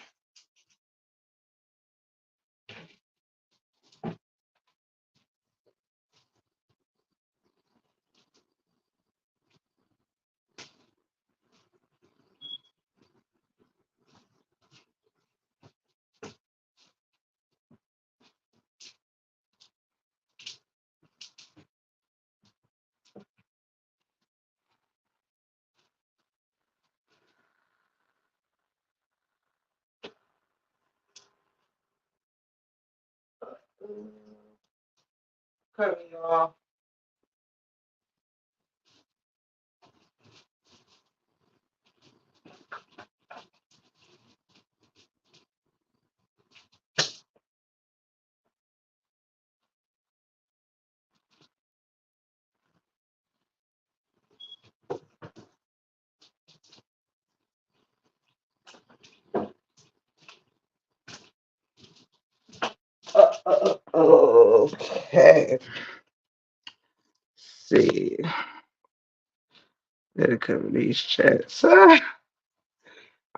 Cut me off. Okay. See. Better cover these chats. I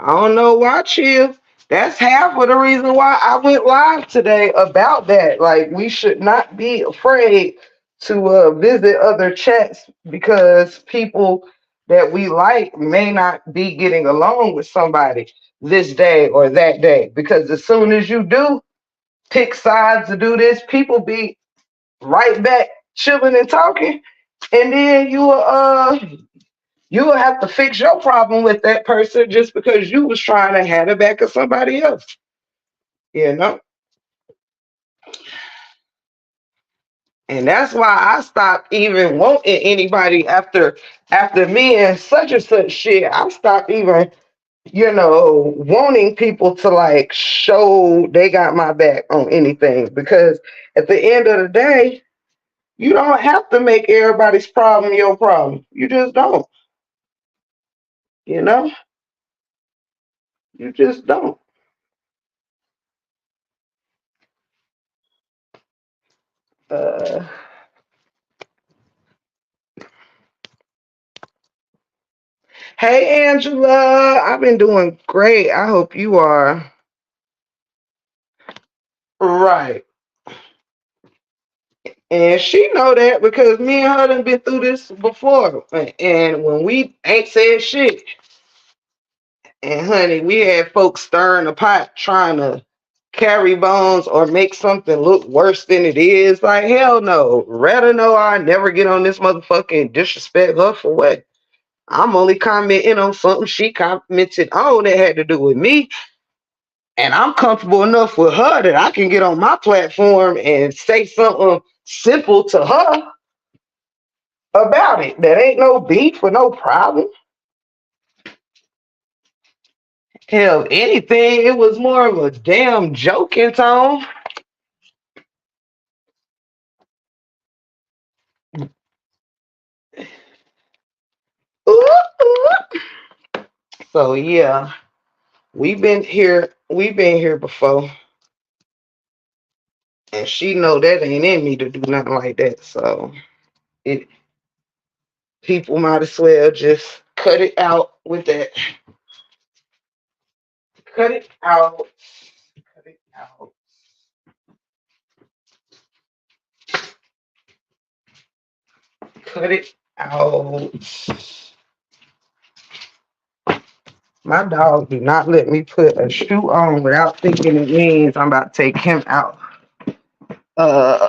don't know why, chill. That's half of the reason why I went live today about that. Like, we should not be afraid to visit other chats because people that we like may not be getting along with somebody this day or that day. Because as soon as you do pick sides to do this, people be right back chilling and talking, and then you will have to fix your problem with that person just because you was trying to have the back of somebody else. You know? And that's why I stopped even wanting anybody after me and such shit. I stopped even, wanting people to like show they got my back on anything. Because at the end of the day, you don't have to make everybody's problem your problem. You just don't. You know? You just don't. Uh Hey Angela, I've been doing great. I hope you are. Right. And she know that because me and her done been through this before. And when we ain't said shit, and honey, we had folks stirring the pot trying to carry bones or make something look worse than it is. Like, hell no. Rather know I never get on this motherfucking disrespect her for what? I'm only commenting on something she commented on that had to do with me. And I'm comfortable enough with her that I can get on my platform and say something simple to her about it. That ain't no beef or no problem. Hell, anything, it was more of a damn joking tone. Ooh, ooh. So yeah, we've been here before. And she know that ain't in me to do nothing like that. So it people might as well just cut it out with that. Cut it out. Cut it out. Cut it out. My dog do not let me put a shoe on without thinking it means I'm about to take him out. Uh,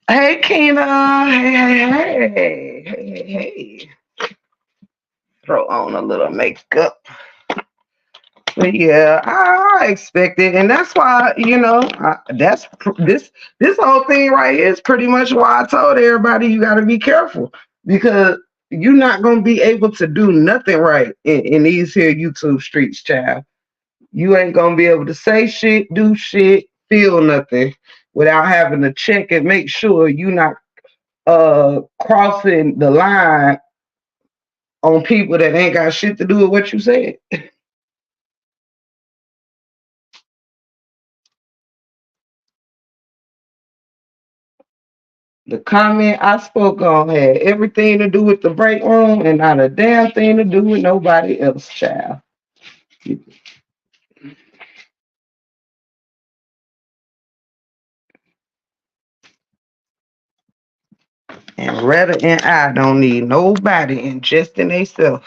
hey, Keena. Hey. Throw on a little makeup. But yeah, I expect it, and that's why this whole thing right here is pretty much why I told everybody you got to be careful because you're not gonna be able to do nothing right in these here YouTube streets, child. You ain't gonna be able to say shit, do shit, feel nothing without having to check and make sure you're not crossing the line on people that ain't got shit to do with what you said. The comment I spoke on had everything to do with the break room and not a damn thing to do with nobody else, child. And Retta and I don't need nobody ingesting themselves.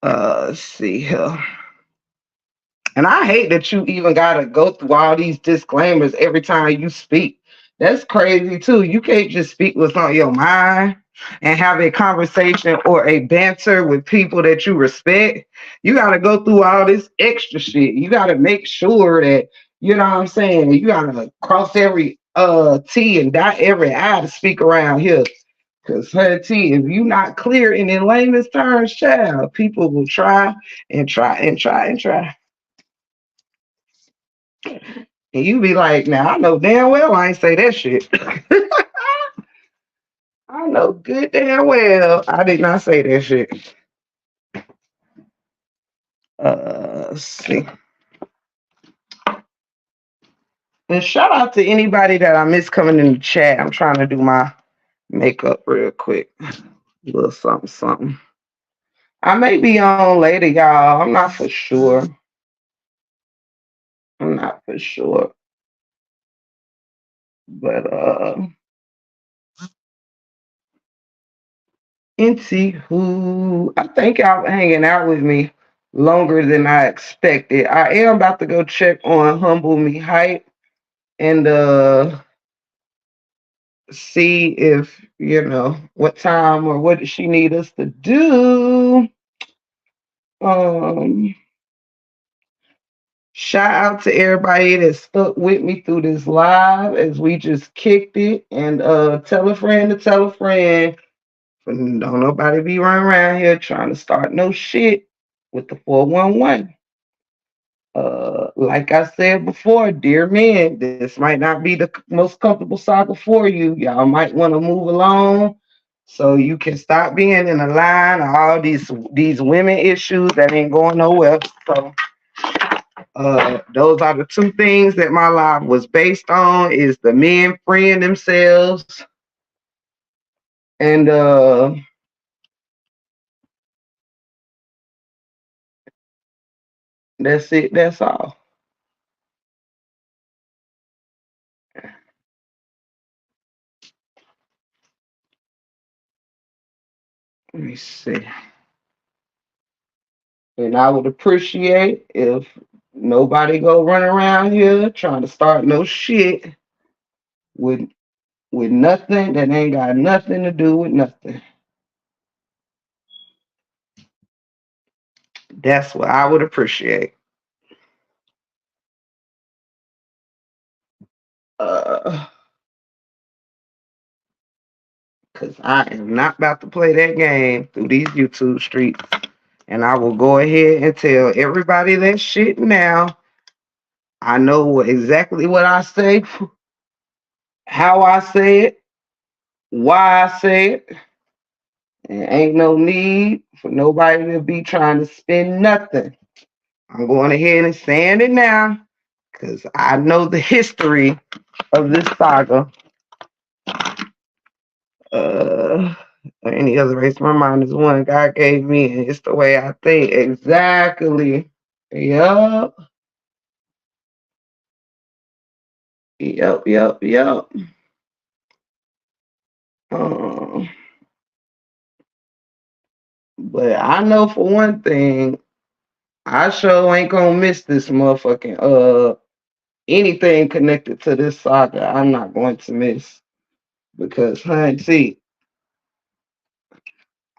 Let's see here. And I hate that you even gotta go through all these disclaimers every time you speak. That's crazy too. You can't just speak what's on your mind and have a conversation or a banter with people that you respect. You gotta go through all this extra shit. You gotta make sure that you know what I'm saying. You gotta cross every T and dot every I to speak around here. Cause T, if you not clear and in layman's terms, child, people will try and try and try and try. And you be like, now I know damn well I ain't say that shit. I know good damn well I did not say that shit. Let's see. And shout out to anybody that I miss coming in the chat. I'm trying to do my makeup real quick. A little something, something. I may be on later, y'all. I'm not for sure. I'm not for sure. But anywho, I think y'all hanging out with me longer than I expected. I am about to go check on Humble Me Hype and see if what time or what does she need us to do. Um, Shout out to everybody that stuck with me through this live as we just kicked it, and tell a friend to tell a friend. Don't nobody be running around here trying to start no shit with the 411. Like I said before, dear men, this might not be the most comfortable saga for you. Y'all might want to move along so you can stop being in a line of all these women issues that ain't going nowhere. So those are the two things that my life was based on: is the men freeing themselves and that's it. That's all. Let me see. And I would appreciate if nobody go run around here trying to start no shit with nothing that ain't got nothing to do with nothing. That's what I would appreciate. Uh, Cause I am not about to play that game through these YouTube streets. And I will go ahead and tell everybody that shit now. I know exactly what I say, how I say it, why I say it. And ain't no need for nobody to be trying to spin nothing. I'm going ahead and saying it now because I know the history of this saga. Uh, any other race, my mind is one God gave me, and it's the way I think. Exactly. Yup. Yup. Yup. Yup. Um, but I know for one thing, I sure ain't gonna miss this motherfucking anything connected to this saga. I'm not going to miss because, honey, see,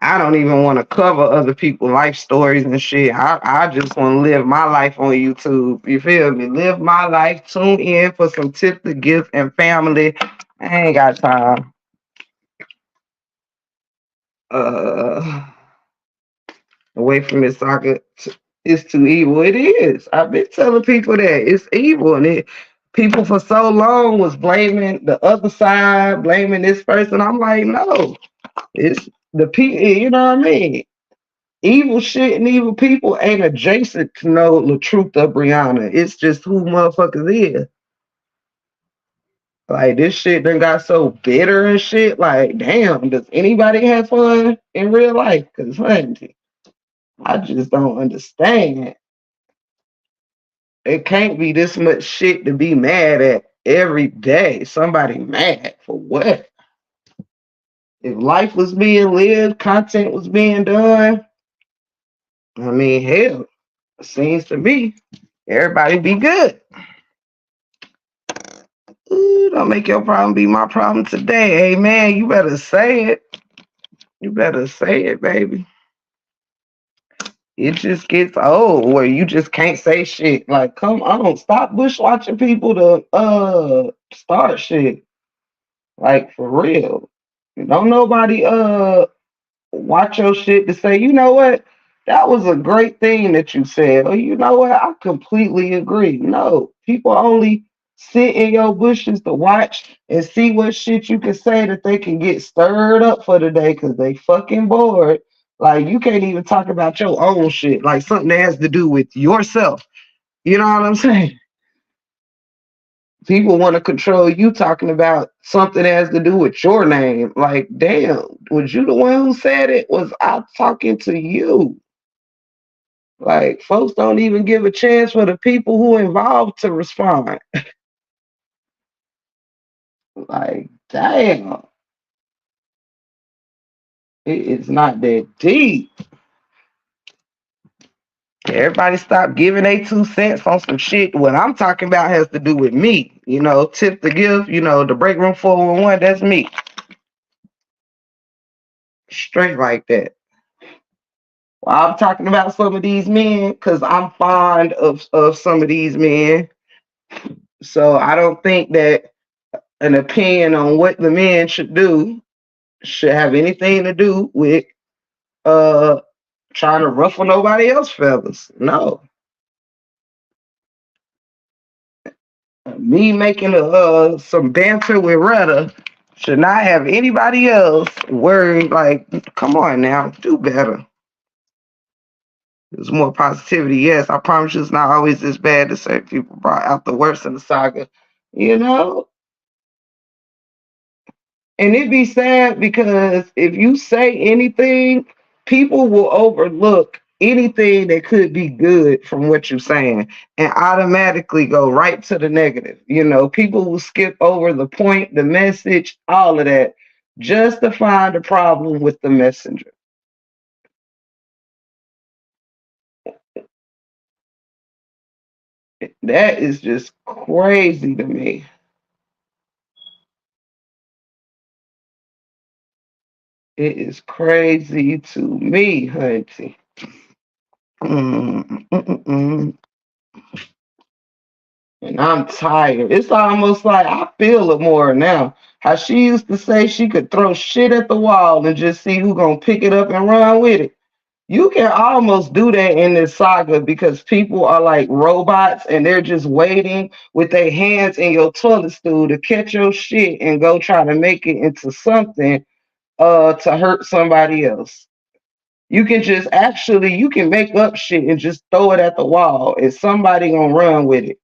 I don't even want to cover other people's life stories and shit. I just want to live my life on YouTube. You feel me? Live my life. Tune in for some tips to give and family. I ain't got time. Uh, Away from this saga. It's too evil. It is. I've been telling people that it's evil, and people for so long was blaming the other side, blaming this person. I'm like, no, it's The people, you know what I mean? Evil shit and evil people ain't adjacent to know the truth of Brianna. It's just who motherfuckers is. Like this shit done got so bitter and shit. Like, damn, does anybody have fun in real life? Cause honey, I just don't understand. It can't be this much shit to be mad at every day. Somebody mad for what? If life was being lived, content was being done, I mean, hell, it seems to me everybody be good. Ooh, don't make your problem be my problem today. Hey man, you better say it. You better say it, baby. It just gets old where you just can't say shit. Like, come on, stop bushwatching people to start shit. Like for real. Don't nobody watch your shit to say, you know what? That was a great thing that you said. Or you know what? I completely agree. No, people only sit in your bushes to watch and see what shit you can say that they can get stirred up for the day because they fucking bored. Like you can't even talk about your own shit, like something that has to do with yourself. You know what I'm saying? People want to control you talking about something that has to do with your name. Like, damn, was you the one who said it? Was I talking to you? Like, folks don't even give a chance for the people who involved to respond. Like, damn, it's not that deep. Everybody stop giving they 2 cents on some shit. What I'm talking about has to do with me. You know, tip the gift, you know, the break room 411, that's me. Straight like that. Well, I'm talking about some of these men because I'm fond of some of these men. So I don't think that an opinion on what the men should do should have anything to do with uh trying to ruffle nobody else's feathers. No. Me making some banter with Retta should not have anybody else worried like, come on now, do better. There's more positivity. Yes, I promise you it's not always this bad to say people brought out the worst in the saga. You know, and it'd be sad because if you say anything, people will overlook anything that could be good from what you're saying and automatically go right to the negative. You know, people will skip over the point, the message, all of that, just to find a problem with the messenger. That is just crazy to me. It is crazy to me, hunty. Mm, mm, mm, mm. And I'm tired. It's almost like I feel it more now. How she used to say she could throw shit at the wall and just see who gonna pick it up and run with it. You can almost do that in this saga because people are like robots and they're just waiting with their hands in your toilet stool to catch your shit and go try to make it into something to hurt somebody else. You can just actually you can make up shit and just throw it at the wall and somebody gonna run with it.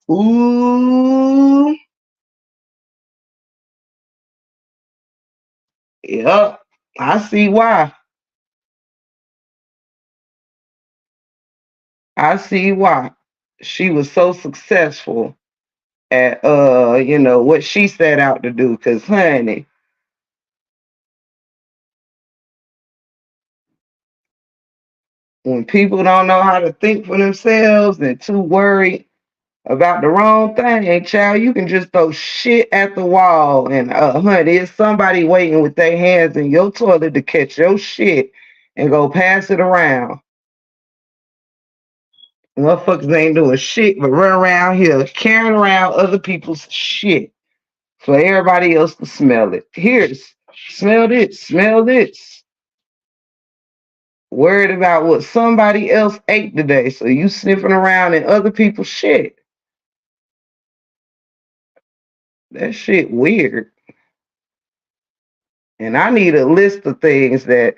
Ooh, yep. I see why. I see why. She was so successful at what she set out to do. Cause honey, when people don't know how to think for themselves and too worried about the wrong thing, child, you can just throw shit at the wall and honey, it's somebody waiting with their hands in your toilet to catch your shit and go pass it around. Motherfuckers ain't doing shit but run around here carrying around other people's shit for everybody else to smell it. Here's smell this, smell this. Worried about what somebody else ate today, so you sniffing around in other people's shit. That shit weird. And I need a list of things that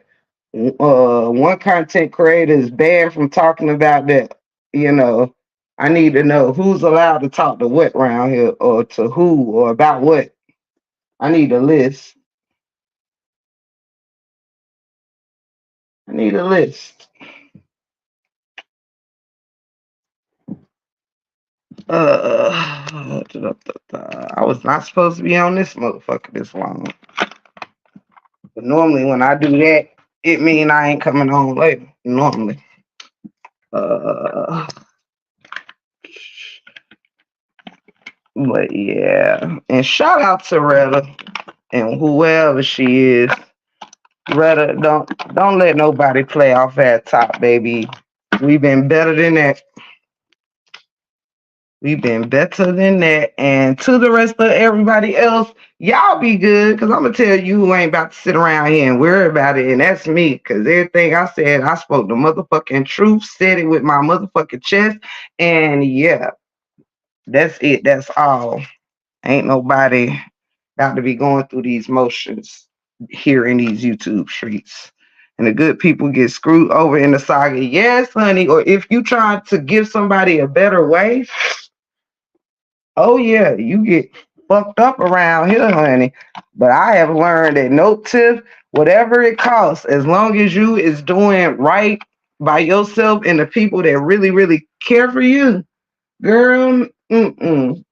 one content creator is banned from talking about that, you know, I need to know who's allowed to talk to what around here or to who or about what. I need a list. I need a list. Uh, I was not supposed to be on this motherfucker this long. But normally when I do that, it mean I ain't coming home later. Normally. Uh, but yeah. And shout out to Retta and whoever she is. Retta, don't let nobody play off at top, baby. We've been better than that. We've been better than that. And to the rest of everybody else, y'all be good, because I'm going to tell you who ain't about to sit around here and worry about it. And that's me, because everything I said, I spoke the motherfucking truth, said it with my motherfucking chest. And yeah, that's it. That's all. Ain't nobody about to be going through these motions here in these YouTube streets. And the good people get screwed over in the saga. Yes, honey. Or if you try to give somebody a better way, oh yeah, you get fucked up around here, honey. But I have learned that no tip, whatever it costs, as long as you is doing right by yourself and the people that really, really care for you, girl, mm-mm.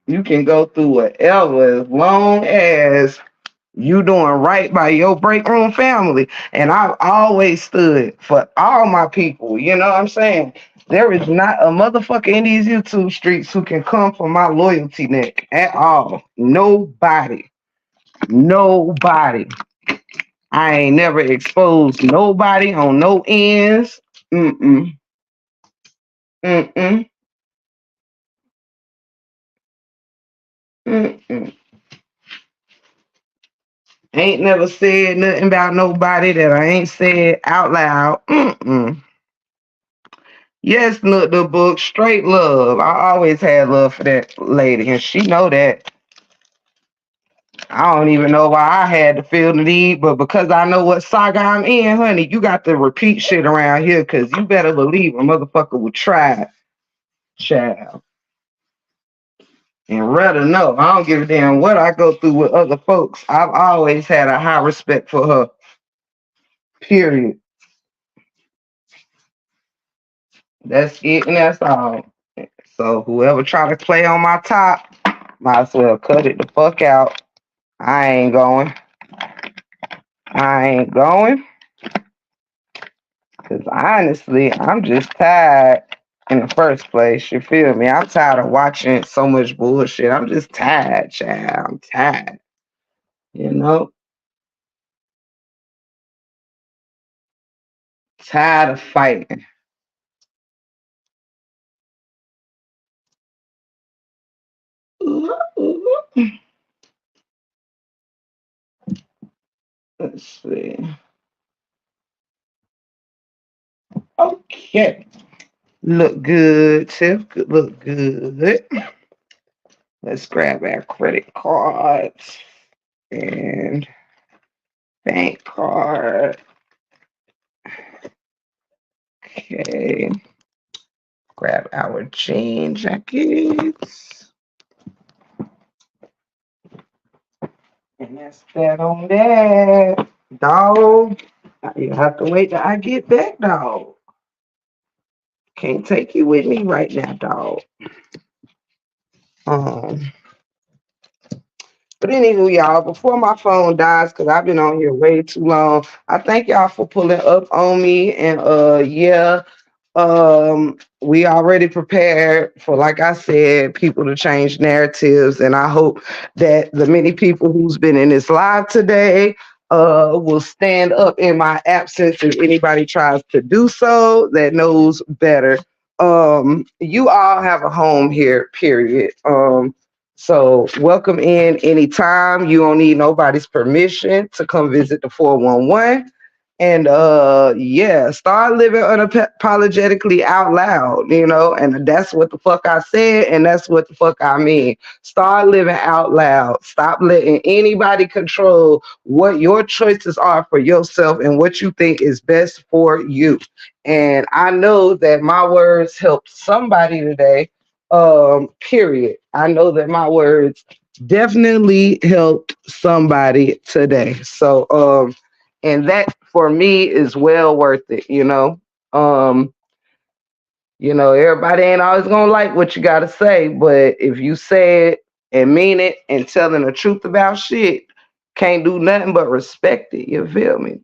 You can go through whatever as long as you doing right by your break room family. And I've always stood for all my people. You know what I'm saying? There is not a motherfucker in these YouTube streets who can come for my loyalty neck at all. Nobody. Nobody. I ain't never exposed nobody on no ends. Mm-mm. Mm-mm. Mm-mm. Ain't never said nothing about nobody that I ain't said out loud. Mm-mm. Yes, look, the book, straight love. I always had love for that lady, and she know that. I don't even know why I had to feel the need, but because I know what saga I'm in, honey, you got to repeat shit around here, because you better believe a motherfucker would try, child. And rather know, I don't give a damn what I go through with other folks. I've always had a high respect for her, period. That's it, and that's all. So whoever try to play on my top, might as well cut it the fuck out. I ain't going. I ain't going. Because honestly, I'm just tired in the first place. You feel me? I'm tired of watching so much bullshit. I'm just tired, child. I'm tired. You know? Tired of fighting. Let's see. Okay. Look good, Tiff. Look good. Let's grab our credit cards and bank card. Okay. Grab our jean jackets. And that's that on that. Dog. You have to wait till I get back, dog. Can't take you with me right now, dog. Um, but anywho, y'all, before my phone dies, because I've been on here way too long, I thank y'all for pulling up on me. And yeah, we already prepared for, like I said, people to change narratives. And I hope that the many people who's been in this live today will stand up in my absence if anybody tries to do so that knows better. You all have a home here, period. So welcome in anytime. You don't need nobody's permission to come visit the 411. And yeah, start living unapologetically out loud, and that's what the fuck I said, and that's what the fuck I mean. Start living out loud. Stop letting anybody control what your choices are for yourself and what you think is best for you. And I know that my words helped somebody today. Period. I know that my words definitely helped somebody today. So and that for me is well worth it. um everybody ain't always gonna like what you gotta say, but if you say it and mean it and telling the truth about shit, can't do nothing but respect it. You feel me?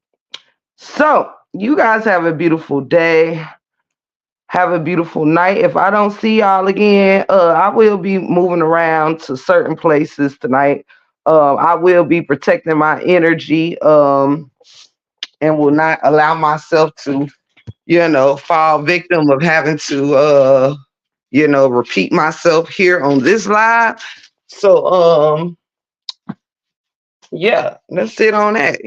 So you guys have a beautiful day. Have a beautiful night. If I don't see y'all again, I will be moving around to certain places tonight. I will be protecting my energy. And will not allow myself to, fall victim of having to, repeat myself here on this live. So, yeah, that's it on that.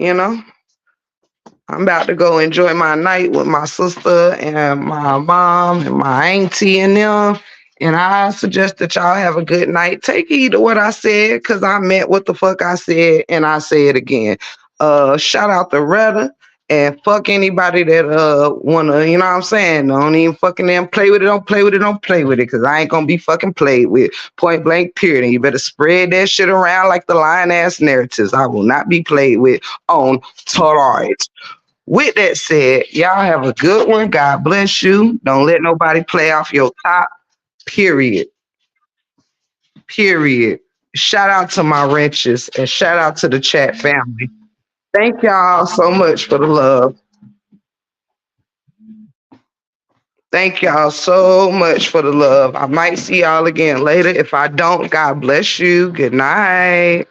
I'm about to go enjoy my night with my sister and my mom and my auntie and them. And I suggest that y'all have a good night. Take heed to what I said, because I meant what the fuck I said, and I say it again. Shout out to Retta, and fuck anybody that wanna, you know what I'm saying? Don't even fucking them play with it, don't play with it, don't play with it, because I ain't gonna be fucking played with. Point blank, period. And you better spread that shit around like the lying ass narratives. I will not be played with on tonight. With that said, y'all have a good one. God bless you. Don't let nobody play off your top. Period. Period. Shout out to my wrenches and shout out to the chat family. Thank y'all so much for the love. Thank y'all so much for the love. I might see y'all again later. If I don't, God bless you. Good night.